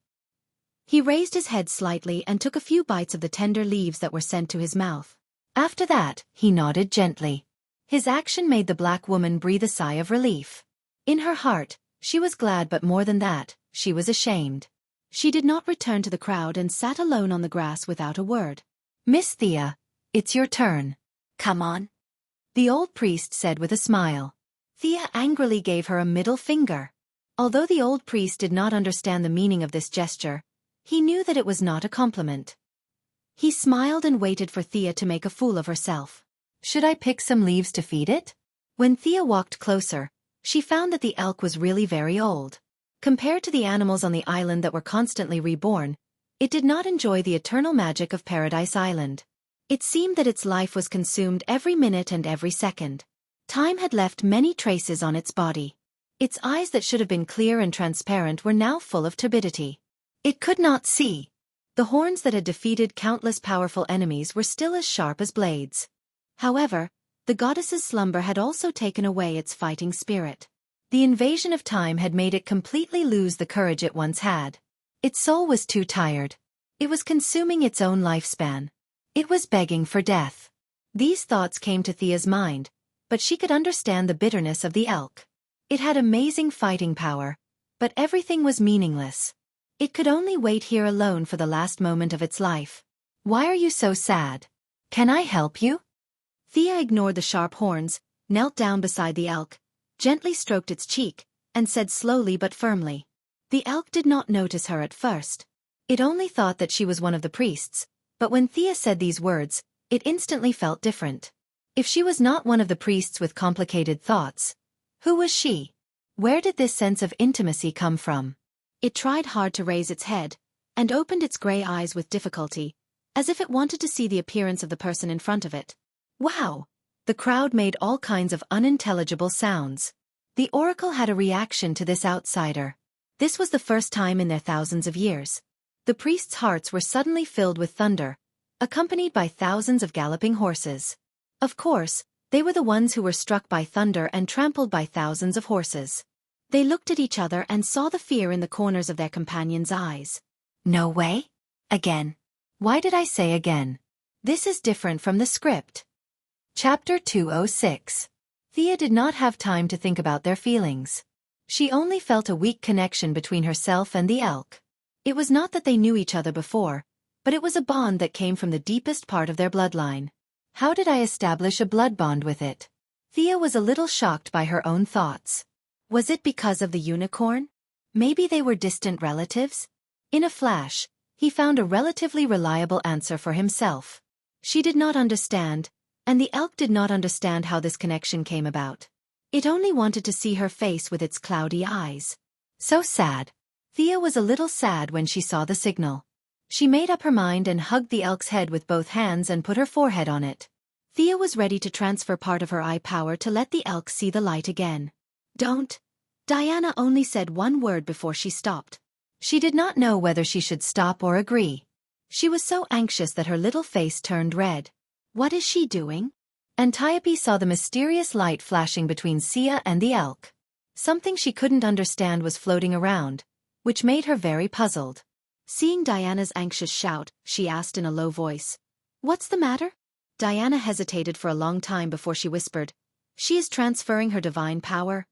He raised his head slightly and took a few bites of the tender leaves that were sent to his mouth. After that, he nodded gently. His action made the black woman breathe a sigh of relief. In her heart, she was glad, but more than that, she was ashamed. She did not return to the crowd and sat alone on the grass without a word. "Miss Thea, it's your turn. Come on," the old priest said with a smile. Thea angrily gave her a middle finger. Although the old priest did not understand the meaning of this gesture, he knew that it was not a compliment. He smiled and waited for Thea to make a fool of herself. "Should I pick some leaves to feed it?" When Thea walked closer, she found that the elk was really very old. Compared to the animals on the island that were constantly reborn, it did not enjoy the eternal magic of Paradise Island. It seemed that its life was consumed every minute and every second. Time had left many traces on its body. Its eyes that should have been clear and transparent were now full of turbidity. It could not see. The horns that had defeated countless powerful enemies were still as sharp as blades. However, the goddess's slumber had also taken away its fighting spirit. The invasion of time had made it completely lose the courage it once had. Its soul was too tired. It was consuming its own lifespan. It was begging for death. These thoughts came to Thea's mind, but she could understand the bitterness of the elk. It had amazing fighting power, but everything was meaningless. It could only wait here alone for the last moment of its life. "Why are you so sad? Can I help you?" Thea ignored the sharp horns, knelt down beside the elk, gently stroked its cheek, and said slowly but firmly. The elk did not notice her at first. It only thought that she was one of the priests, but when Thea said these words, it instantly felt different. If she was not one of the priests with complicated thoughts, who was she? Where did this sense of intimacy come from? It tried hard to raise its head, and opened its gray eyes with difficulty, as if it wanted to see the appearance of the person in front of it. Wow! The crowd made all kinds of unintelligible sounds. The oracle had a reaction to this outsider. This was the first time in their thousands of years. The priests' hearts were suddenly filled with thunder, accompanied by thousands of galloping horses. Of course, they were the ones who were struck by thunder and trampled by thousands of horses. They looked at each other and saw the fear in the corners of their companions' eyes. "No way? Again. Why did I say again? This is different from the script." Chapter 206. Thea did not have time to think about their feelings. She only felt a weak connection between herself and the elk. It was not that they knew each other before, but it was a bond that came from the deepest part of their bloodline. How did I establish a blood bond with it? Thea was a little shocked by her own thoughts. Was it because of the unicorn? Maybe they were distant relatives? In a flash, he found a relatively reliable answer for himself. She did not understand, and the elk did not understand how this connection came about. It only wanted to see her face with its cloudy eyes. So sad. Thea was a little sad when she saw the signal. She made up her mind and hugged the elk's head with both hands and put her forehead on it. Thea was ready to transfer part of her eye power to let the elk see the light again. "Don't." Diana only said one word before she stopped. She did not know whether she should stop or agree. She was so anxious that her little face turned red. What is she doing? Antiope saw the mysterious light flashing between Sia and the elk. Something she couldn't understand was floating around, which made her very puzzled. Seeing Diana's anxious shout, she asked in a low voice, "What's the matter?" Diana hesitated for a long time before she whispered, "She is transferring her divine power.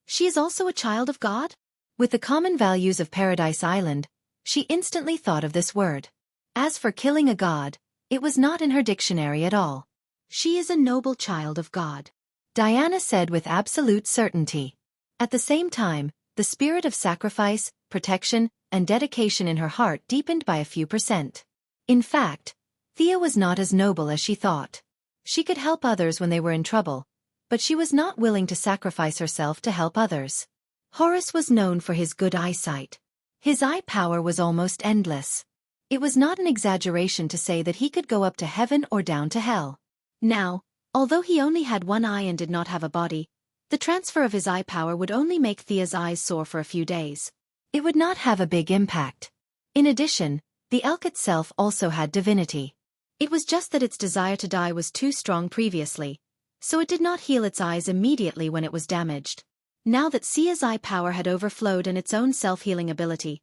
She is also a child of God?" With the common values of Paradise Island, she instantly thought of this word. As for killing a god, It was not in her dictionary at all. She is a noble child of God, Diana said with absolute certainty. At the same time, the spirit of sacrifice, protection, and dedication in her heart deepened by a few %. In fact, Thea was not as noble as she thought. She could help others when they were in trouble, but she was not willing to sacrifice herself to help others. Horace was known for his good eyesight. His eye power was almost endless. It was not an exaggeration to say that he could go up to heaven or down to hell. Now, although he only had one eye and did not have a body, the transfer of his eye power would only make Thea's eyes sore for a few days. It would not have a big impact. In addition, the elk itself also had divinity. It was just that its desire to die was too strong previously, so it did not heal its eyes immediately when it was damaged. Now that Sia's eye power had overflowed and its own self-healing ability,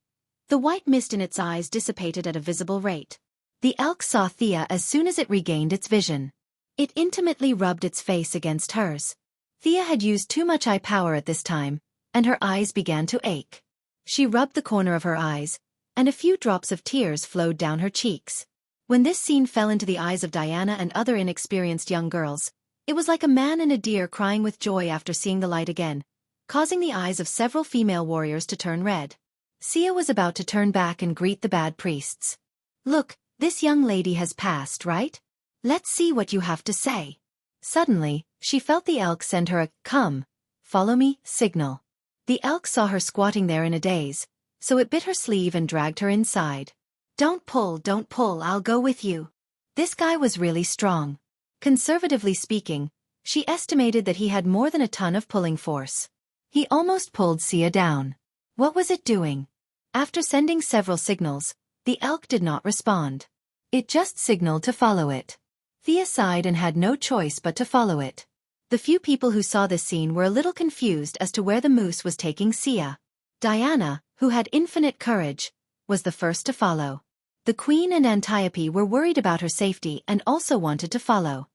the white mist in its eyes dissipated at a visible rate. The elk saw Thea as soon as it regained its vision. It intimately rubbed its face against hers. Thea had used too much eye power at this time, and her eyes began to ache. She rubbed the corner of her eyes, and a few drops of tears flowed down her cheeks. When this scene fell into the eyes of Diana and other inexperienced young girls, it was like a man and a deer crying with joy after seeing the light again, causing the eyes of several female warriors to turn red. Sia was about to turn back and greet the bad priests. "Look, this young lady has passed, right? Let's see what you have to say." Suddenly, she felt the elk send her a "come, follow me" signal. The elk saw her squatting there in a daze, so it bit her sleeve and dragged her inside. Don't pull, I'll go with you." This guy was really strong. Conservatively speaking, she estimated that he had more than a ton of pulling force. He almost pulled Sia down. What was it doing? After sending several signals, the elk did not respond. It just signaled to follow it. Thea sighed and had no choice but to follow it. The few people who saw this scene were a little confused as to where the moose was taking Sia. Diana, who had infinite courage, was the first to follow. The queen and Antiope were worried about her safety and also wanted to follow.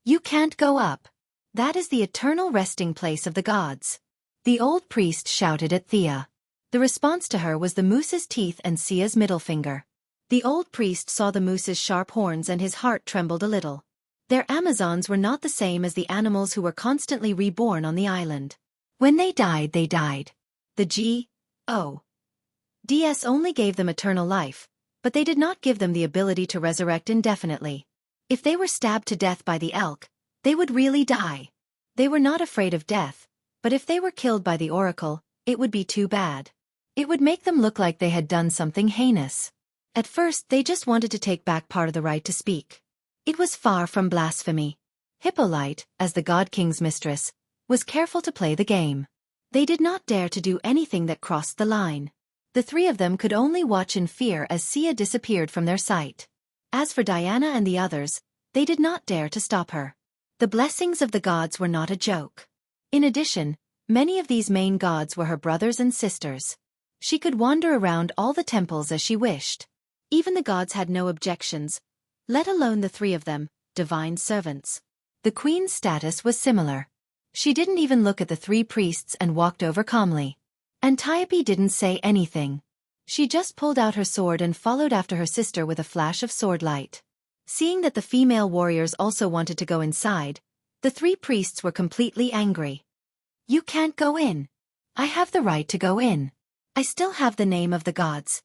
"You can't go up. That is the eternal resting place of the gods," the old priest shouted at Thea. The response to her was the moose's teeth and Sia's middle finger. The old priest saw the moose's sharp horns and his heart trembled a little. Their Amazons were not the same as the animals who were constantly reborn on the island. When they died, they died. The gods only gave them eternal life, but they did not give them the ability to resurrect indefinitely. If they were stabbed to death by the elk, they would really die. They were not afraid of death, but if they were killed by the oracle, it would be too bad. It would make them look like they had done something heinous. At first they just wanted to take back part of the right to speak. It was far from blasphemy. Hippolyte, as the God King's mistress, was careful to play the game. They did not dare to do anything that crossed the line. The three of them could only watch in fear as Sia disappeared from their sight. As for Diana and the others, they did not dare to stop her. The blessings of the gods were not a joke. In addition, many of these main gods were her brothers and sisters. She could wander around all the temples as she wished. Even the gods had no objections, let alone the three of them, divine servants. The queen's status was similar. She didn't even look at the three priests and walked over calmly. Antiope didn't say anything. She just pulled out her sword and followed after her sister with a flash of sword light. Seeing that the female warriors also wanted to go inside, the three priests were completely angry. "You can't go in. I have the right to go in. I still have the name of the gods."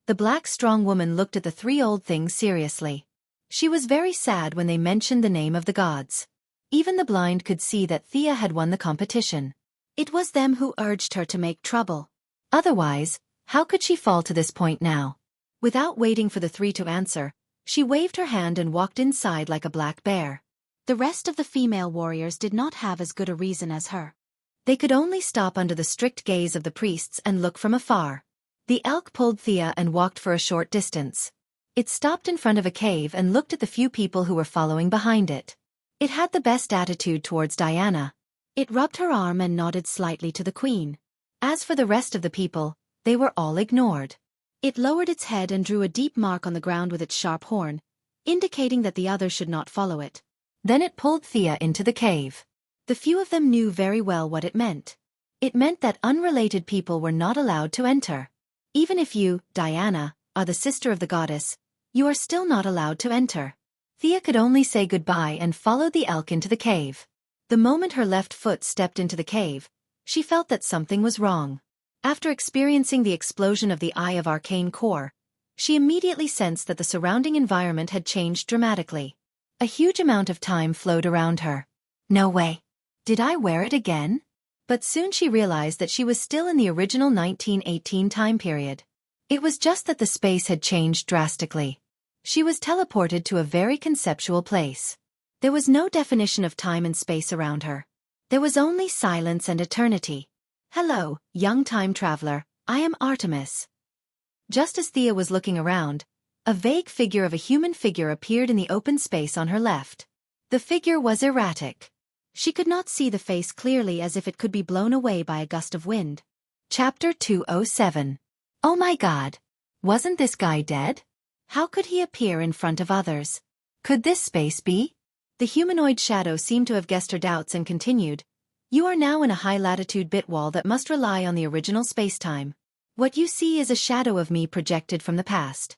The black strong woman looked at the three old things seriously. She was very sad when they mentioned the name of the gods. Even the blind could see that Thea had won the competition. It was them who urged her to make trouble. Otherwise, how could she fall to this point now? Without waiting for the three to answer, she waved her hand and walked inside like a black bear. The rest of the female warriors did not have as good a reason as her. They could only stop under the strict gaze of the priests and look from afar. The elk pulled Thea and walked for a short distance. It stopped in front of a cave and looked at the few people who were following behind it. It had the best attitude towards Diana. It rubbed her arm and nodded slightly to the queen. As for the rest of the people, they were all ignored. It lowered its head and drew a deep mark on the ground with its sharp horn, indicating that the others should not follow it. Then it pulled Thea into the cave. The few of them knew very well what it meant. It meant that unrelated people were not allowed to enter. Even if you, Diana, are the sister of the goddess, You are still not allowed to enter. Thea could only say goodbye and followed the elk into the cave. The moment her left foot stepped into the cave, she felt that something was wrong. After experiencing the explosion of the Eye of Arcane Core, she immediately sensed that the surrounding environment had changed dramatically. A huge amount of time flowed around her. No way. Did I wear it again? But soon she realized that she was still in the original 1918 time period. It was just that the space had changed drastically. She was teleported to a very conceptual place. There was no definition of time and space around her. There was only silence and eternity. Hello, young time traveler, I am Artemis. Just as Thea was looking around, a vague figure of a human figure appeared in the open space on her left. The figure was erratic. She could not see the face clearly, as if it could be blown away by a gust of wind. Chapter 207. Oh my God! Wasn't this guy dead? How could he appear in front of others? Could this space be? The humanoid shadow seemed to have guessed her doubts and continued. You are now in a high-latitude bit wall that must rely on the original spacetime. What you see is a shadow of me projected from the past.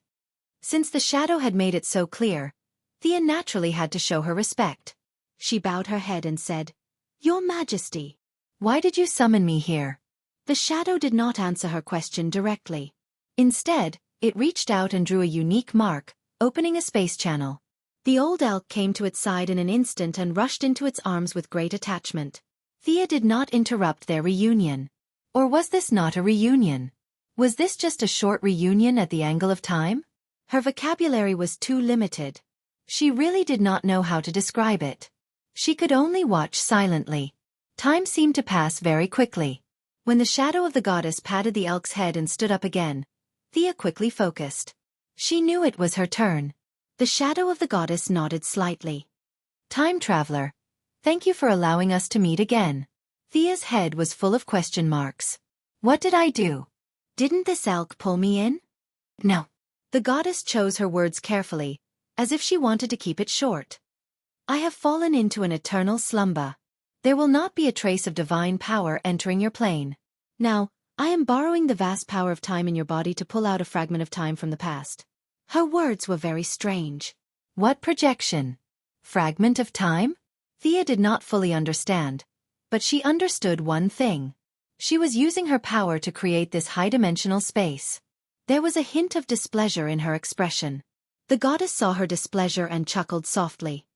Since the shadow had made it so clear, Thea naturally had to show her respect. She bowed her head and said, Your Majesty. Why did you summon me here? The shadow did not answer her question directly. Instead, it reached out and drew a unique mark, opening a space channel. The old elk came to its side in an instant and rushed into its arms with great attachment. Thea did not interrupt their reunion. Or was this not a reunion? Was this just a short reunion at the angle of time? Her vocabulary was too limited. She really did not know how to describe it. She could only watch silently. Time seemed to pass very quickly. When the shadow of the goddess patted the elk's head and stood up again, Thea quickly focused. She knew it was her turn. The shadow of the goddess nodded slightly. Time traveler, thank you for allowing us to meet again. Thea's head was full of question marks. What did I do? Didn't this elk pull me in? No. The goddess chose her words carefully, as if she wanted to keep it short. I have fallen into an eternal slumber. There will not be a trace of divine power entering your plane. Now, I am borrowing the vast power of time in your body to pull out a fragment of time from the past. Her words were very strange. What projection? Fragment of time? Thea did not fully understand, but she understood one thing. She was using her power to create this high-dimensional space. There was a hint of displeasure in her expression. The goddess saw her displeasure and chuckled softly.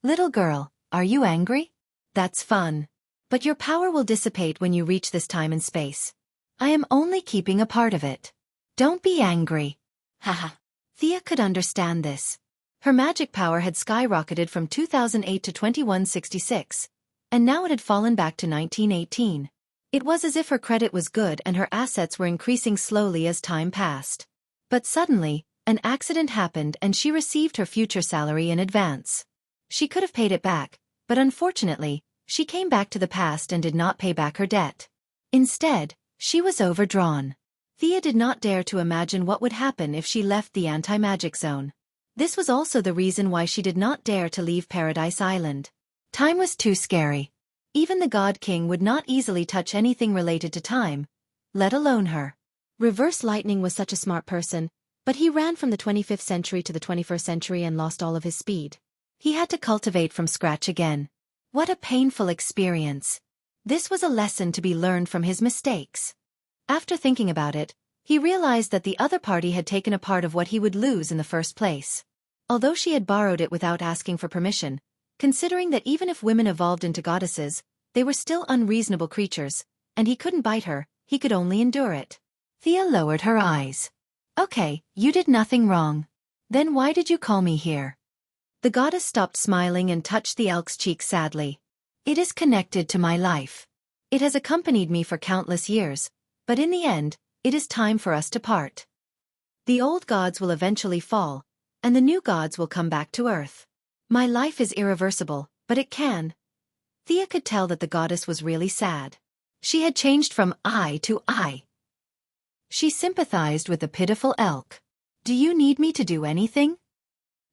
Little girl, are you angry? That's fun. But your power will dissipate when you reach this time and space. I am only keeping a part of it. Don't be angry. Haha. Thea could understand this. Her magic power had skyrocketed from 2008 to 2166, and now it had fallen back to 1918. It was as if her credit was good and her assets were increasing slowly as time passed. But suddenly, an accident happened and she received her future salary in advance. She could have paid it back, but unfortunately, she came back to the past and did not pay back her debt. Instead, she was overdrawn. Thea did not dare to imagine what would happen if she left the anti-magic zone. This was also the reason why she did not dare to leave Paradise Island. Time was too scary. Even the God King would not easily touch anything related to time, let alone her. Reverse Lightning was such a smart person, but he ran from the 25th century to the 21st century and lost all of his speed. He had to cultivate from scratch again. What a painful experience. This was a lesson to be learned from his mistakes. After thinking about it, he realized that the other party had taken a part of what he would lose in the first place. Although she had borrowed it without asking for permission, considering that even if women evolved into goddesses, they were still unreasonable creatures, and he couldn't bite her, he could only endure it. Thea lowered her eyes. Okay, you did nothing wrong. Then why did you call me here? The goddess stopped smiling and touched the elk's cheek sadly. It is connected to my life. It has accompanied me for countless years, but in the end, it is time for us to part. The old gods will eventually fall, and the new gods will come back to Earth. My life is irreversible, but it can. Thea could tell that the goddess was really sad. She had changed from I to I. She sympathized with the pitiful elk. Do you need me to do anything?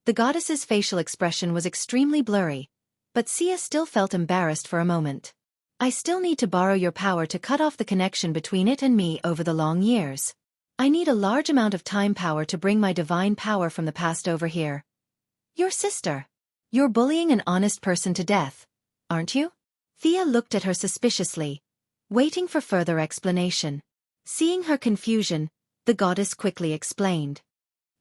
The goddess's facial expression was extremely blurry, but Thea still felt embarrassed for a moment. I still need to borrow your power to cut off the connection between it and me over the long years. I need a large amount of time power to bring my divine power from the past over here. Your sister. You're bullying an honest person to death, aren't you? Thea looked at her suspiciously, waiting for further explanation. Seeing her confusion, the goddess quickly explained.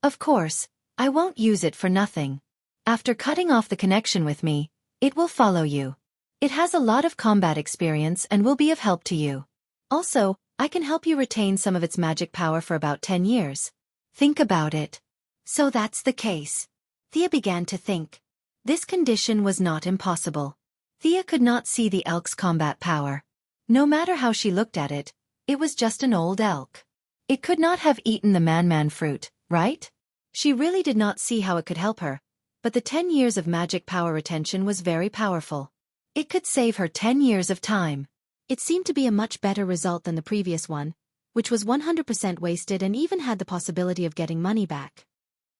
Of course, I won't use it for nothing. After cutting off the connection with me, it will follow you. It has a lot of combat experience and will be of help to you. Also, I can help you retain some of its magic power for about 10 years. Think about it. So that's the case. Thea began to think. This condition was not impossible. Thea could not see the elk's combat power. No matter how she looked at it, it was just an old elk. It could not have eaten the man-man fruit, right? She really did not see how it could help her, but the 10 years of magic power retention was very powerful. It could save her 10 years of time. It seemed to be a much better result than the previous one, which was 100% wasted and even had the possibility of getting money back.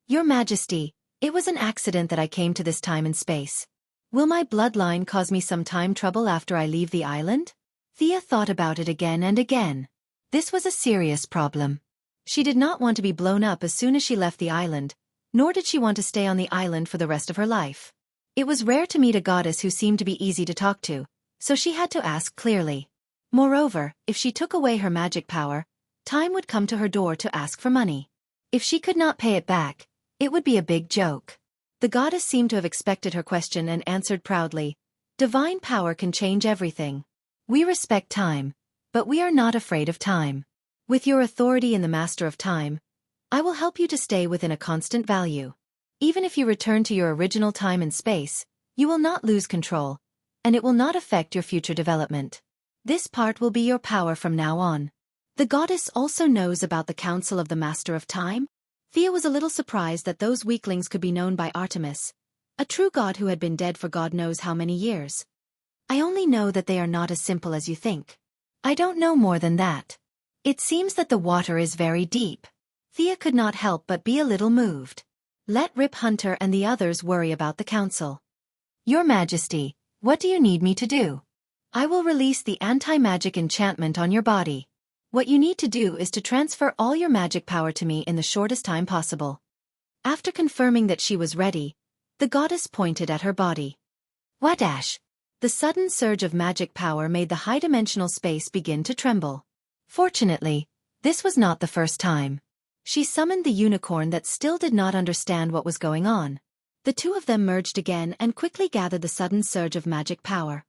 Your Majesty, it was an accident that I came to this time and space. Will my bloodline cause me some time trouble after I leave the island? Thea thought about it again and again. This was a serious problem. She did not want to be blown up as soon as she left the island, nor did she want to stay on the island for the rest of her life. It was rare to meet a goddess who seemed to be easy to talk to, so she had to ask clearly. Moreover, if she took away her magic power, time would come to her door to ask for money. If she could not pay it back, it would be a big joke. The goddess seemed to have expected her question and answered proudly, "Divine power can change everything. We respect time, but we are not afraid of time. With your authority in the Master of Time, I will help you to stay within a constant value. Even if you return to your original time and space, you will not lose control, and it will not affect your future development. This part will be your power from now on." The goddess also knows about the Council of the Master of Time? Thea was a little surprised that those weaklings could be known by Artemis, a true god who had been dead for God knows how many years. I only know that they are not as simple as you think. I don't know more than that. It seems that the water is very deep. Thea could not help but be a little moved. Let Rip Hunter and the others worry about the council. Your Majesty, what do you need me to do? I will release the anti-magic enchantment on your body. What you need to do is to transfer all your magic power to me in the shortest time possible. After confirming that she was ready, the goddess pointed at her body. Whadash! The sudden surge of magic power made the high-dimensional space begin to tremble. Fortunately, this was not the first time. She summoned the unicorn that still did not understand what was going on. The two of them merged again and quickly gathered the sudden surge of magic power.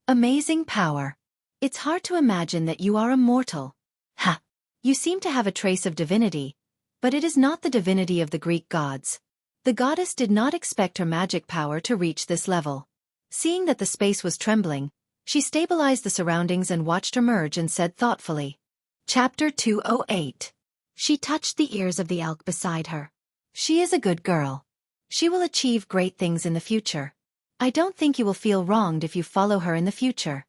Amazing power. It's hard to imagine that you are immortal. Ha! You seem to have a trace of divinity, but it is not the divinity of the Greek gods. The goddess did not expect her magic power to reach this level. Seeing that the space was trembling, she stabilized the surroundings and watched her merge and said thoughtfully. Chapter 208. She touched the ears of the elk beside her. She is a good girl. She will achieve great things in the future. I don't think you will feel wronged if you follow her in the future.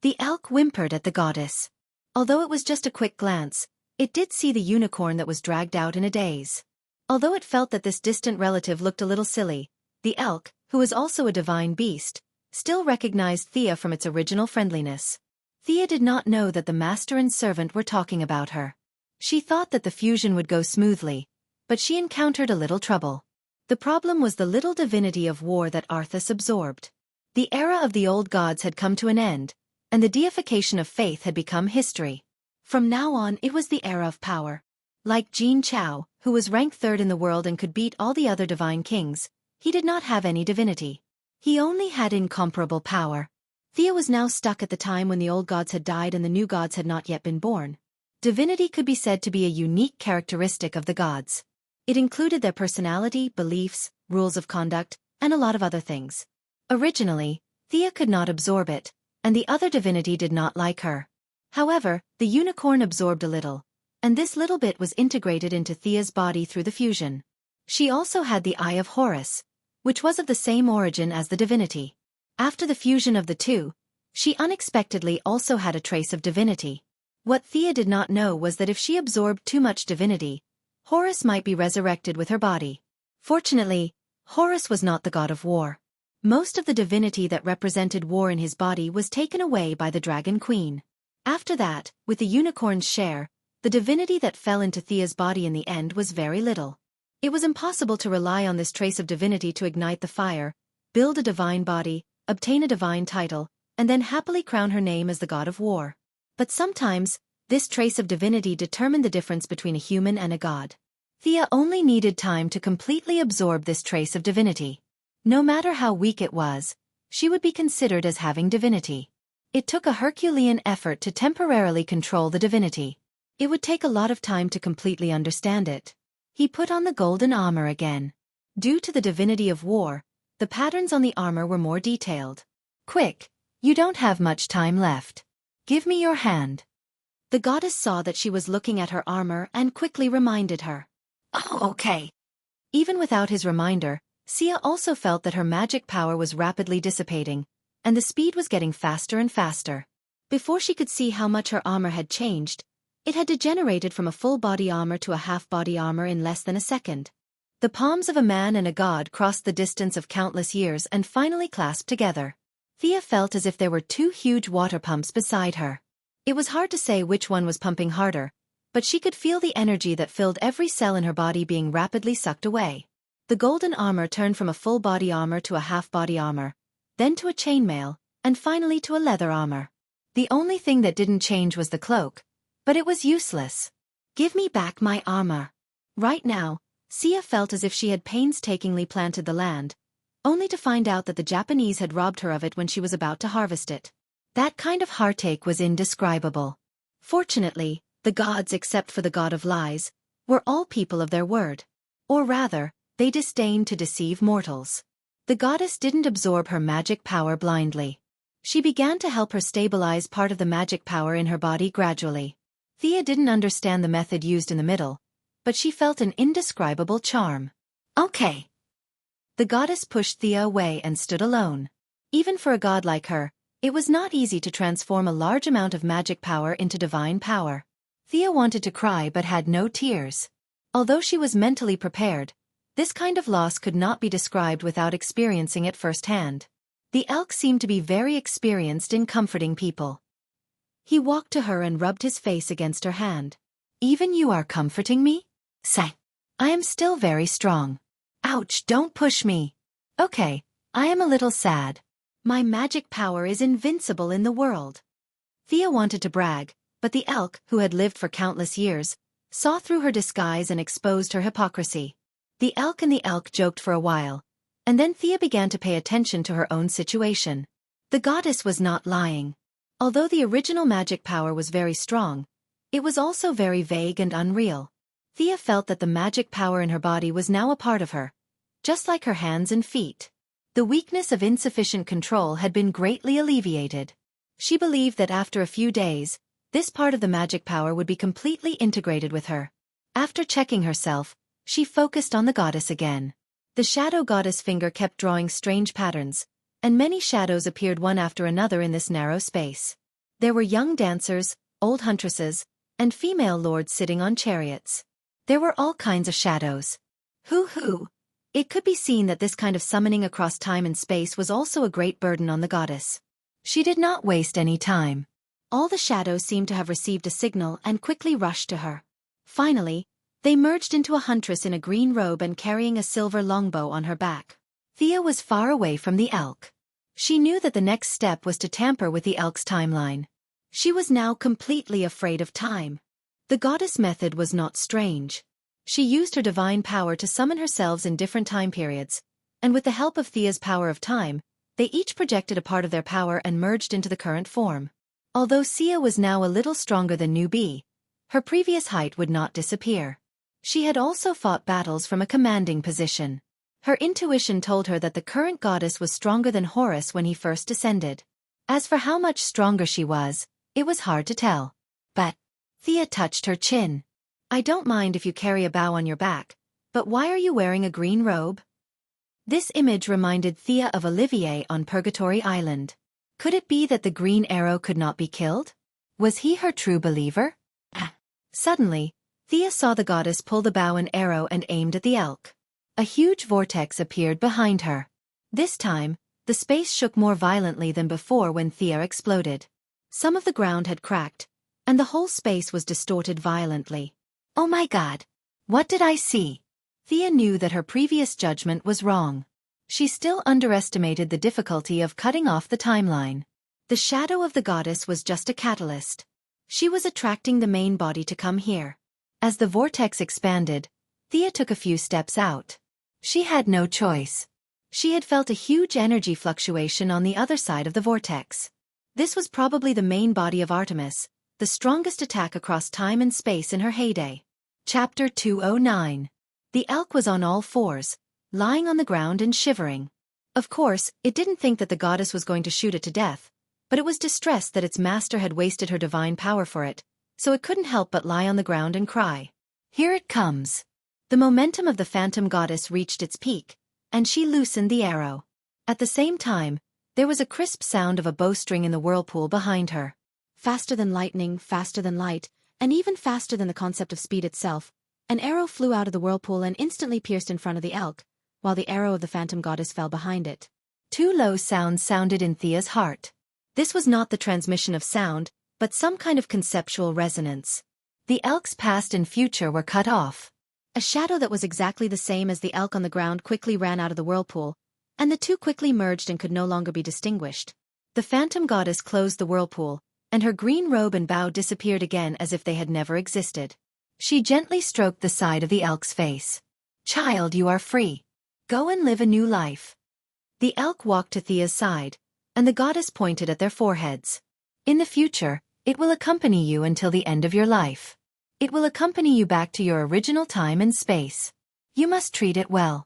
The elk whimpered at the goddess. Although it was just a quick glance, it did see the unicorn that was dragged out in a daze. Although it felt that this distant relative looked a little silly, the elk, who is also a divine beast, still recognized Thea from its original friendliness. Thea did not know that the master and servant were talking about her. She thought that the fusion would go smoothly, but she encountered a little trouble. The problem was the little divinity of war that Arthas absorbed. The era of the old gods had come to an end, and the deification of faith had become history. From now on it was the era of power. Like Jin Chao, who was ranked third in the world and could beat all the other divine kings, he did not have any divinity. He only had incomparable power. Thea was now stuck at the time when the old gods had died and the new gods had not yet been born. Divinity could be said to be a unique characteristic of the gods. It included their personality, beliefs, rules of conduct, and a lot of other things. Originally, Thea could not absorb it, and the other divinity did not like her. However, the unicorn absorbed a little, and this little bit was integrated into Thea's body through the fusion. She also had the Eye of Horus, which was of the same origin as the divinity. After the fusion of the two, she unexpectedly also had a trace of divinity. What Thea did not know was that if she absorbed too much divinity, Horus might be resurrected with her body. Fortunately, Horus was not the god of war. Most of the divinity that represented war in his body was taken away by the Dragon Queen. After that, with the unicorn's share, The divinity that fell into Thea's body in the end was very little. It was impossible to rely on this trace of divinity to ignite the fire, build a divine body, obtain a divine title, and then happily crown her name as the god of war. But sometimes, this trace of divinity determined the difference between a human and a god. Thea only needed time to completely absorb this trace of divinity. No matter how weak it was, she would be considered as having divinity. It took a Herculean effort to temporarily control the divinity. It would take a lot of time to completely understand it. He put on the golden armor again. Due to the divinity of war, the patterns on the armor were more detailed. "Quick, you don't have much time left. Give me your hand." The goddess saw that she was looking at her armor and quickly reminded her. "Oh, okay." Even without his reminder, Sia also felt that her magic power was rapidly dissipating, and the speed was getting faster and faster. Before she could see how much her armor had changed, it had degenerated from a full-body armor to a half-body armor in less than a second. The palms of a man and a god crossed the distance of countless years and finally clasped together. Thea felt as if there were two huge water pumps beside her. It was hard to say which one was pumping harder, but she could feel the energy that filled every cell in her body being rapidly sucked away. The golden armor turned from a full-body armor to a half-body armor, then to a chainmail, and finally to a leather armor. The only thing that didn't change was the cloak, but it was useless. "Give me back my armor." Right now, Sia felt as if she had painstakingly planted the land, only to find out that the Japanese had robbed her of it when she was about to harvest it. That kind of heartache was indescribable. Fortunately, the gods, except for the god of lies, were all people of their word. Or rather, they disdained to deceive mortals. The goddess didn't absorb her magic power blindly. She began to help her stabilize part of the magic power in her body gradually. Thea didn't understand the method used in the middle, but she felt an indescribable charm. "Okay." The goddess pushed Thea away and stood alone. Even for a god like her, it was not easy to transform a large amount of magic power into divine power. Thea wanted to cry but had no tears. Although she was mentally prepared, this kind of loss could not be described without experiencing it firsthand. The elk seemed to be very experienced in comforting people. He walked to her and rubbed his face against her hand. "Even you are comforting me? Say, I am still very strong." "Ouch, don't push me." "Okay, I am a little sad. My magic power is invincible in the world." Thea wanted to brag, but the elk, who had lived for countless years, saw through her disguise and exposed her hypocrisy. The elk and the elk joked for a while, and then Thea began to pay attention to her own situation. The goddess was not lying. Although the original magic power was very strong, it was also very vague and unreal. Thea felt that the magic power in her body was now a part of her, just like her hands and feet. The weakness of insufficient control had been greatly alleviated. She believed that after a few days, this part of the magic power would be completely integrated with her. After checking herself, she focused on the goddess again. The shadow goddess finger kept drawing strange patterns, and many shadows appeared one after another in this narrow space. There were young dancers, old huntresses, and female lords sitting on chariots. There were all kinds of shadows. Hoo-hoo! It could be seen that this kind of summoning across time and space was also a great burden on the goddess. She did not waste any time. All the shadows seemed to have received a signal and quickly rushed to her. Finally, they merged into a huntress in a green robe and carrying a silver longbow on her back. Thea was far away from the elk. She knew that the next step was to tamper with the elk's timeline. She was now completely afraid of time. The goddess method was not strange. She used her divine power to summon herself in different time periods, and with the help of Thea's power of time, they each projected a part of their power and merged into the current form. Although Sia was now a little stronger than Newbie, her previous height would not disappear. She had also fought battles from a commanding position. Her intuition told her that the current goddess was stronger than Horus when he first descended. As for how much stronger she was, it was hard to tell. But Thea touched her chin. "I don't mind if you carry a bow on your back, but why are you wearing a green robe?" This image reminded Thea of Olivier on Purgatory Island. Could it be that the green arrow could not be killed? Was he her true believer? Suddenly, Thea saw the goddess pull the bow and arrow and aimed at the elk. A huge vortex appeared behind her. This time, the space shook more violently than before when Thea exploded. Some of the ground had cracked, and the whole space was distorted violently. Oh my God! What did I see? Thea knew that her previous judgment was wrong. She still underestimated the difficulty of cutting off the timeline. The shadow of the goddess was just a catalyst. She was attracting the main body to come here. As the vortex expanded, Thea took a few steps out. She had no choice. She had felt a huge energy fluctuation on the other side of the vortex. This was probably the main body of Artemis, the strongest attack across time and space in her heyday. Chapter 209. The elk was on all fours, lying on the ground and shivering. Of course, it didn't think that the goddess was going to shoot it to death, but it was distressed that its master had wasted her divine power for it, so it couldn't help but lie on the ground and cry. Here it comes. The momentum of the phantom goddess reached its peak, and she loosened the arrow. At the same time, there was a crisp sound of a bowstring in the whirlpool behind her. Faster than lightning, faster than light, and even faster than the concept of speed itself, an arrow flew out of the whirlpool and instantly pierced in front of the elk, while the arrow of the phantom goddess fell behind it. Two low sounds sounded in Thea's heart. This was not the transmission of sound, but some kind of conceptual resonance. The elk's past and future were cut off. A shadow that was exactly the same as the elk on the ground quickly ran out of the whirlpool, and the two quickly merged and could no longer be distinguished. The phantom goddess closed the whirlpool, and her green robe and bow disappeared again as if they had never existed. She gently stroked the side of the elk's face. Child, you are free. Go and live a new life. The elk walked to Thea's side, and the goddess pointed at their foreheads. In the future, it will accompany you until the end of your life. It will accompany you back to your original time and space. You must treat it well.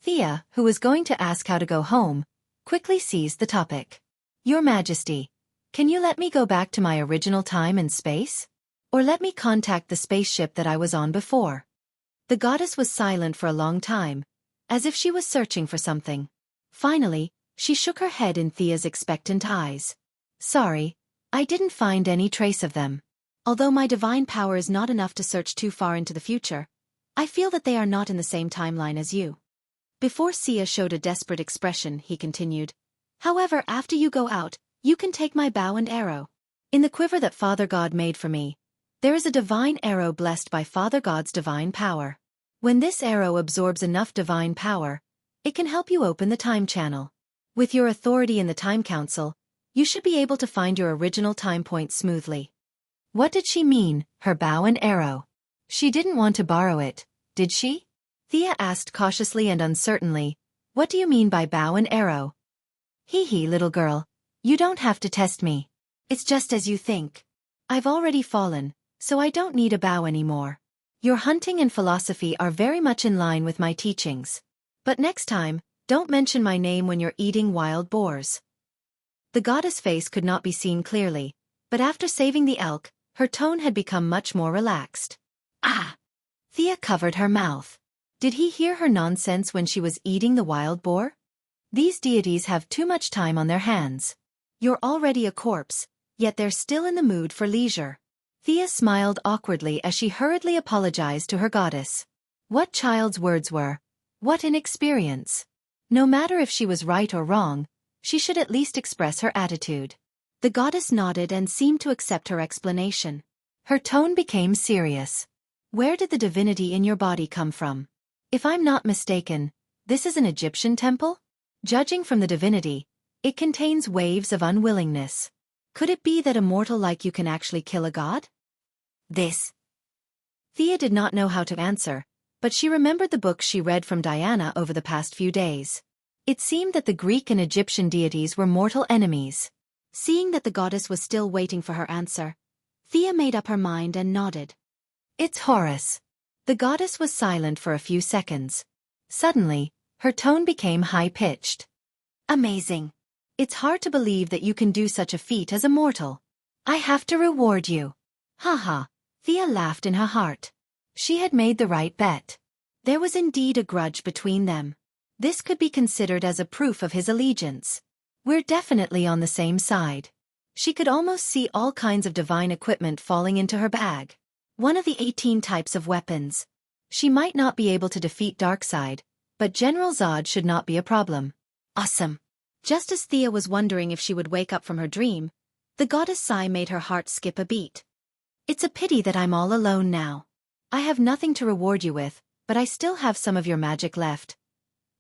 Thea, who was going to ask how to go home, quickly seized the topic. Your Majesty, can you let me go back to my original time and space? Or let me contact the spaceship that I was on before? The goddess was silent for a long time, as if she was searching for something. Finally, she shook her head in Thea's expectant eyes. Sorry, I didn't find any trace of them. Although my divine power is not enough to search too far into the future, I feel that they are not in the same timeline as you. Before Sia showed a desperate expression, he continued. However, after you go out, you can take my bow and arrow. In the quiver that Father God made for me, there is a divine arrow blessed by Father God's divine power. When this arrow absorbs enough divine power, it can help you open the time channel. With your authority in the Time Council, you should be able to find your original time point smoothly. What did she mean, her bow and arrow? She didn't want to borrow it, did she? Thea asked cautiously and uncertainly. What do you mean by bow and arrow? Hee, little girl. You don't have to test me. It's just as you think. I've already fallen, so I don't need a bow anymore. Your hunting and philosophy are very much in line with my teachings. But next time, don't mention my name when you're eating wild boars. The goddess' face could not be seen clearly, but after saving the elk, her tone had become much more relaxed. Ah! Thea covered her mouth. Did he hear her nonsense when she was eating the wild boar? These deities have too much time on their hands. You're already a corpse, yet they're still in the mood for leisure. Thea smiled awkwardly as she hurriedly apologized to her goddess. What child's words were? What inexperience! No matter if she was right or wrong, she should at least express her attitude. The goddess nodded and seemed to accept her explanation. Her tone became serious. Where did the divinity in your body come from? If I'm not mistaken, this is an Egyptian temple? Judging from the divinity, it contains waves of unwillingness. Could it be that a mortal like you can actually kill a god? Thea did not know how to answer, but she remembered the books she read from Diana over the past few days. It seemed that the Greek and Egyptian deities were mortal enemies. Seeing that the goddess was still waiting for her answer, Thea made up her mind and nodded. It's Horus. The goddess was silent for a few seconds. Suddenly, her tone became high-pitched. Amazing. It's hard to believe that you can do such a feat as a mortal. I have to reward you. Haha, Thea laughed in her heart. She had made the right bet. There was indeed a grudge between them. This could be considered as a proof of his allegiance. We're definitely on the same side. She could almost see all kinds of divine equipment falling into her bag. One of the 18 types of weapons. She might not be able to defeat Darkseid, but General Zod should not be a problem. Awesome. Just as Thea was wondering if she would wake up from her dream, the goddess sigh made her heart skip a beat. It's a pity that I'm all alone now. I have nothing to reward you with, but I still have some of your magic left.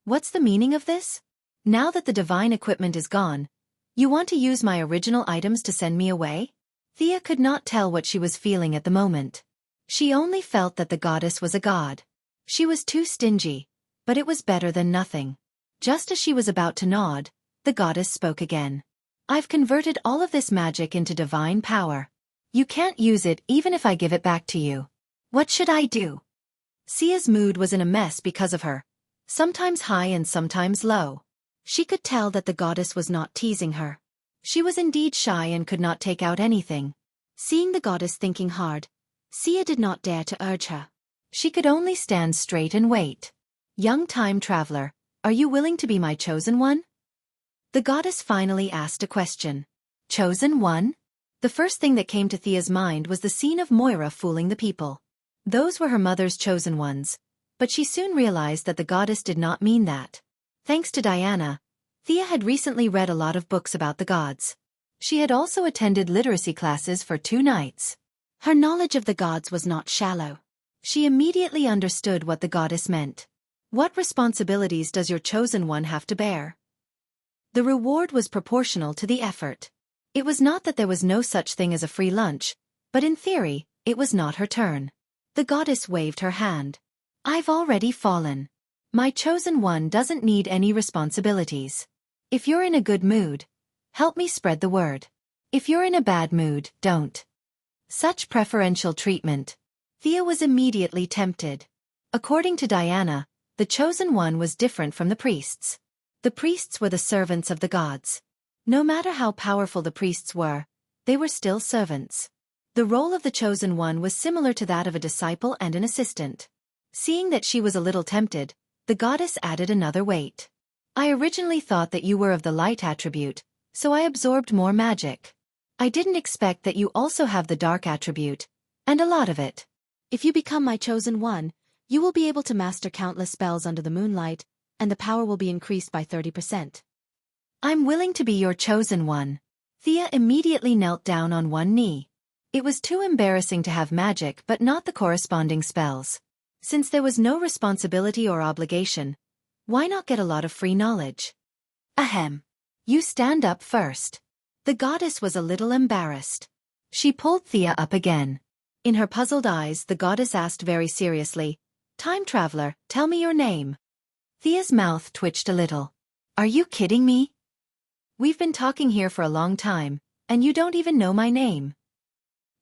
What's the meaning of this? Now that the divine equipment is gone, you want to use my original items to send me away? Thea could not tell what she was feeling at the moment. She only felt that the goddess was a god. She was too stingy, but it was better than nothing. Just as she was about to nod, the goddess spoke again. I've converted all of this magic into divine power. You can't use it even if I give it back to you. What should I do? Sia's mood was in a mess because of her, sometimes high and sometimes low. She could tell that the goddess was not teasing her. She was indeed shy and could not take out anything. Seeing the goddess thinking hard, Sia did not dare to urge her. She could only stand straight and wait. Young time traveler, are you willing to be my chosen one? The goddess finally asked a question. Chosen one? The first thing that came to Thea's mind was the scene of Moira fooling the people. Those were her mother's chosen ones, but she soon realized that the goddess did not mean that. Thanks to Diana, Thea had recently read a lot of books about the gods. She had also attended literacy classes for 2 nights. Her knowledge of the gods was not shallow. She immediately understood what the goddess meant. What responsibilities does your chosen one have to bear? The reward was proportional to the effort. It was not that there was no such thing as a free lunch, but in theory, it was not her turn. The goddess waved her hand. I've already fallen. My chosen one doesn't need any responsibilities. If you're in a good mood, help me spread the word. If you're in a bad mood, don't. Such preferential treatment. Thea was immediately tempted. According to Diana, the chosen one was different from the priests. The priests were the servants of the gods. No matter how powerful the priests were, they were still servants. The role of the chosen one was similar to that of a disciple and an assistant. Seeing that she was a little tempted, the goddess added another weight. I originally thought that you were of the light attribute, so I absorbed more magic. I didn't expect that you also have the dark attribute, and a lot of it. If you become my chosen one, you will be able to master countless spells under the moonlight, and the power will be increased by 30%. I'm willing to be your chosen one. Thea immediately knelt down on one knee. It was too embarrassing to have magic but not the corresponding spells. Since there was no responsibility or obligation, why not get a lot of free knowledge? Ahem. You stand up first. The goddess was a little embarrassed. She pulled Thea up again. In her puzzled eyes, the goddess asked very seriously, Time traveler, tell me your name. Thea's mouth twitched a little. Are you kidding me? We've been talking here for a long time, and you don't even know my name.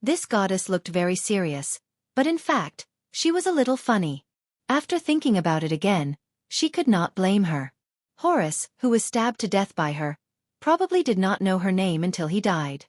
This goddess looked very serious, but in fact, she was a little funny. After thinking about it again, she could not blame her. Horus, who was stabbed to death by her, probably did not know her name until he died.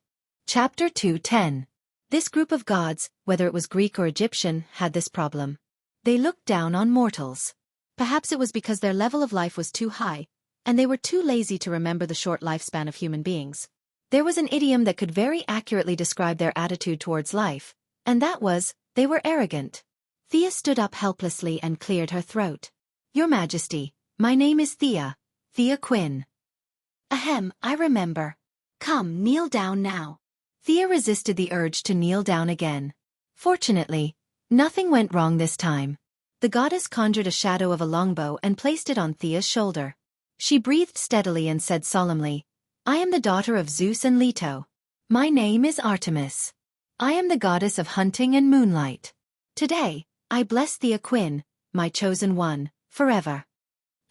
Chapter 2:10. This group of gods, whether it was Greek or Egyptian, had this problem. They looked down on mortals. Perhaps it was because their level of life was too high, and they were too lazy to remember the short lifespan of human beings. There was an idiom that could very accurately describe their attitude towards life, and that was, they were arrogant. Thea stood up helplessly and cleared her throat. Your Majesty, my name is Thea Quinn. Ahem, I remember. Come, kneel down now. Thea resisted the urge to kneel down again. Fortunately, nothing went wrong this time. The goddess conjured a shadow of a longbow and placed it on Thea's shoulder. She breathed steadily and said solemnly, I am the daughter of Zeus and Leto. My name is Artemis. I am the goddess of hunting and moonlight. Today, I bless Thea Quinn, my chosen one, forever.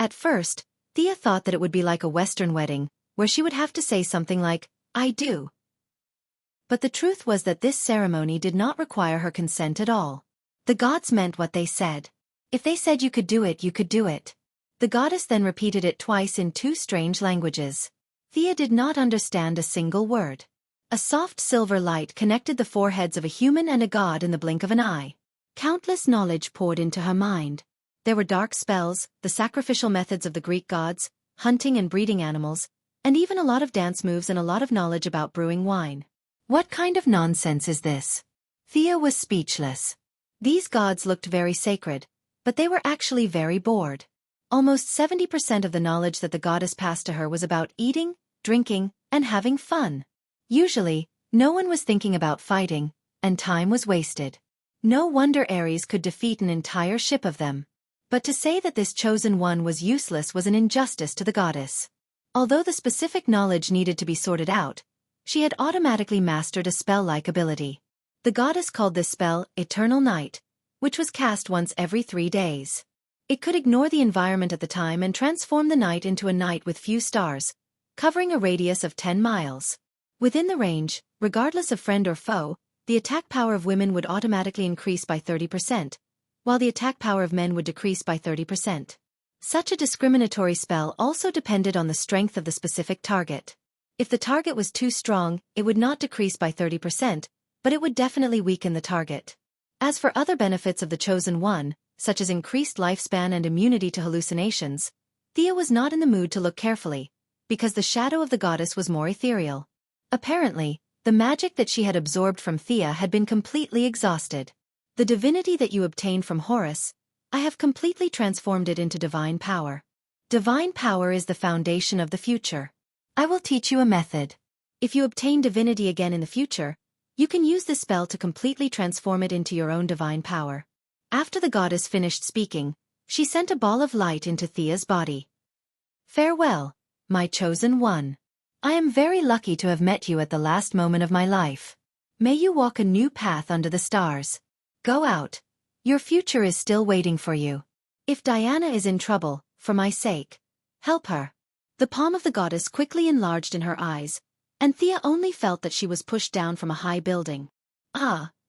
At first, Thea thought that it would be like a Western wedding, where she would have to say something like, I do. But the truth was that this ceremony did not require her consent at all. The gods meant what they said. If they said you could do it, you could do it. The goddess then repeated it twice in 2 strange languages. Thea did not understand a single word. A soft silver light connected the foreheads of a human and a god in the blink of an eye. Countless knowledge poured into her mind. There were dark spells, the sacrificial methods of the Greek gods, hunting and breeding animals, and even a lot of dance moves and a lot of knowledge about brewing wine. What kind of nonsense is this? Thea was speechless. These gods looked very sacred, but they were actually very bored. Almost 70% of the knowledge that the goddess passed to her was about eating, drinking, and having fun. Usually, no one was thinking about fighting, and time was wasted. No wonder Ares could defeat an entire ship of them. But to say that this chosen one was useless was an injustice to the goddess. Although the specific knowledge needed to be sorted out, she had automatically mastered a spell-like ability. The goddess called this spell Eternal Night, which was cast once every 3 days. It could ignore the environment at the time and transform the night into a night with few stars, covering a radius of 10 miles. Within the range, regardless of friend or foe, the attack power of women would automatically increase by 30%, while the attack power of men would decrease by 30%. Such a discriminatory spell also depended on the strength of the specific target. If the target was too strong, it would not decrease by 30%, but it would definitely weaken the target. As for other benefits of the chosen one, such as increased lifespan and immunity to hallucinations, Thea was not in the mood to look carefully, because the shadow of the goddess was more ethereal. Apparently, the magic that she had absorbed from Thea had been completely exhausted. The divinity that you obtained from Horus, I have completely transformed it into divine power. Divine power is the foundation of the future. I will teach you a method. If you obtain divinity again in the future, you can use this spell to completely transform it into your own divine power. After the goddess finished speaking, she sent a ball of light into Thea's body. Farewell, my chosen one. I am very lucky to have met you at the last moment of my life. May you walk a new path under the stars. Go out. Your future is still waiting for you. If Diana is in trouble, for my sake, help her. The palm of the goddess quickly enlarged in her eyes, and Thea only felt that she was pushed down from a high building.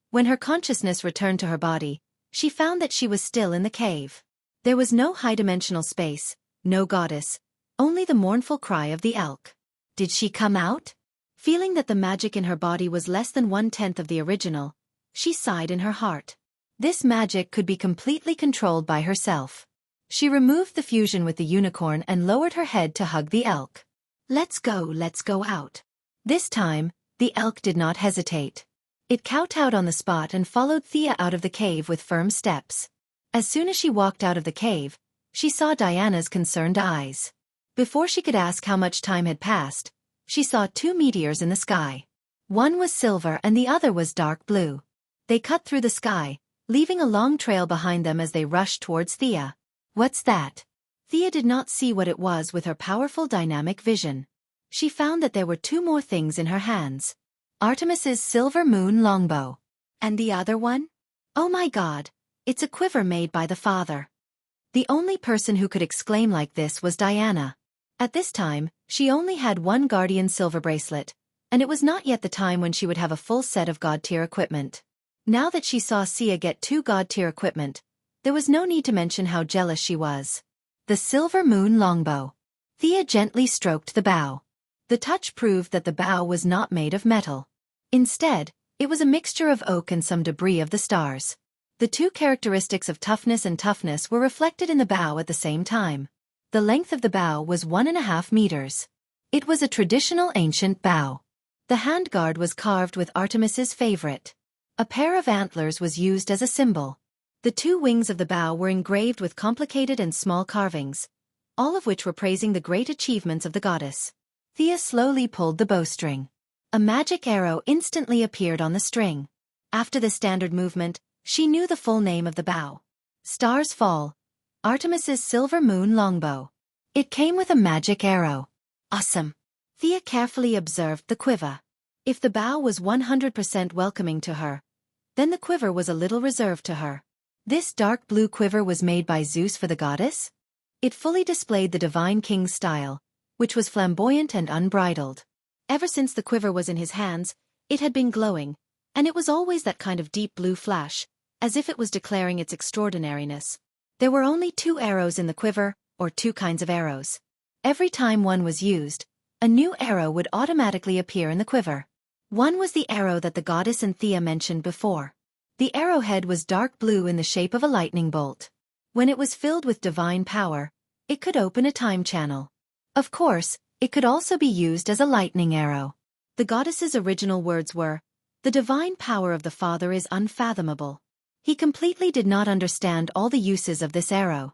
When her consciousness returned to her body, she found that she was still in the cave. There was no high-dimensional space, no goddess, only the mournful cry of the elk. Did she come out? Feeling that the magic in her body was less than 1/10 of the original, she sighed in her heart. This magic could be completely controlled by herself. She removed the fusion with the unicorn and lowered her head to hug the elk. Let's go out. This time, the elk did not hesitate. It kowtowed on the spot and followed Thea out of the cave with firm steps. As soon as she walked out of the cave, she saw Diana's concerned eyes. Before she could ask how much time had passed, she saw 2 meteors in the sky. One was silver and the other was dark blue. They cut through the sky, leaving a long trail behind them as they rushed towards Thea. What's that? Thea did not see what it was with her powerful dynamic vision. She found that there were 2 more things in her hands. Artemis's silver moon longbow. And the other one? Oh my God, it's a quiver made by the father. The only person who could exclaim like this was Diana. At this time, she only had 1 guardian silver bracelet, and it was not yet the time when she would have a full set of god-tier equipment. Now that she saw Sia get 2 god-tier equipment, there was no need to mention how jealous she was. The silver moon longbow. Thea gently stroked the bow. The touch proved that the bow was not made of metal. Instead, it was a mixture of oak and some debris of the stars. The 2 characteristics of toughness and toughness were reflected in the bow at the same time. The length of the bow was 1.5 meters. It was a traditional ancient bow. The handguard was carved with Artemis's favorite. A pair of antlers was used as a symbol. The 2 wings of the bow were engraved with complicated and small carvings, all of which were praising the great achievements of the goddess. Thea slowly pulled the bowstring. A magic arrow instantly appeared on the string. After the standard movement, she knew the full name of the bow. Stars Fall. Artemis's silver moon longbow. It came with a magic arrow. Awesome. Thea carefully observed the quiver. If the bow was 100% welcoming to her, then the quiver was a little reserved to her. This dark blue quiver was made by Zeus for the goddess? It fully displayed the divine king's style, which was flamboyant and unbridled. Ever since the quiver was in his hands, it had been glowing, and it was always that kind of deep blue flash, as if it was declaring its extraordinariness. There were only 2 arrows in the quiver, or 2 kinds of arrows. Every time one was used, a new arrow would automatically appear in the quiver. One was the arrow that the goddess and Thea mentioned before. The arrowhead was dark blue in the shape of a lightning bolt. When it was filled with divine power, it could open a time channel. Of course, it could also be used as a lightning arrow. The goddess's original words were, "The divine power of the Father is unfathomable." He completely did not understand all the uses of this arrow.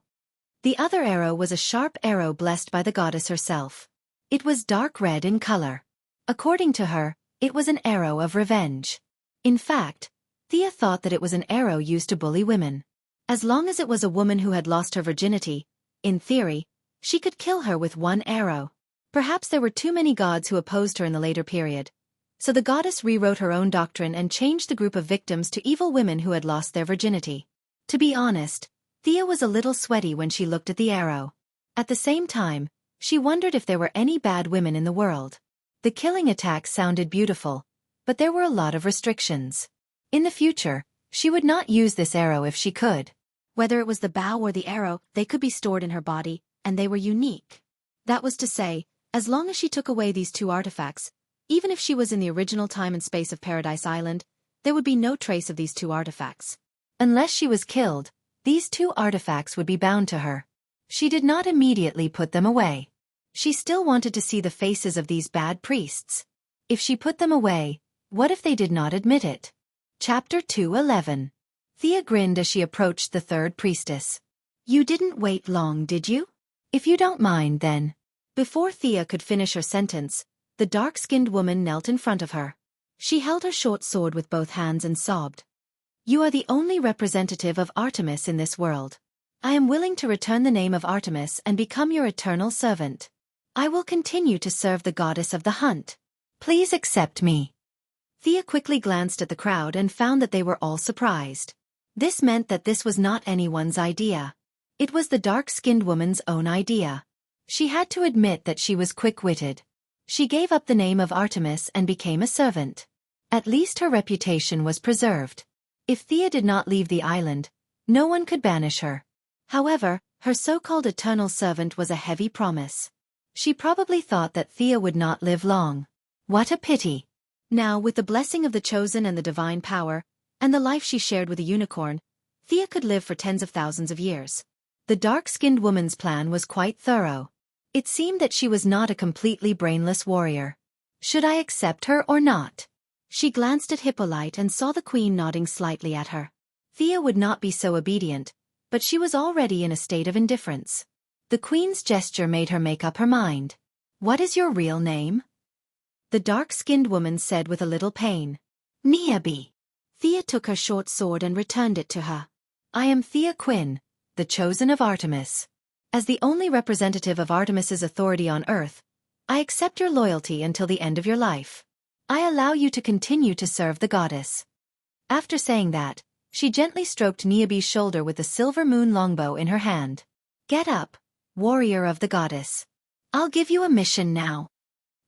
The other arrow was a sharp arrow blessed by the goddess herself. It was dark red in color. According to her, it was an arrow of revenge. In fact, Thea thought that it was an arrow used to bully women. As long as it was a woman who had lost her virginity, in theory, she could kill her with one arrow. Perhaps there were too many gods who opposed her in the later period. So the goddess rewrote her own doctrine and changed the group of victims to evil women who had lost their virginity. To be honest, Thea was a little sweaty when she looked at the arrow. At the same time, she wondered if there were any bad women in the world. The killing attack sounded beautiful, but there were a lot of restrictions. In the future, she would not use this arrow if she could. Whether it was the bow or the arrow, they could be stored in her body, and they were unique. That was to say, as long as she took away these two artifacts, even if she was in the original time and space of Paradise Island, there would be no trace of these two artifacts. Unless she was killed, these two artifacts would be bound to her. She did not immediately put them away. She still wanted to see the faces of these bad priests. If she put them away, what if they did not admit it? Chapter 2:11. Thea grinned as she approached the third priestess. "You didn't wait long, did you? If you don't mind, then." Before Thea could finish her sentence, the dark-skinned woman knelt in front of her. She held her short sword with both hands and sobbed. "You are the only representative of Artemis in this world. I am willing to return the name of Artemis and become your eternal servant. I will continue to serve the goddess of the hunt. Please accept me." Thea quickly glanced at the crowd and found that they were all surprised. This meant that this was not anyone's idea. It was the dark-skinned woman's own idea. She had to admit that she was quick-witted. She gave up the name of Artemis and became a servant. At least her reputation was preserved. If Thea did not leave the island, no one could banish her. However, her so-called eternal servant was a heavy promise. She probably thought that Thea would not live long. What a pity. Now, with the blessing of the chosen and the divine power, and the life she shared with a unicorn, Thea could live for tens of thousands of years. The dark-skinned woman's plan was quite thorough. It seemed that she was not a completely brainless warrior. Should I accept her or not? She glanced at Hippolyte and saw the queen nodding slightly at her. Thea would not be so obedient, but she was already in a state of indifference. The queen's gesture made her make up her mind. "What is your real name?" the dark-skinned woman said with a little pain. "Niabi." Thea took her short sword and returned it to her. "I am Thea Quinn, the chosen of Artemis. As the only representative of Artemis's authority on Earth, I accept your loyalty until the end of your life. I allow you to continue to serve the goddess." After saying that, she gently stroked Niabi's shoulder with the silver moon longbow in her hand. "Get up, warrior of the goddess. I'll give you a mission now."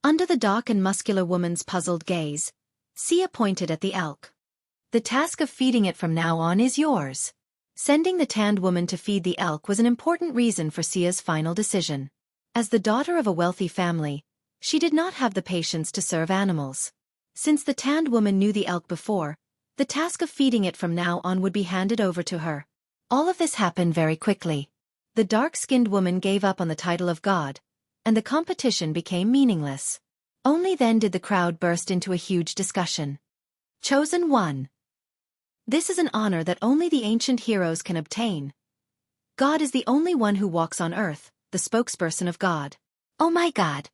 Under the dark and muscular woman's puzzled gaze, Sia pointed at the elk. "The task of feeding it from now on is yours." Sending the tanned woman to feed the elk was an important reason for Sia's final decision. As the daughter of a wealthy family, she did not have the patience to serve animals. Since the tanned woman knew the elk before, the task of feeding it from now on would be handed over to her. All of this happened very quickly. The dark-skinned woman gave up on the title of god, and the competition became meaningless. Only then did the crowd burst into a huge discussion. Chosen one. This is an honor that only the ancient heroes can obtain. God is the only one who walks on earth, the spokesperson of God. Oh my God!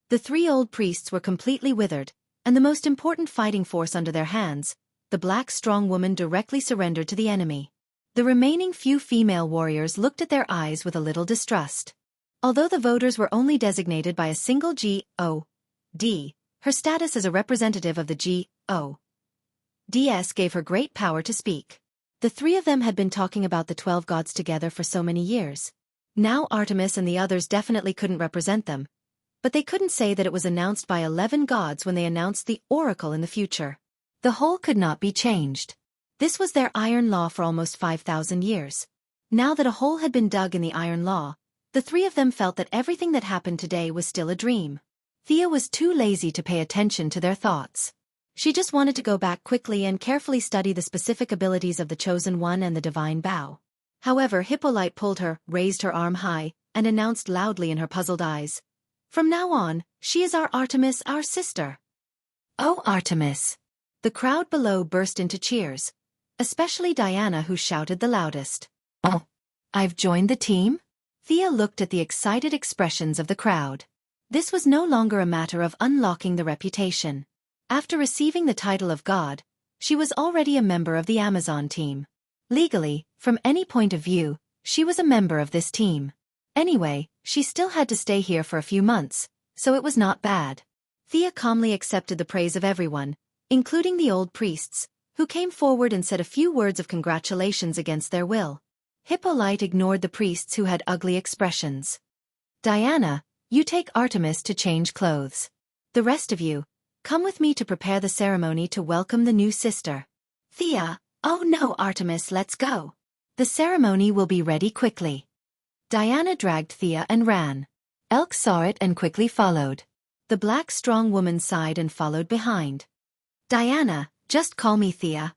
The three old priests were completely withered, and the most important fighting force under their hands, the black strong woman, directly surrendered to the enemy. The remaining few female warriors looked at their eyes with a little distrust. Although the voters were only designated by a single G.O.D., her status as a representative of the G.O.D.S. gave her great power to speak. The three of them had been talking about the 12 gods together for so many years. Now Artemis and the others definitely couldn't represent them, but they couldn't say that it was announced by 11 gods when they announced the oracle in the future. The whole could not be changed. This was their iron law for almost 5,000 years. Now that a hole had been dug in the iron law, the three of them felt that everything that happened today was still a dream. Thea was too lazy to pay attention to their thoughts. She just wanted to go back quickly and carefully study the specific abilities of the Chosen One and the Divine Bow. However, Hippolyte pulled her, raised her arm high, and announced loudly in her puzzled eyes, "From now on, she is our Artemis, our sister." "Oh, Artemis!" The crowd below burst into cheers, especially Diana, who shouted the loudest. "Oh, I've joined the team?" Thea looked at the excited expressions of the crowd. This was no longer a matter of unlocking the reputation. After receiving the title of God, She was already a member of the Amazon team. Legally, from any point of view, she was a member of this team. Anyway, she still had to stay here for a few months, so it was not bad. Thea calmly accepted the praise of everyone, including the old priests, who came forward and said a few words of congratulations against their will. Hippolyte ignored the priests who had ugly expressions. Diana, you take Artemis to change clothes. The rest of you, come with me to prepare the ceremony to welcome the new sister. Thea, oh no Artemis, let's go. The ceremony will be ready quickly. Diana dragged Thea and ran. Elk saw it and quickly followed. The black strong woman sighed and followed behind. Diana, just call me Thea.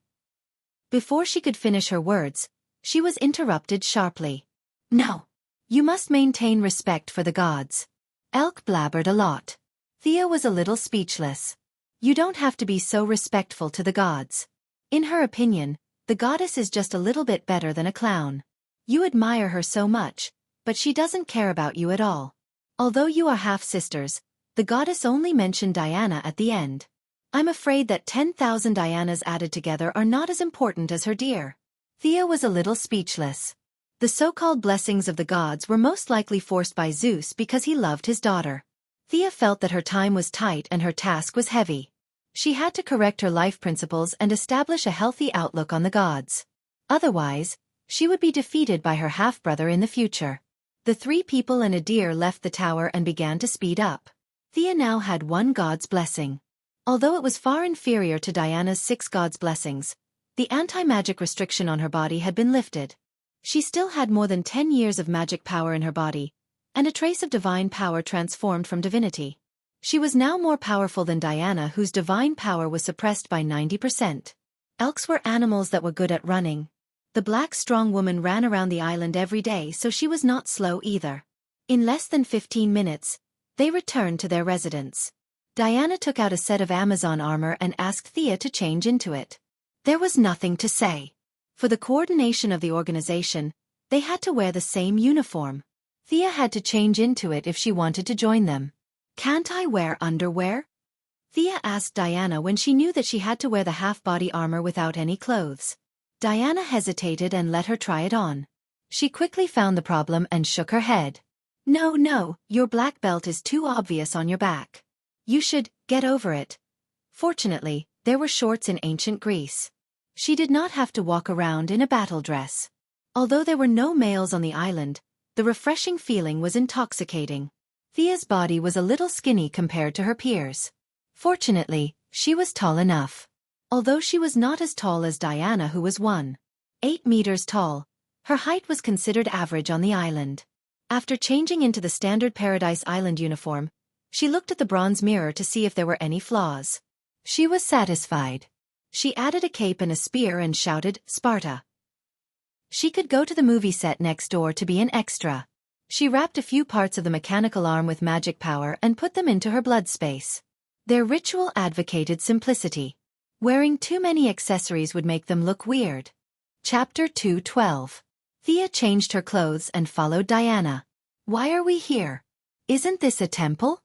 Before she could finish her words, she was interrupted sharply. No. You must maintain respect for the gods. Elk blabbered a lot. Thea was a little speechless. You don't have to be so respectful to the gods. In her opinion, the goddess is just a little bit better than a clown. You admire her so much, but she doesn't care about you at all. Although you are half-sisters, the goddess only mentioned Diana at the end. I'm afraid that 10,000 Dianas added together are not as important as her dear. Thea was a little speechless. The so-called blessings of the gods were most likely forced by Zeus because he loved his daughter. Thea felt that her time was tight and her task was heavy. She had to correct her life principles and establish a healthy outlook on the gods. Otherwise, she would be defeated by her half-brother in the future. The 3 people and a deer left the tower and began to speed up. Thea now had 1 god's blessing. Although it was far inferior to Diana's 6 god's blessings, the anti-magic restriction on her body had been lifted. She still had more than 10 years of magic power in her body, and a trace of divine power transformed from divinity. She was now more powerful than Diana, whose divine power was suppressed by 90%. Elks were animals that were good at running. The black strong woman ran around the island every day, so she was not slow either. In less than 15 minutes, they returned to their residence. Diana took out a set of Amazon armor and asked Thea to change into it. There was nothing to say. For the coordination of the organization, they had to wear the same uniform. Thea had to change into it if she wanted to join them. Can't I wear underwear? Thea asked Diana when she knew that she had to wear the half-body armor without any clothes. Diana hesitated and let her try it on. She quickly found the problem and shook her head. No, your black belt is too obvious on your back. You should get over it. Fortunately, there were shorts in ancient Greece. She did not have to walk around in a battle dress. Although there were no males on the island, the refreshing feeling was intoxicating. Thea's body was a little skinny compared to her peers. Fortunately, she was tall enough. Although she was not as tall as Diana, who was 1.8 meters tall, her height was considered average on the island. After changing into the standard Paradise Island uniform, she looked at the bronze mirror to see if there were any flaws. She was satisfied. She added a cape and a spear and shouted, Sparta. She could go to the movie set next door to be an extra. She wrapped a few parts of the mechanical arm with magic power and put them into her blood space. Their ritual advocated simplicity. Wearing too many accessories would make them look weird. Chapter 2:12. Thea changed her clothes and followed Diana. Why are we here? Isn't this a temple?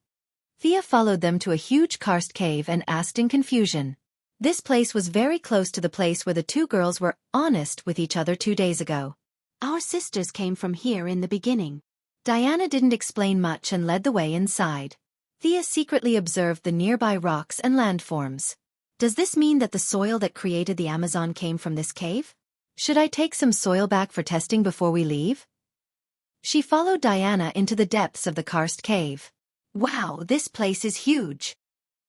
Thea followed them to a huge karst cave and asked in confusion. This place was very close to the place where the 2 girls were honest with each other 2 days ago. Our sisters came from here in the beginning. Diana didn't explain much and led the way inside. Thea secretly observed the nearby rocks and landforms. Does this mean that the soil that created the Amazon came from this cave? Should I take some soil back for testing before we leave? She followed Diana into the depths of the karst cave. Wow, this place is huge.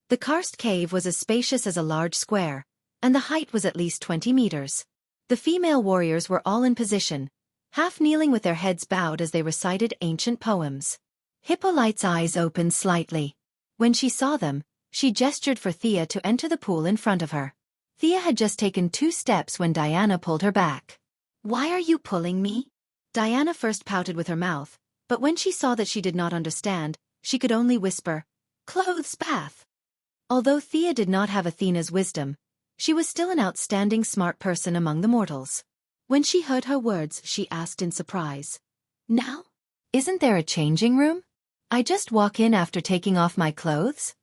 The karst cave was as spacious as a large square, and the height was at least 20 meters. The female warriors were all in position, half kneeling with their heads bowed as they recited ancient poems. Hippolyte's eyes opened slightly. When she saw them, she gestured for Thea to enter the pool in front of her. Thea had just taken 2 steps when Diana pulled her back. Why are you pulling me? Diana first pouted with her mouth, but when she saw that she did not understand, she could only whisper, Clothes bath. Although Thea did not have Athena's wisdom, she was still an outstanding smart person among the mortals. When she heard her words, she asked in surprise, Now? Isn't there a changing room? I just walk in after taking off my clothes?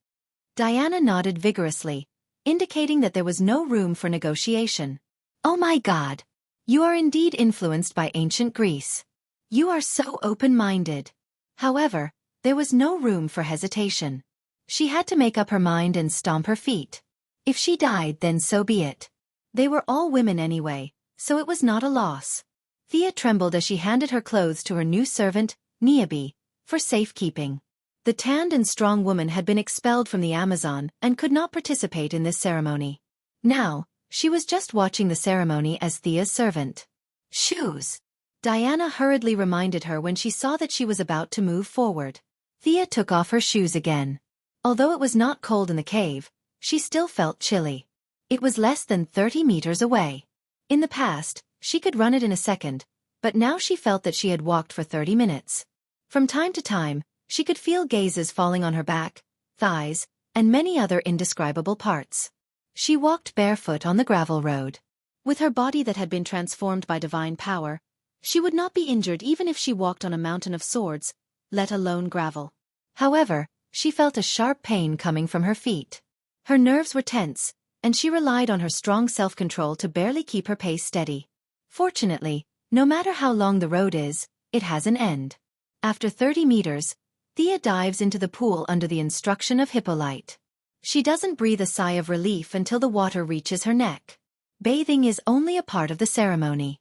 Diana nodded vigorously, indicating that there was no room for negotiation. "Oh my God! You are indeed influenced by ancient Greece. You are so open-minded." However, there was no room for hesitation. She had to make up her mind and stomp her feet. If she died, then so be it. They were all women anyway, so it was not a loss. Thea trembled as she handed her clothes to her new servant, Niobe, for safekeeping. The tanned and strong woman had been expelled from the Amazon and could not participate in this ceremony. Now, she was just watching the ceremony as Thea's servant. "Shoes!" Diana hurriedly reminded her when she saw that she was about to move forward. Thea took off her shoes again. Although it was not cold in the cave, she still felt chilly. It was less than 30 meters away. In the past, she could run it in a second, but now she felt that she had walked for 30 minutes. From time to time, she could feel gazes falling on her back, thighs, and many other indescribable parts. She walked barefoot on the gravel road. With her body that had been transformed by divine power, she would not be injured even if she walked on a mountain of swords, let alone gravel. However, she felt a sharp pain coming from her feet. Her nerves were tense, and she relied on her strong self-control to barely keep her pace steady. Fortunately, no matter how long the road is, it has an end. After 30 meters, Thea dives into the pool under the instruction of Hippolyte. She doesn't breathe a sigh of relief until the water reaches her neck. Bathing is only a part of the ceremony.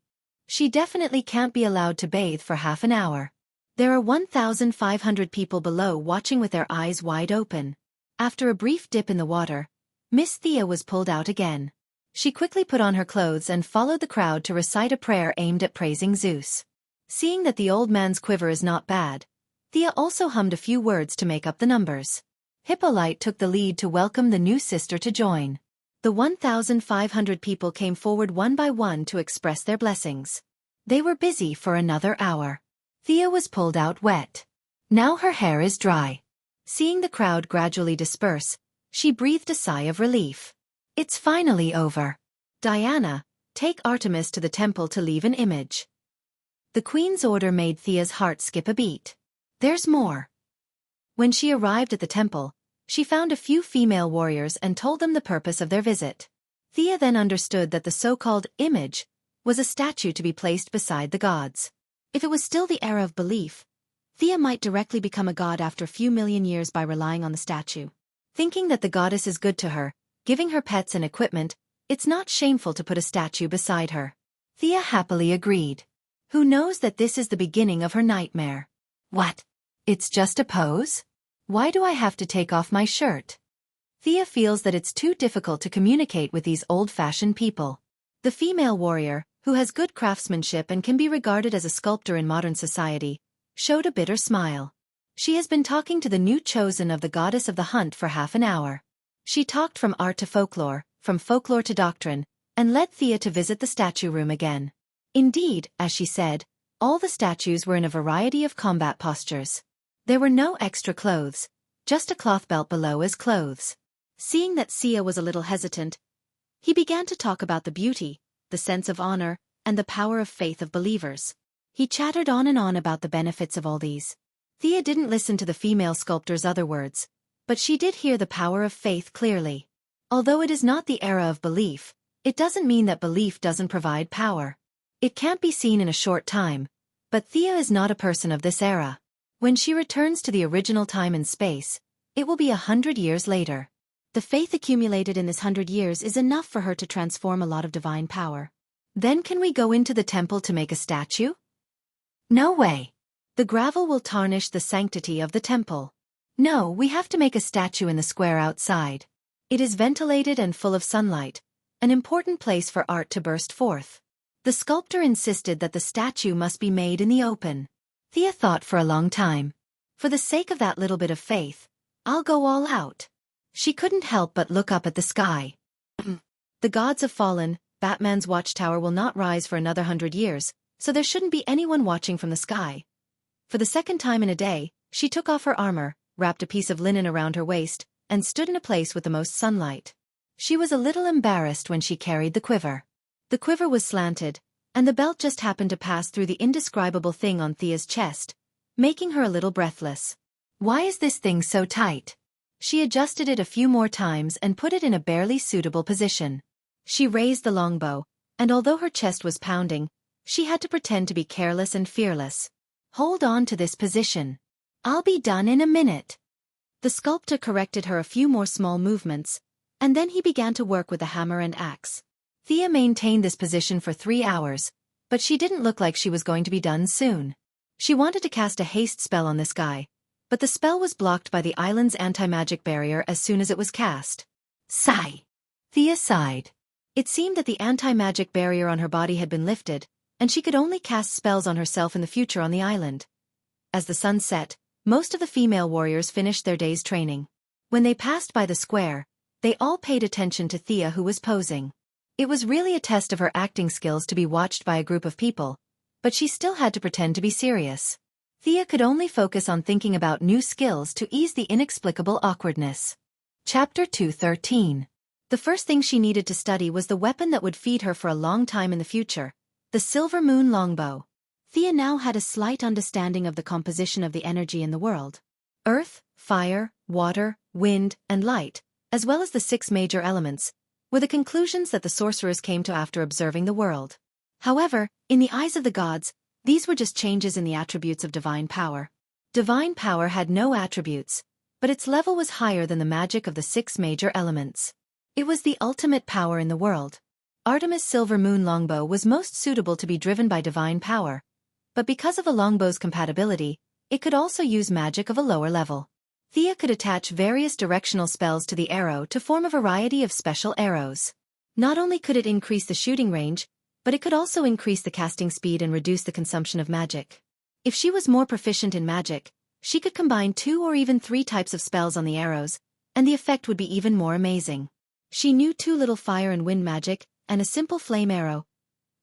She definitely can't be allowed to bathe for half an hour. There are 1,500 people below watching with their eyes wide open. After a brief dip in the water, Miss Thea was pulled out again. She quickly put on her clothes and followed the crowd to recite a prayer aimed at praising Zeus. Seeing that the old man's quiver is not bad, Thea also hummed a few words to make up the numbers. Hippolyte took the lead to welcome the new sister to join. The 1,500 people came forward one by one to express their blessings. They were busy for another hour. Thea was pulled out wet. Now her hair is dry. Seeing the crowd gradually disperse, she breathed a sigh of relief. It's finally over. Diana, take Artemis to the temple to leave an image. The queen's order made Thea's heart skip a beat. There's more. When she arrived at the temple, she found a few female warriors and told them the purpose of their visit. Thea then understood that the so-called image was a statue to be placed beside the gods. If it was still the era of belief, Thea might directly become a god after a few million years by relying on the statue. Thinking that the goddess is good to her, giving her pets and equipment, it's not shameful to put a statue beside her. Thea happily agreed. Who knows that this is the beginning of her nightmare? What? It's just a pose? Why do I have to take off my shirt? Thea feels that it's too difficult to communicate with these old-fashioned people. The female warrior, who has good craftsmanship and can be regarded as a sculptor in modern society, showed a bitter smile. She has been talking to the new chosen of the goddess of the hunt for half an hour. She talked from art to folklore, from folklore to doctrine, and led Thea to visit the statue room again. Indeed, as she said, all the statues were in a variety of combat postures. There were no extra clothes, just a cloth belt below as clothes. Seeing that Thea was a little hesitant, he began to talk about the beauty, the sense of honor, and the power of faith of believers. He chattered on and on about the benefits of all these. Thea didn't listen to the female sculptor's other words, but she did hear the power of faith clearly. Although it is not the era of belief, it doesn't mean that belief doesn't provide power. It can't be seen in a short time, but Thea is not a person of this era. When she returns to the original time and space, it will be 100 years later. The faith accumulated in this 100 years is enough for her to transform a lot of divine power. Then can we go into the temple to make a statue? No way. The gravel will tarnish the sanctity of the temple. No, we have to make a statue in the square outside. It is ventilated and full of sunlight, an important place for art to burst forth. The sculptor insisted that the statue must be made in the open. Thea thought for a long time. For the sake of that little bit of faith, I'll go all out. She couldn't help but look up at the sky. The gods have fallen, Batman's watchtower will not rise for another 100 years, so there shouldn't be anyone watching from the sky. For the second time in a day, she took off her armor, wrapped a piece of linen around her waist, and stood in a place with the most sunlight. She was a little embarrassed when she carried the quiver. The quiver was slanted, and the belt just happened to pass through the indescribable thing on Thea's chest, making her a little breathless. Why is this thing so tight? She adjusted it a few more times and put it in a barely suitable position. She raised the longbow, and although her chest was pounding, she had to pretend to be careless and fearless. "Hold on to this position. I'll be done in a minute." The sculptor corrected her a few more small movements, and then he began to work with the hammer and axe. Thea maintained this position for 3 hours, but she didn't look like she was going to be done soon. She wanted to cast a haste spell on this guy, but the spell was blocked by the island's anti-magic barrier as soon as it was cast. Sigh. Thea sighed. It seemed that the anti-magic barrier on her body had been lifted, and she could only cast spells on herself in the future on the island. As the sun set, most of the female warriors finished their day's training. When they passed by the square, they all paid attention to Thea, who was posing. It was really a test of her acting skills to be watched by a group of people, but she still had to pretend to be serious. Thea could only focus on thinking about new skills to ease the inexplicable awkwardness. Chapter 213. The first thing she needed to study was the weapon that would feed her for a long time in the future, the Silver Moon longbow. Thea now had a slight understanding of the composition of the energy in the world. Earth, fire, water, wind, and light, as well as the 6 major elements, were the conclusions that the sorcerers came to after observing the world. However, in the eyes of the gods, these were just changes in the attributes of divine power. Divine power had no attributes, but its level was higher than the magic of the 6 major elements. It was the ultimate power in the world. Artemis' Silver Moon longbow was most suitable to be driven by divine power, but because of a longbow's compatibility, it could also use magic of a lower level. Thea could attach various directional spells to the arrow to form a variety of special arrows. Not only could it increase the shooting range, but it could also increase the casting speed and reduce the consumption of magic. If she was more proficient in magic, she could combine 2 or even 3 types of spells on the arrows, and the effect would be even more amazing. She knew 2 little fire and wind magic, and a simple flame arrow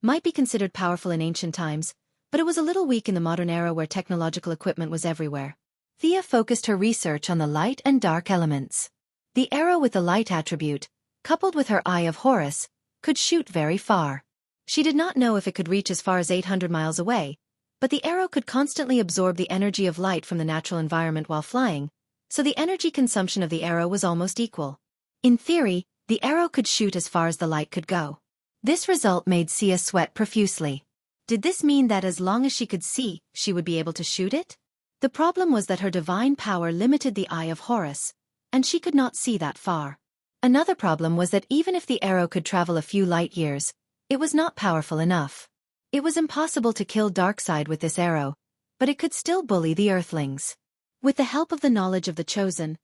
might be considered powerful in ancient times, but it was a little weak in the modern era where technological equipment was everywhere. Thea focused her research on the light and dark elements. The arrow with the light attribute, coupled with her Eye of Horus, could shoot very far. She did not know if it could reach as far as 800 miles away, but the arrow could constantly absorb the energy of light from the natural environment while flying, so the energy consumption of the arrow was almost equal. In theory, the arrow could shoot as far as the light could go. This result made Sia sweat profusely. Did this mean that as long as she could see, she would be able to shoot it? The problem was that her divine power limited the Eye of Horus, and she could not see that far. Another problem was that even if the arrow could travel a few light years, it was not powerful enough. It was impossible to kill Darkseid with this arrow, but it could still bully the Earthlings. With the help of the knowledge of the Chosen,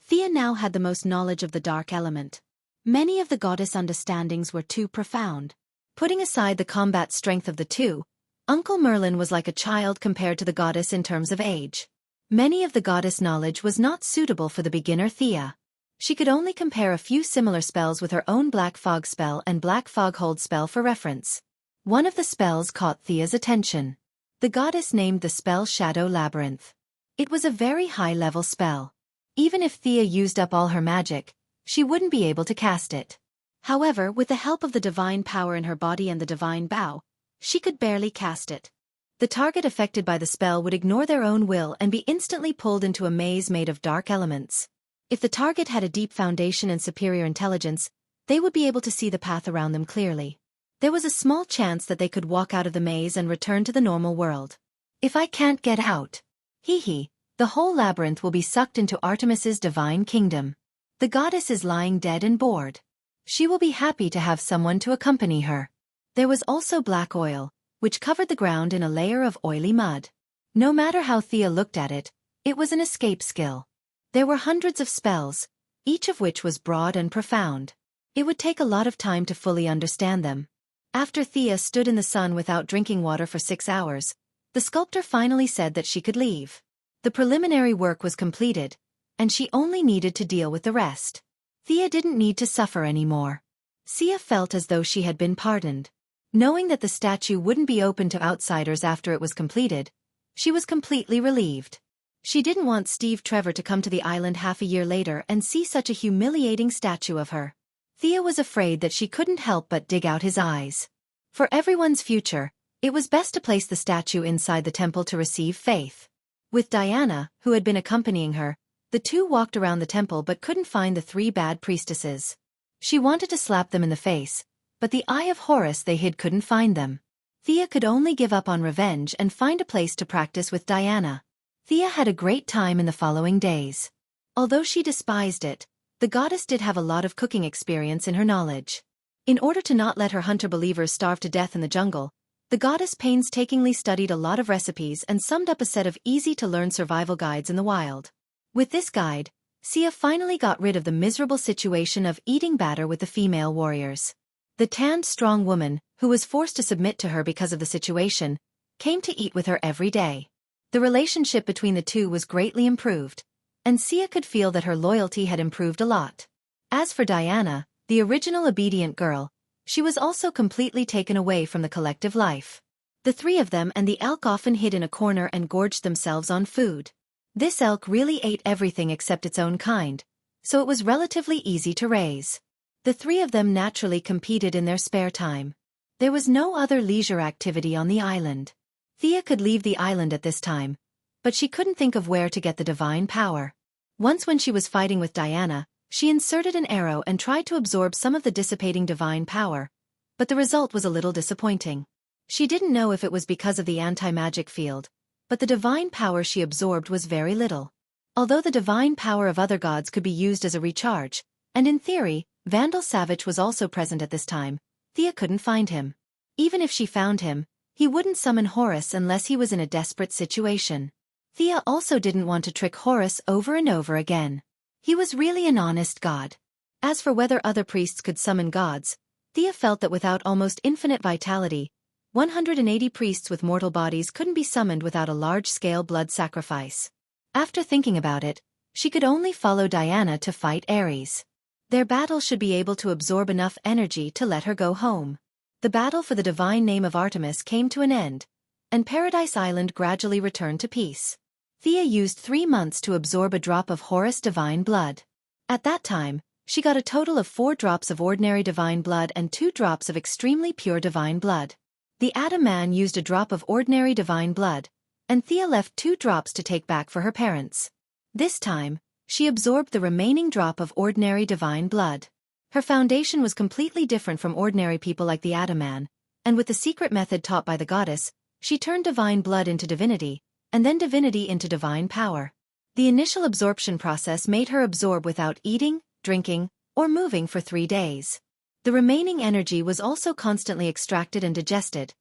Thea now had the most knowledge of the dark element. Many of the goddess understandings were too profound. Putting aside the combat strength of the two, Uncle Merlin was like a child compared to the goddess in terms of age. Many of the goddess knowledge was not suitable for the beginner Thea. She could only compare a few similar spells with her own Black Fog spell and Black Fog Hold spell for reference. One of the spells caught Thea's attention. The goddess named the spell Shadow Labyrinth. It was a very high-level spell. Even if Thea used up all her magic, she wouldn't be able to cast it. However, with the help of the divine power in her body and the divine bow, she could barely cast it. The target affected by the spell would ignore their own will and be instantly pulled into a maze made of dark elements. If the target had a deep foundation and superior intelligence, they would be able to see the path around them clearly. There was a small chance that they could walk out of the maze and return to the normal world. If I can't get out, the whole labyrinth will be sucked into Artemis's divine kingdom. The goddess is lying dead and bored. She will be happy to have someone to accompany her. There was also black oil, which covered the ground in a layer of oily mud. No matter how Thea looked at it, it was an escape skill. There were hundreds of spells, each of which was broad and profound. It would take a lot of time to fully understand them. After Thea stood in the sun without drinking water for 6 hours, the sculptor finally said that she could leave. The preliminary work was completed, and she only needed to deal with the rest. Thea didn't need to suffer anymore. Sia felt as though she had been pardoned. Knowing that the statue wouldn't be open to outsiders after it was completed, she was completely relieved. She didn't want Steve Trevor to come to the island half a year later and see such a humiliating statue of her. Thea was afraid that she couldn't help but dig out his eyes. For everyone's future, it was best to place the statue inside the temple to receive faith. With Diana, who had been accompanying her, The two walked around the temple but couldn't find the three bad priestesses. She wanted to slap them in the face, but the eye of Horus they hid couldn't find them. Thea could only give up on revenge and find a place to practice with Diana. Thea had a great time in the following days. Although she despised it, the goddess did have a lot of cooking experience in her knowledge. In order to not let her hunter believers starve to death in the jungle, the goddess painstakingly studied a lot of recipes and summed up a set of easy-to-learn survival guides in the wild. With this guide, Sia finally got rid of the miserable situation of eating batter with the female warriors. The tanned, strong woman, who was forced to submit to her because of the situation, came to eat with her every day. The relationship between the two was greatly improved, and Sia could feel that her loyalty had improved a lot. As for Diana, the original obedient girl, she was also completely taken away from the collective life. The three of them and the elk often hid in a corner and gorged themselves on food. This elk really ate everything except its own kind, so it was relatively easy to raise. The three of them naturally competed in their spare time. There was no other leisure activity on the island. Thea could leave the island at this time, but she couldn't think of where to get the divine power. Once when she was fighting with Diana, she inserted an arrow and tried to absorb some of the dissipating divine power, but the result was a little disappointing. She didn't know if it was because of the anti-magic field, but the divine power she absorbed was very little. Although the divine power of other gods could be used as a recharge, and in theory, Vandal Savage was also present at this time, Thea couldn't find him. Even if she found him, he wouldn't summon Horus unless he was in a desperate situation. Thea also didn't want to trick Horus over and over again. He was really an honest god. As for whether other priests could summon gods, Thea felt that without almost infinite vitality, 180 priests with mortal bodies couldn't be summoned without a large-scale blood sacrifice. After thinking about it, she could only follow Diana to fight Ares. Their battle should be able to absorb enough energy to let her go home. The battle for the divine name of Artemis came to an end, and Paradise Island gradually returned to peace. Thea used 3 months to absorb a drop of Horus divine blood. At that time, she got a total of 4 drops of ordinary divine blood and 2 drops of extremely pure divine blood. The Atom Man used a drop of ordinary divine blood, and Thea left 2 drops to take back for her parents. This time, she absorbed the remaining drop of ordinary divine blood. Her foundation was completely different from ordinary people like the Atom Man, and with the secret method taught by the goddess, she turned divine blood into divinity, and then divinity into divine power. The initial absorption process made her absorb without eating, drinking, or moving for 3 days. The remaining energy was also constantly extracted and digested,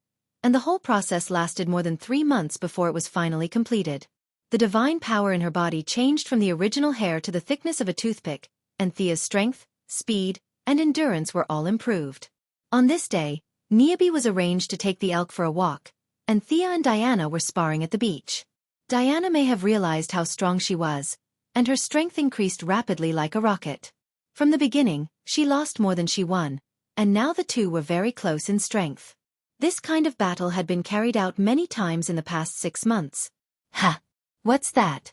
and the whole process lasted more than 3 months before it was finally completed. The divine power in her body changed from the original hair to the thickness of a toothpick, and Thea's strength, speed, and endurance were all improved. On this day, Niobe was arranged to take the elk for a walk, and Thea and Diana were sparring at the beach. Diana may have realized how strong she was, and her strength increased rapidly like a rocket. From the beginning, she lost more than she won, and now the two were very close in strength. This kind of battle had been carried out many times in the past 6 months. Ha! What's that?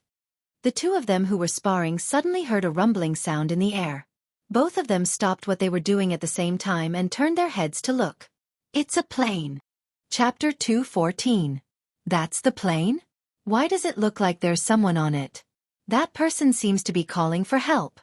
The two of them who were sparring suddenly heard a rumbling sound in the air. Both of them stopped what they were doing at the same time and turned their heads to look. It's a plane. Chapter 2:14. That's the plane? Why does it look like there's someone on it? That person seems to be calling for help.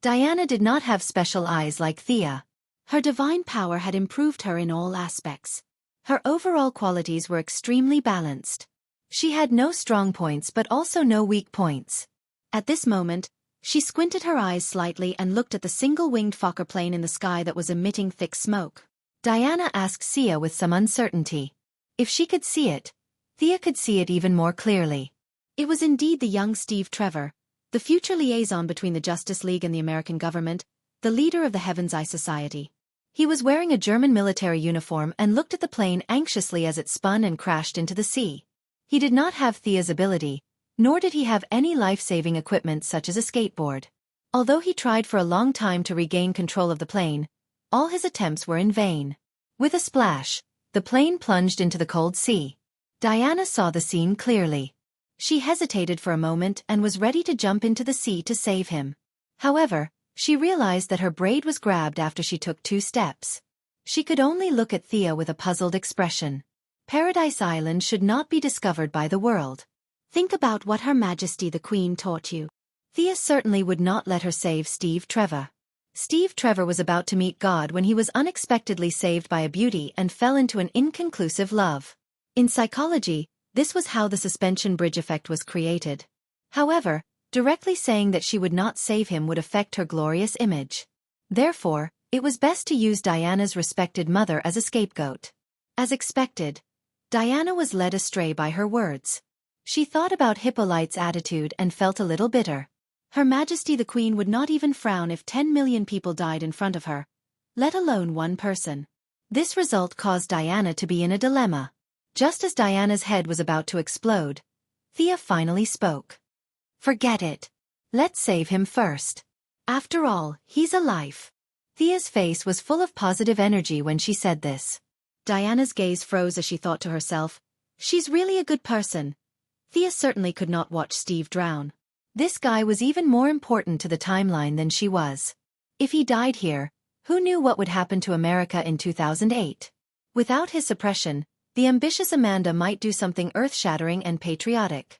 Diana did not have special eyes like Thea. Her divine power had improved her in all aspects. Her overall qualities were extremely balanced. She had no strong points but also no weak points. At this moment, she squinted her eyes slightly and looked at the single-winged Fokker plane in the sky that was emitting thick smoke. Diana asked Sia with some uncertainty. If she could see it, Thea could see it even more clearly. It was indeed the young Steve Trevor, the future liaison between the Justice League and the American government, the leader of the Heaven's Eye Society. He was wearing a German military uniform and looked at the plane anxiously as it spun and crashed into the sea. He did not have Thea's ability, nor did he have any life-saving equipment such as a skateboard. Although he tried for a long time to regain control of the plane, all his attempts were in vain. With a splash, the plane plunged into the cold sea. Diana saw the scene clearly. She hesitated for a moment and was ready to jump into the sea to save him. However, she realized that her braid was grabbed after she took 2 steps. She could only look at Thea with a puzzled expression. Paradise Island should not be discovered by the world. Think about what Her Majesty the Queen taught you. Thea certainly would not let her save Steve Trevor. Steve Trevor was about to meet God when he was unexpectedly saved by a beauty and fell into an inconclusive love. In psychology, this was how the suspension bridge effect was created. However, directly saying that she would not save him would affect her glorious image. Therefore, it was best to use Diana's respected mother as a scapegoat. As expected, Diana was led astray by her words. She thought about Hippolyte's attitude and felt a little bitter. Her Majesty the Queen would not even frown if 10 million people died in front of her, let alone one person. This result caused Diana to be in a dilemma. Just as Diana's head was about to explode, Thea finally spoke. Forget it. Let's save him first. After all, he's alive. Thea's face was full of positive energy when she said this. Diana's gaze froze as she thought to herself, she's really a good person. Thea certainly could not watch Steve drown. This guy was even more important to the timeline than she was. If he died here, who knew what would happen to America in 2008? Without his suppression, the ambitious Amanda might do something earth-shattering and patriotic.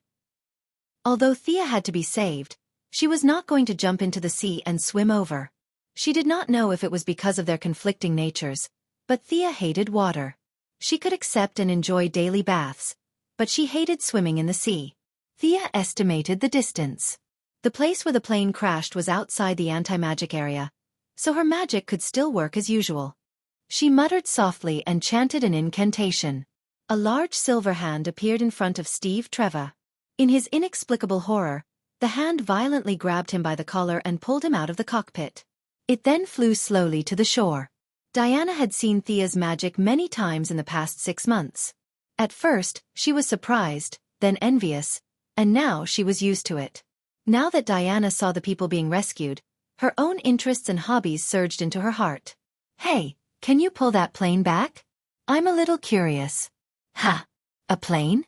Although Thea had to be saved, she was not going to jump into the sea and swim over. She did not know if it was because of their conflicting natures, but Thea hated water. She could accept and enjoy daily baths, but she hated swimming in the sea. Thea estimated the distance. The place where the plane crashed was outside the anti-magic area, so her magic could still work as usual. She muttered softly and chanted an incantation. A large silver hand appeared in front of Steve Trevor. In his inexplicable horror, the hand violently grabbed him by the collar and pulled him out of the cockpit. It then flew slowly to the shore. Diana had seen Thea's magic many times in the past 6 months. At first, she was surprised, then envious, and now she was used to it. Now that Diana saw the people being rescued, her own interests and hobbies surged into her heart. Hey, can you pull that plane back? I'm a little curious. Ha! A plane?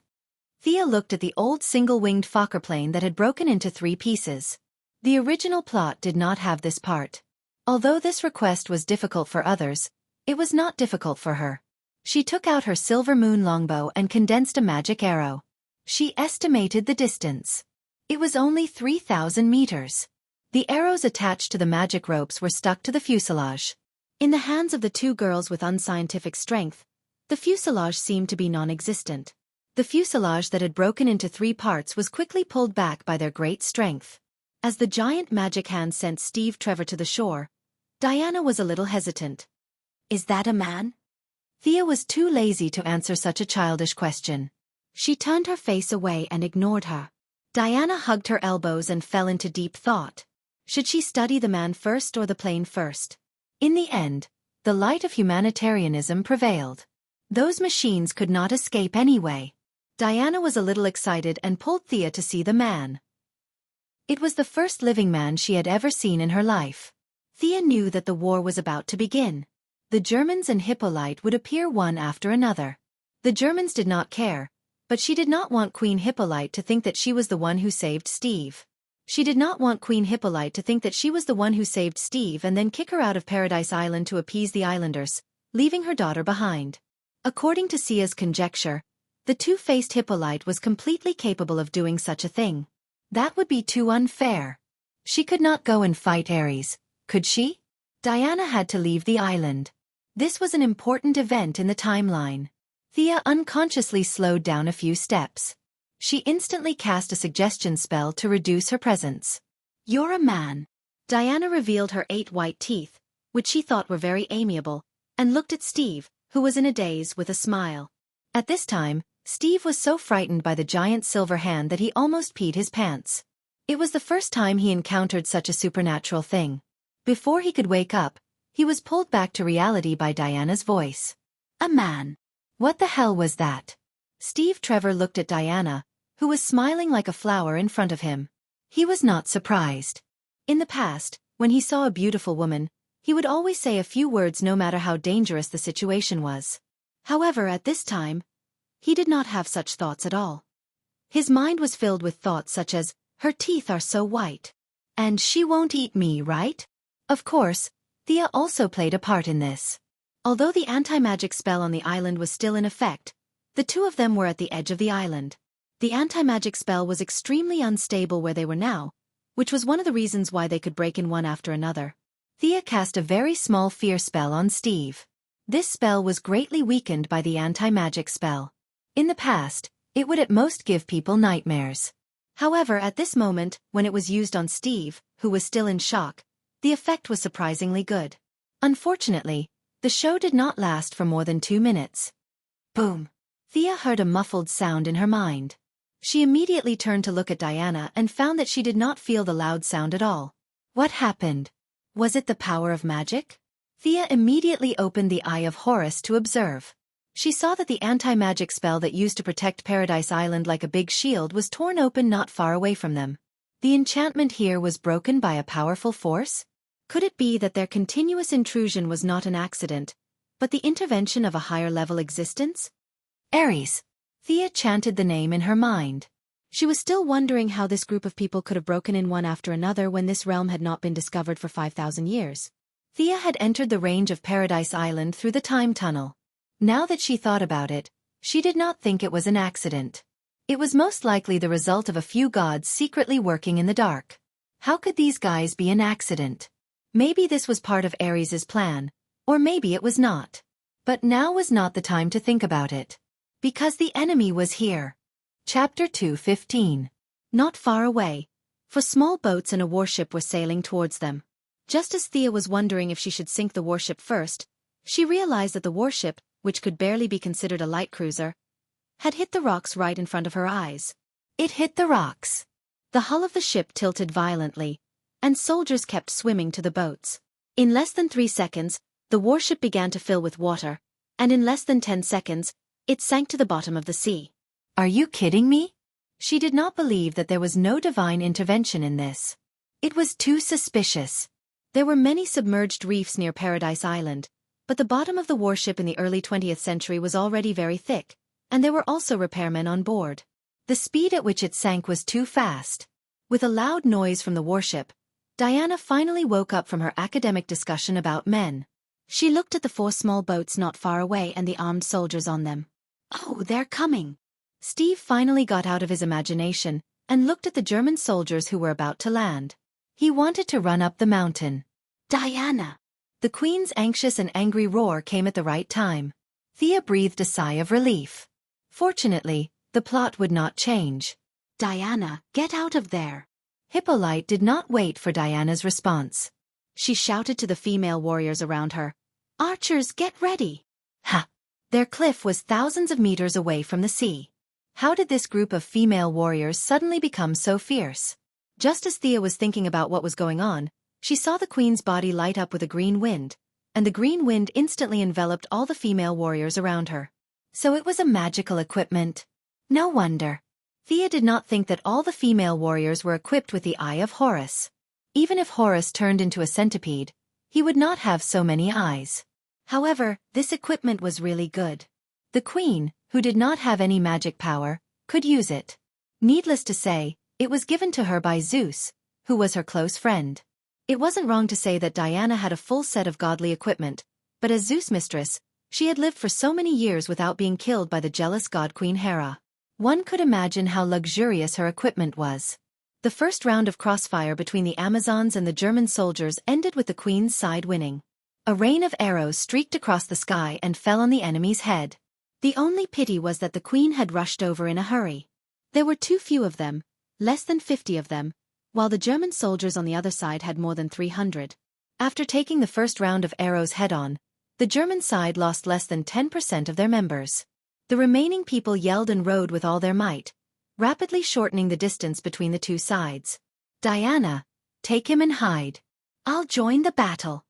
Thea looked at the old single-winged Fokker plane that had broken into 3 pieces. The original plot did not have this part. Although this request was difficult for others, it was not difficult for her. She took out her silver moon longbow and condensed a magic arrow. She estimated the distance. It was only 3,000 meters. The arrows attached to the magic ropes were stuck to the fuselage. In the hands of the 2 girls with unscientific strength, the fuselage seemed to be non-existent. The fuselage that had broken into 3 parts was quickly pulled back by their great strength. As the giant magic hand sent Steve Trevor to the shore, Diana was a little hesitant. Is that a man? Thea was too lazy to answer such a childish question. She turned her face away and ignored her. Diana hugged her elbows and fell into deep thought. Should she study the man first or the plane first? In the end, the light of humanitarianism prevailed. Those machines could not escape anyway. Diana was a little excited and pulled Thea to see the man. It was the first living man she had ever seen in her life. Thea knew that the war was about to begin. The Germans and Hippolyte would appear one after another. The Germans did not care, but she did not want Queen Hippolyte to think that she was the one who saved Steve. She did not want Queen Hippolyte to think that she was the one who saved Steve and then kick her out of Paradise Island to appease the islanders, leaving her daughter behind. According to Sia's conjecture, the two-faced Hippolyte was completely capable of doing such a thing. That would be too unfair. She could not go and fight Ares, could she? Diana had to leave the island. This was an important event in the timeline. Thea unconsciously slowed down a few steps. She instantly cast a suggestion spell to reduce her presence. You're a man. Diana revealed her 8 white teeth, which she thought were very amiable, and looked at Steve, who was in a daze with a smile. At this time, Steve was so frightened by the giant silver hand that he almost peed his pants. It was the first time he encountered such a supernatural thing. Before he could wake up, he was pulled back to reality by Diana's voice. A man. What the hell was that? Steve Trevor looked at Diana, who was smiling like a flower in front of him. He was not surprised. In the past, when he saw a beautiful woman, he would always say a few words no matter how dangerous the situation was. However, at this time, he did not have such thoughts at all. His mind was filled with thoughts such as, her teeth are so white. And she won't eat me, right? Of course, Thea also played a part in this. Although the anti-magic spell on the island was still in effect, the two of them were at the edge of the island. The anti-magic spell was extremely unstable where they were now, which was one of the reasons why they could break in one after another. Thea cast a very small fear spell on Steve. This spell was greatly weakened by the anti-magic spell. In the past, it would at most give people nightmares. However, at this moment, when it was used on Steve, who was still in shock, the effect was surprisingly good. Unfortunately, the show did not last for more than 2 minutes. Boom! Thea heard a muffled sound in her mind. She immediately turned to look at Diana and found that she did not feel the loud sound at all. What happened? Was it the power of magic? Thea immediately opened the Eye of Horus to observe. She saw that the anti-magic spell that used to protect Paradise Island like a big shield was torn open not far away from them. The enchantment here was broken by a powerful force? Could it be that their continuous intrusion was not an accident, but the intervention of a higher-level existence? Ares. Thea chanted the name in her mind. She was still wondering how this group of people could have broken in one after another when this realm had not been discovered for 5,000 years. Thea had entered the range of Paradise Island through the time tunnel. Now that she thought about it, she did not think it was an accident. It was most likely the result of a few gods secretly working in the dark. How could these guys be an accident? Maybe this was part of Ares's plan, or maybe it was not. But now was not the time to think about it. Because the enemy was here. Chapter 2:15. Not far away, for small boats and a warship were sailing towards them. Just as Thea was wondering if she should sink the warship first, she realized that the warship, which could barely be considered a light cruiser, had hit the rocks right in front of her eyes. It hit the rocks. The hull of the ship tilted violently, and soldiers kept swimming to the boats. In less than 3 seconds, the warship began to fill with water, and in less than 10 seconds, it sank to the bottom of the sea. Are you kidding me? She did not believe that there was no divine intervention in this. It was too suspicious. There were many submerged reefs near Paradise Island, but the bottom of the warship in the early 20th century was already very thick, and there were also repairmen on board. The speed at which it sank was too fast. With a loud noise from the warship, Diana finally woke up from her academic discussion about men. She looked at the 4 small boats not far away and the armed soldiers on them. Oh, they're coming! Steve finally got out of his imagination and looked at the German soldiers who were about to land. He wanted to run up the mountain. Diana! The Queen's anxious and angry roar came at the right time. Thea breathed a sigh of relief. Fortunately, the plot would not change. Diana, get out of there! Hippolyte did not wait for Diana's response. She shouted to the female warriors around her. Archers, get ready! Ha! Their cliff was thousands of meters away from the sea. How did this group of female warriors suddenly become so fierce? Just as Thea was thinking about what was going on, she saw the Queen's body light up with a green wind, and the green wind instantly enveloped all the female warriors around her. So it was a magical equipment. No wonder. Thea did not think that all the female warriors were equipped with the Eye of Horus. Even if Horus turned into a centipede, he would not have so many eyes. However, this equipment was really good. The Queen, who did not have any magic power, could use it. Needless to say, it was given to her by Zeus, who was her close friend. It wasn't wrong to say that Diana had a full set of godly equipment, but as Zeus' mistress, she had lived for so many years without being killed by the jealous god Queen Hera. One could imagine how luxurious her equipment was. The first round of crossfire between the Amazons and the German soldiers ended with the Queen's side winning. A rain of arrows streaked across the sky and fell on the enemy's head. The only pity was that the Queen had rushed over in a hurry. There were too few of them, less than 50 of them, while the German soldiers on the other side had more than 300. After taking the first round of arrows head-on, the German side lost less than 10% of their members. The remaining people yelled and rode with all their might, rapidly shortening the distance between the two sides. Diana, take him and hide. I'll join the battle.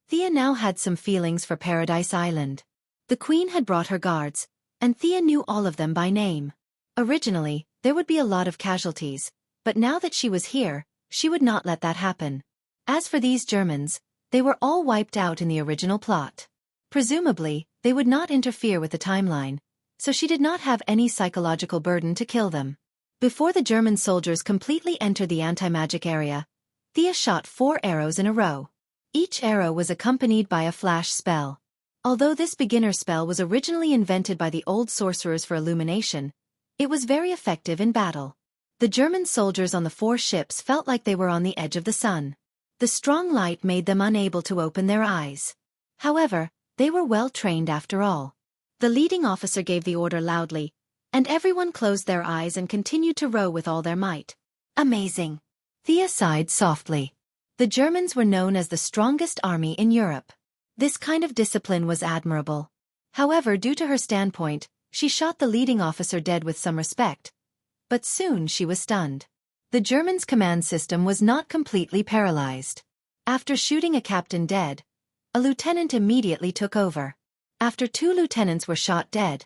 Thea now had some feelings for Paradise Island. The Queen had brought her guards, and Thea knew all of them by name. Originally, there would be a lot of casualties, but now that she was here, she would not let that happen. As for these Germans, they were all wiped out in the original plot. Presumably, they would not interfere with the timeline, so she did not have any psychological burden to kill them. Before the German soldiers completely entered the anti-magic area, Thea shot 4 arrows in a row. Each arrow was accompanied by a flash spell. Although this beginner spell was originally invented by the old sorcerers for illumination, it was very effective in battle. The German soldiers on the 4 ships felt like they were on the edge of the sun. The strong light made them unable to open their eyes. However, they were well trained after all. The leading officer gave the order loudly, and everyone closed their eyes and continued to row with all their might. Amazing. Thea sighed softly. The Germans were known as the strongest army in Europe. This kind of discipline was admirable. However, due to her standpoint, she shot the leading officer dead with some respect. But soon she was stunned. The Germans' command system was not completely paralyzed. After shooting a captain dead, a lieutenant immediately took over. After 2 lieutenants were shot dead,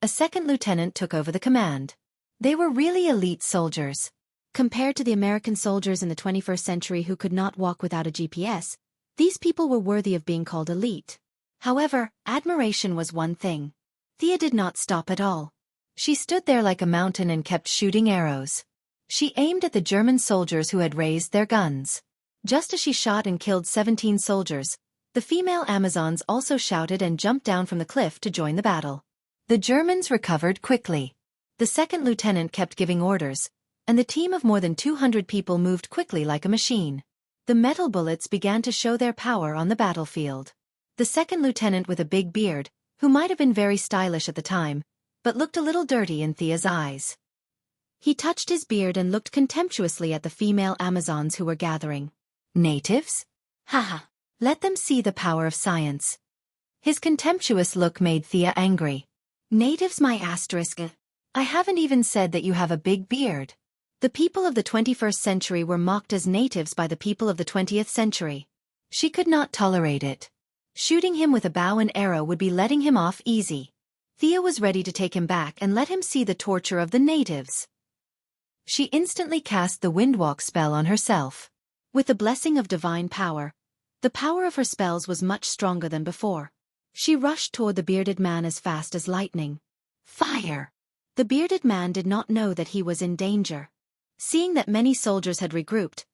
a second lieutenant took over the command. They were really elite soldiers. Compared to the American soldiers in the 21st century who could not walk without a GPS, these people were worthy of being called elite. However, admiration was one thing. Thea did not stop at all. She stood there like a mountain and kept shooting arrows. She aimed at the German soldiers who had raised their guns. Just as she shot and killed 17 soldiers, the female Amazons also shouted and jumped down from the cliff to join the battle. The Germans recovered quickly. The second lieutenant kept giving orders, and the team of more than 200 people moved quickly like a machine. The metal bullets began to show their power on the battlefield. The second lieutenant with a big beard, who might have been very stylish at the time, but looked a little dirty in Thea's eyes. He touched his beard and looked contemptuously at the female Amazons who were gathering. Natives? Haha, let them see the power of science. His contemptuous look made Thea angry. Natives, my asterisk. I haven't even said that you have a big beard. The people of the 21st century were mocked as natives by the people of the 20th century. She could not tolerate it. Shooting him with a bow and arrow would be letting him off easy. Thea was ready to take him back and let him see the torture of the natives. She instantly cast the Windwalk spell on herself. With the blessing of divine power, the power of her spells was much stronger than before. She rushed toward the bearded man as fast as lightning. Fire! The bearded man did not know that he was in danger. Seeing that many soldiers had regrouped,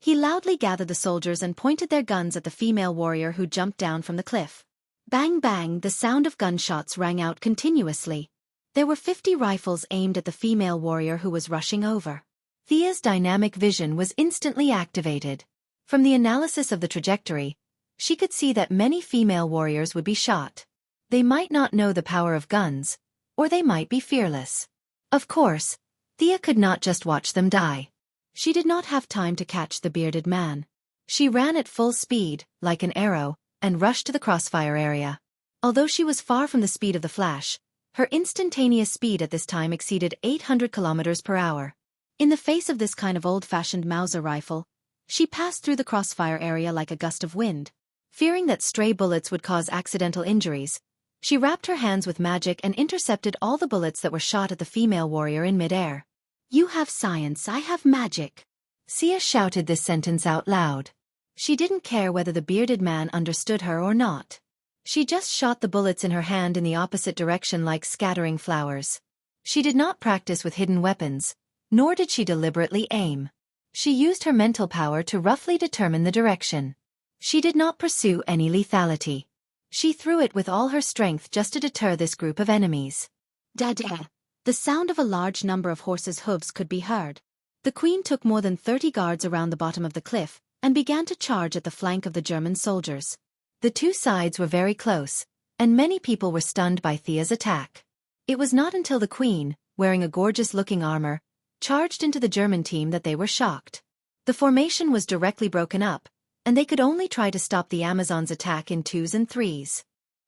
he loudly gathered the soldiers and pointed their guns at the female warrior who jumped down from the cliff. Bang bang, the sound of gunshots rang out continuously. There were 50 rifles aimed at the female warrior who was rushing over. Thea's dynamic vision was instantly activated. From the analysis of the trajectory, she could see that many female warriors would be shot. They might not know the power of guns, or they might be fearless. Of course, Thea could not just watch them die. She did not have time to catch the bearded man. She ran at full speed, like an arrow, and rushed to the crossfire area. Although she was far from the speed of the Flash, her instantaneous speed at this time exceeded 800 kilometers per hour. In the face of this kind of old-fashioned Mauser rifle, she passed through the crossfire area like a gust of wind. Fearing that stray bullets would cause accidental injuries, she wrapped her hands with magic and intercepted all the bullets that were shot at the female warrior in midair. You have science, I have magic. Sia shouted this sentence out loud. She didn't care whether the bearded man understood her or not. She just shot the bullets in her hand in the opposite direction like scattering flowers. She did not practice with hidden weapons, nor did she deliberately aim. She used her mental power to roughly determine the direction. She did not pursue any lethality. She threw it with all her strength just to deter this group of enemies. Da-da! The sound of a large number of horses' hooves could be heard. The queen took more than 30 guards around the bottom of the cliff and began to charge at the flank of the German soldiers. The two sides were very close, and many people were stunned by Thea's attack. It was not until the queen, wearing a gorgeous-looking armor, charged into the German team that they were shocked. The formation was directly broken up, and they could only try to stop the Amazons' attack in 2s and 3s.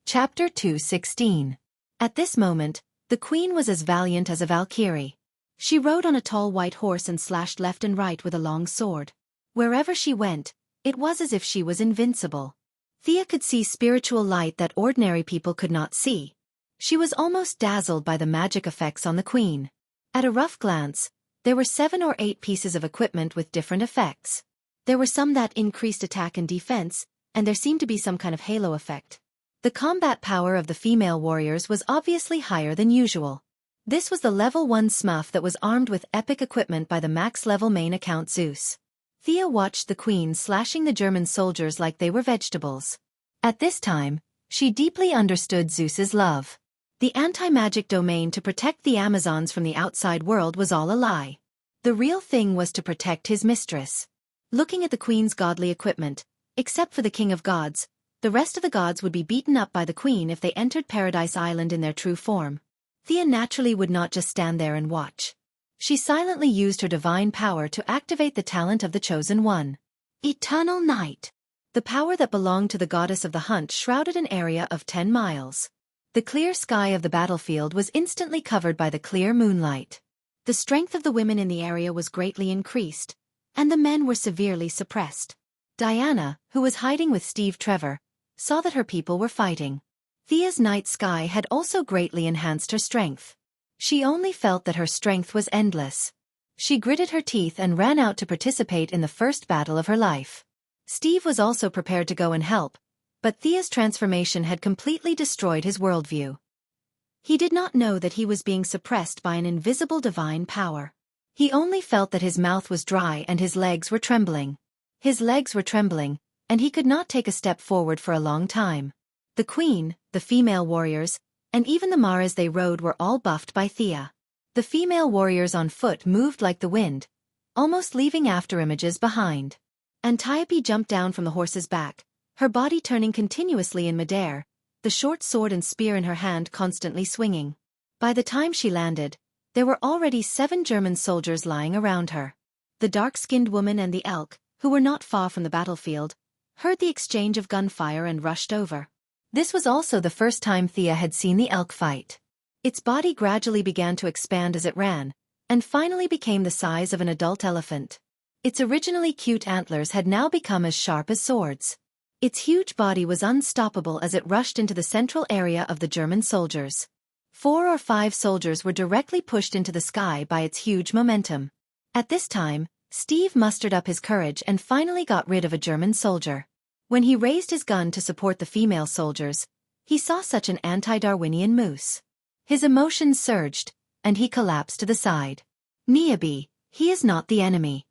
Chapter 2:16. At this moment, the queen was as valiant as a Valkyrie. She rode on a tall white horse and slashed left and right with a long sword. Wherever she went, it was as if she was invincible. Thea could see spiritual light that ordinary people could not see. She was almost dazzled by the magic effects on the queen. At a rough glance, there were 7 or 8 pieces of equipment with different effects. There were some that increased attack and defense, and there seemed to be some kind of halo effect. The combat power of the female warriors was obviously higher than usual. This was the level 1 Smuff that was armed with epic equipment by the max-level main account Zeus. Thea watched the queen slashing the German soldiers like they were vegetables. At this time, she deeply understood Zeus's love. The anti-magic domain to protect the Amazons from the outside world was all a lie. The real thing was to protect his mistress. Looking at the queen's godly equipment, except for the king of gods, the rest of the gods would be beaten up by the queen if they entered Paradise Island in their true form. Thea naturally would not just stand there and watch. She silently used her divine power to activate the talent of the Chosen One. Eternal Night. The power that belonged to the goddess of the hunt shrouded an area of 10 miles. The clear sky of the battlefield was instantly covered by the clear moonlight. The strength of the women in the area was greatly increased, and the men were severely suppressed. Diana, who was hiding with Steve Trevor, saw that her people were fighting. Thea's night sky had also greatly enhanced her strength. She only felt that her strength was endless. She gritted her teeth and ran out to participate in the first battle of her life. Steve was also prepared to go and help, but Thea's transformation had completely destroyed his worldview. He did not know that he was being suppressed by an invisible divine power. He only felt that his mouth was dry and his legs were trembling. His legs were trembling, and he could not take a step forward for a long time. The queen, the female warriors, and even the maras they rode were all buffed by Thea. The female warriors on foot moved like the wind, almost leaving afterimages behind. Antiope jumped down from the horse's back, her body turning continuously in midair, the short sword and spear in her hand constantly swinging. By the time she landed, there were already 7 German soldiers lying around her. The dark-skinned woman and the elk, who were not far from the battlefield, heard the exchange of gunfire and rushed over. This was also the first time Thea had seen the elk fight. Its body gradually began to expand as it ran, and finally became the size of an adult elephant. Its originally cute antlers had now become as sharp as swords. Its huge body was unstoppable as it rushed into the central area of the German soldiers. 4 or 5 soldiers were directly pushed into the sky by its huge momentum. At this time, Steve mustered up his courage and finally got rid of a German soldier. When he raised his gun to support the female soldiers, he saw such an anti-Darwinian moose. His emotions surged, and he collapsed to the side. Niabi, he is not the enemy.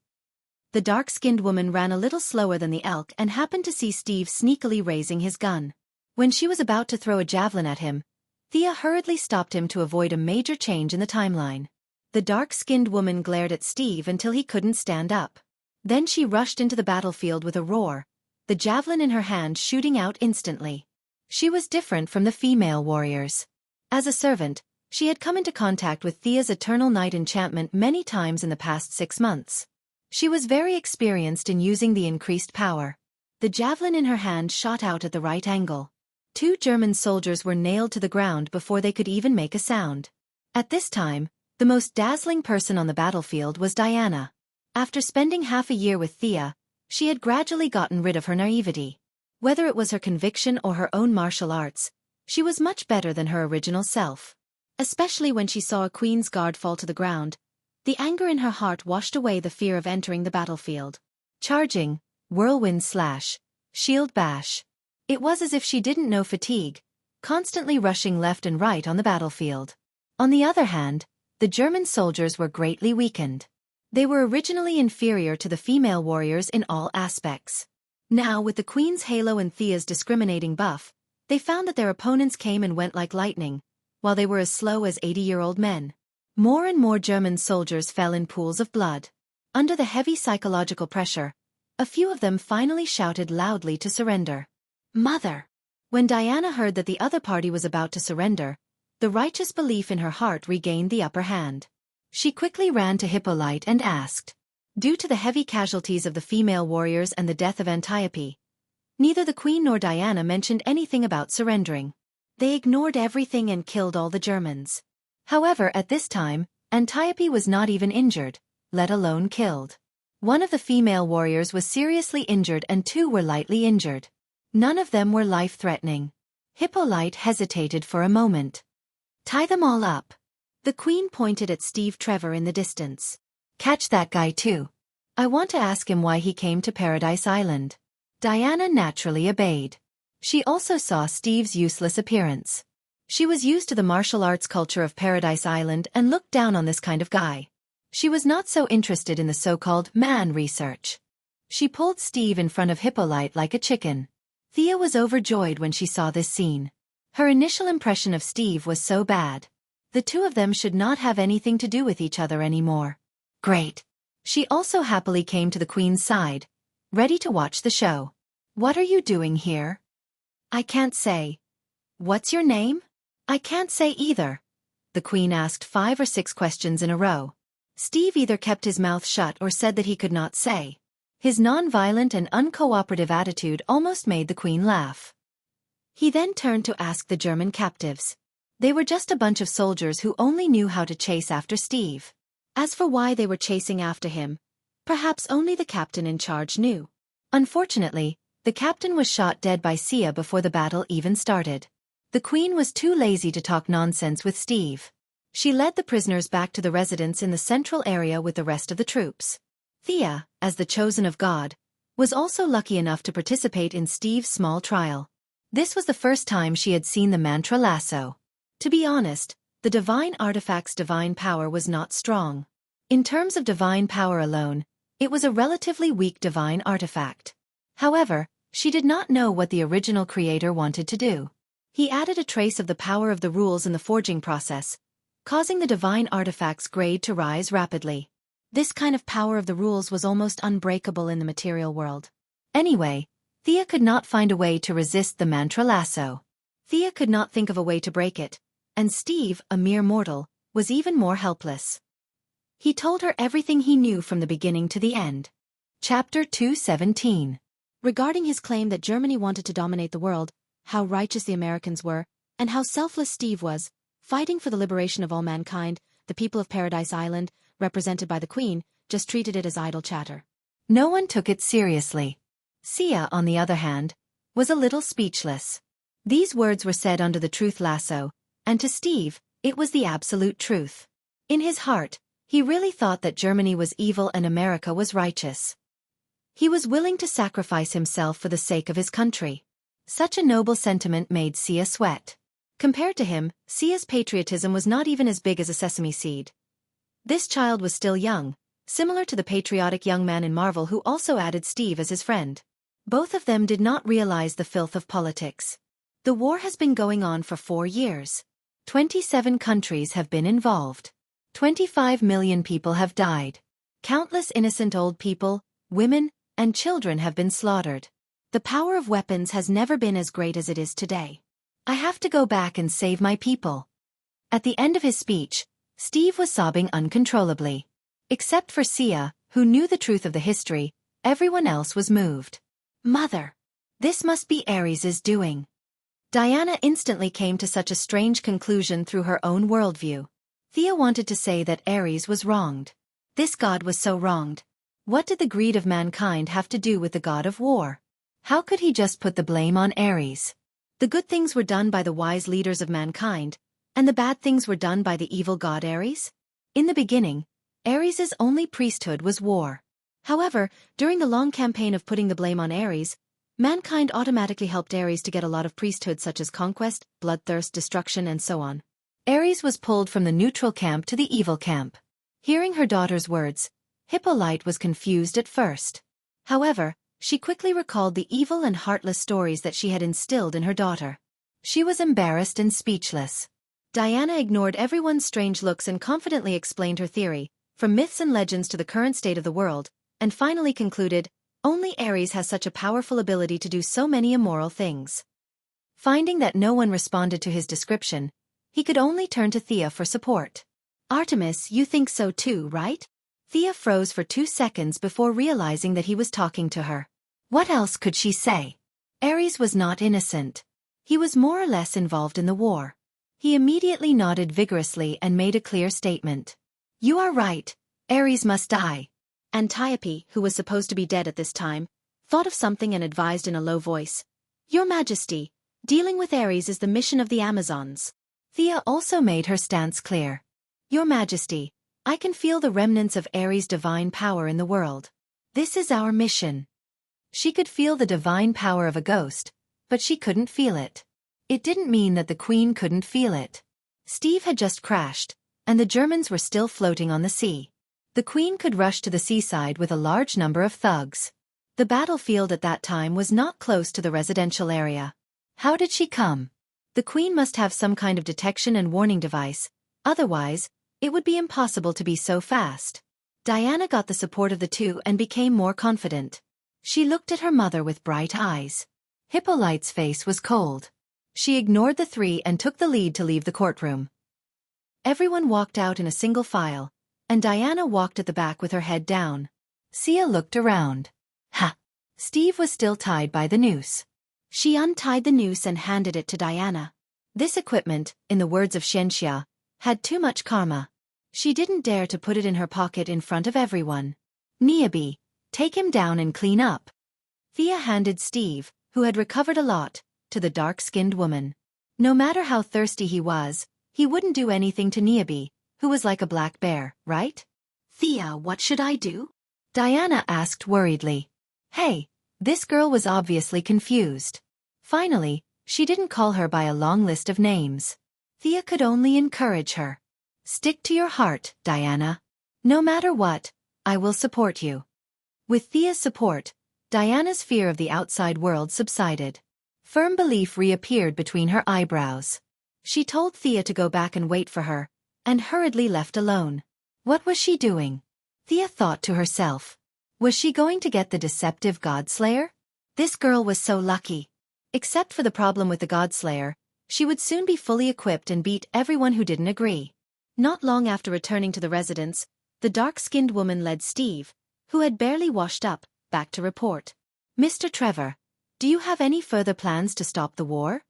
The dark-skinned woman ran a little slower than the elk and happened to see Steve sneakily raising his gun. When she was about to throw a javelin at him, Thea hurriedly stopped him to avoid a major change in the timeline. The dark-skinned woman glared at Steve until he couldn't stand up. Then she rushed into the battlefield with a roar, the javelin in her hand shooting out instantly. She was different from the female warriors. As a servant, she had come into contact with Thea's Eternal Night enchantment many times in the past 6 months. She was very experienced in using the increased power. The javelin in her hand shot out at the right angle. 2 German soldiers were nailed to the ground before they could even make a sound. At this time, the most dazzling person on the battlefield was Diana. After spending half a year with Thea, she had gradually gotten rid of her naivety. Whether it was her conviction or her own martial arts, she was much better than her original self. Especially when she saw a queen's guard fall to the ground, the anger in her heart washed away the fear of entering the battlefield. Charging, whirlwind slash, shield bash. It was as if she didn't know fatigue, constantly rushing left and right on the battlefield. On the other hand, the German soldiers were greatly weakened. They were originally inferior to the female warriors in all aspects. Now, with the Queen's halo and Thea's discriminating buff, they found that their opponents came and went like lightning, while they were as slow as 80-year-old men. More and more German soldiers fell in pools of blood. Under the heavy psychological pressure, a few of them finally shouted loudly to surrender. Mother! When Diana heard that the other party was about to surrender, the righteous belief in her heart regained the upper hand. She quickly ran to Hippolyte and asked. Due to the heavy casualties of the female warriors and the death of Antiope, neither the Queen nor Diana mentioned anything about surrendering. They ignored everything and killed all the Germans. However, at this time, Antiope was not even injured, let alone killed. One of the female warriors was seriously injured and 2 were lightly injured. None of them were life-threatening. Hippolyte hesitated for a moment. Tie them all up. The Queen pointed at Steve Trevor in the distance. Catch that guy too. I want to ask him why he came to Paradise Island. Diana naturally obeyed. She also saw Steve's useless appearance. She was used to the martial arts culture of Paradise Island and looked down on this kind of guy. She was not so interested in the so-called man research. She pulled Steve in front of Hippolyte like a chicken. Thea was overjoyed when she saw this scene. Her initial impression of Steve was so bad. The 2 of them should not have anything to do with each other anymore. Great. She also happily came to the Queen's side, ready to watch the show. What are you doing here? I can't say. What's your name? I can't say either. The Queen asked 5 or 6 questions in a row. Steve either kept his mouth shut or said that he could not say. His non-violent and uncooperative attitude almost made the Queen laugh. He then turned to ask the German captives. They were just a bunch of soldiers who only knew how to chase after Steve. As for why they were chasing after him, perhaps only the captain in charge knew. Unfortunately, the captain was shot dead by Sia before the battle even started. The Queen was too lazy to talk nonsense with Steve. She led the prisoners back to the residence in the central area with the rest of the troops. Thea, as the chosen of God, was also lucky enough to participate in Steve's small trial. This was the first time she had seen the mantra lasso. To be honest, the divine artifact's divine power was not strong. In terms of divine power alone, it was a relatively weak divine artifact. However, she did not know what the original creator wanted to do. He added a trace of the power of the rules in the forging process, causing the divine artifact's grade to rise rapidly. This kind of power of the rules was almost unbreakable in the material world. Anyway, Thea could not find a way to resist the mantra lasso. Thea could not think of a way to break it, and Steve, a mere mortal, was even more helpless. He told her everything he knew from the beginning to the end. Chapter 217. Regarding his claim that Germany wanted to dominate the world, how righteous the Americans were, and how selfless Steve was, fighting for the liberation of all mankind, the people of Paradise Island, represented by the Queen, just treated it as idle chatter. No one took it seriously. Sia, on the other hand, was a little speechless. These words were said under the truth lasso, and to Steve, it was the absolute truth. In his heart, he really thought that Germany was evil and America was righteous. He was willing to sacrifice himself for the sake of his country. Such a noble sentiment made Sia sweat. Compared to him, Sia's patriotism was not even as big as a sesame seed. This child was still young, similar to the patriotic young man in Marvel who also added Steve as his friend. Both of them did not realize the filth of politics. The war has been going on for 4 years. 27 countries have been involved. 25 million people have died. Countless innocent old people, women, and children have been slaughtered. The power of weapons has never been as great as it is today. I have to go back and save my people. At the end of his speech, Steve was sobbing uncontrollably. Except for Sia, who knew the truth of the history, everyone else was moved. Mother! This must be Ares's doing. Diana instantly came to such a strange conclusion through her own worldview. Thea wanted to say that Ares was wronged. This god was so wronged. What did the greed of mankind have to do with the god of war? How could he just put the blame on Ares? The good things were done by the wise leaders of mankind, and the bad things were done by the evil god Ares? In the beginning, Ares's only priesthood was war. However, during the long campaign of putting the blame on Ares, mankind automatically helped Ares to get a lot of priesthoods such as conquest, bloodthirst, destruction, and so on. Ares was pulled from the neutral camp to the evil camp. Hearing her daughter's words, Hippolyte was confused at first. However, she quickly recalled the evil and heartless stories that she had instilled in her daughter. She was embarrassed and speechless. Diana ignored everyone's strange looks and confidently explained her theory, from myths and legends to the current state of the world, and finally concluded, only Ares has such a powerful ability to do so many immoral things. Finding that no one responded to his description, he could only turn to Thea for support. Artemis, you think so too, right? Thea froze for 2 seconds before realizing that he was talking to her. What else could she say? Ares was not innocent. He was more or less involved in the war. He immediately nodded vigorously and made a clear statement. You are right. Ares must die. Antiope, who was supposed to be dead at this time, thought of something and advised in a low voice. Your Majesty, dealing with Ares is the mission of the Amazons. Thea also made her stance clear. Your Majesty, I can feel the remnants of Ares' divine power in the world. This is our mission. She could feel the divine power of a ghost, but she couldn't feel it. It didn't mean that the Queen couldn't feel it. Steve had just crashed, and the Germans were still floating on the sea. The Queen could rush to the seaside with a large number of thugs. The battlefield at that time was not close to the residential area. How did she come? The Queen must have some kind of detection and warning device, otherwise, it would be impossible to be so fast. Diana got the support of the two and became more confident. She looked at her mother with bright eyes. Hippolyte's face was cold. She ignored the three and took the lead to leave the courtroom. Everyone walked out in a single file, and Diana walked at the back with her head down. Thea looked around. Ha! Steve was still tied by the noose. She untied the noose and handed it to Diana. This equipment, in the words of Shenxia, had too much karma. She didn't dare to put it in her pocket in front of everyone. Niabi, take him down and clean up. Thea handed Steve, who had recovered a lot, to the dark-skinned woman. No matter how thirsty he was, he wouldn't do anything to Niabi, who was like a black bear, right? Thea, what should I do? Diana asked worriedly. Hey, this girl was obviously confused. Finally, she didn't call her by a long list of names. Thea could only encourage her. Stick to your heart, Diana. No matter what, I will support you. With Thea's support, Diana's fear of the outside world subsided. Firm belief reappeared between her eyebrows. She told Thea to go back and wait for her, and hurriedly left alone. What was she doing? Thea thought to herself. Was she going to get the deceptive Godslayer? This girl was so lucky. Except for the problem with the Godslayer, she would soon be fully equipped and beat everyone who didn't agree. Not long after returning to the residence, the dark-skinned woman led Steve, who had barely washed up, back to report. Mr. Trevor, do you have any further plans to stop the war?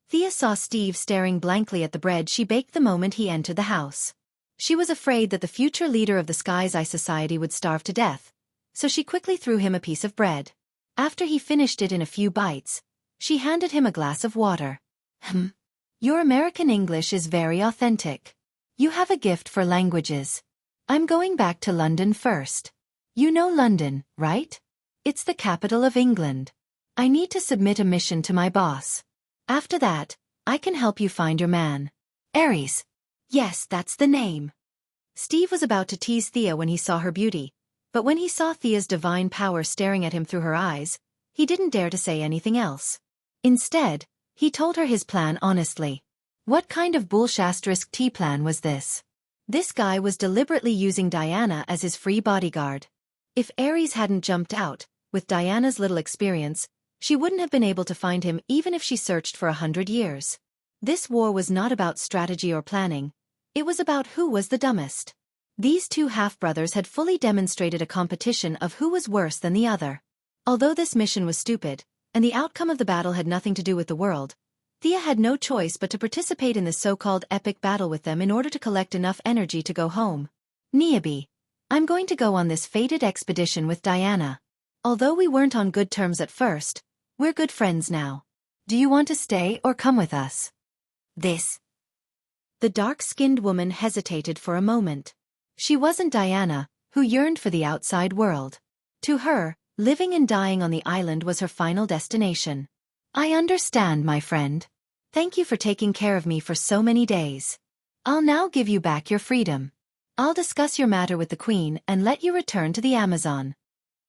Thea saw Steve staring blankly at the bread she baked the moment he entered the house. She was afraid that the future leader of the Sky's Eye Society would starve to death, so she quickly threw him a piece of bread. After he finished it in a few bites, she handed him a glass of water. Your American English is very authentic. You have a gift for languages. I'm going back to London first. You know London, right? It's the capital of England. I need to submit a mission to my boss. After that, I can help you find your man. Ares. Yes, that's the name. Steve was about to tease Thea when he saw her beauty, but when he saw Thea's divine power staring at him through her eyes, he didn't dare to say anything else. Instead, he told her his plan honestly. What kind of bullshit tea plan was this? This guy was deliberately using Diana as his free bodyguard. If Ares hadn't jumped out, with Diana's little experience, she wouldn't have been able to find him even if she searched for 100 years. This war was not about strategy or planning. It was about who was the dumbest. These two half-brothers had fully demonstrated a competition of who was worse than the other. Although this mission was stupid, and the outcome of the battle had nothing to do with the world, Thea had no choice but to participate in this so-called epic battle with them in order to collect enough energy to go home. Niabi, I'm going to go on this fated expedition with Diana. Although we weren't on good terms at first, we're good friends now. Do you want to stay or come with us? The dark-skinned woman hesitated for a moment. She wasn't Diana, who yearned for the outside world. To her, living and dying on the island was her final destination. I understand, my friend. Thank you for taking care of me for so many days. I'll now give you back your freedom. I'll discuss your matter with the Queen and let you return to the Amazon.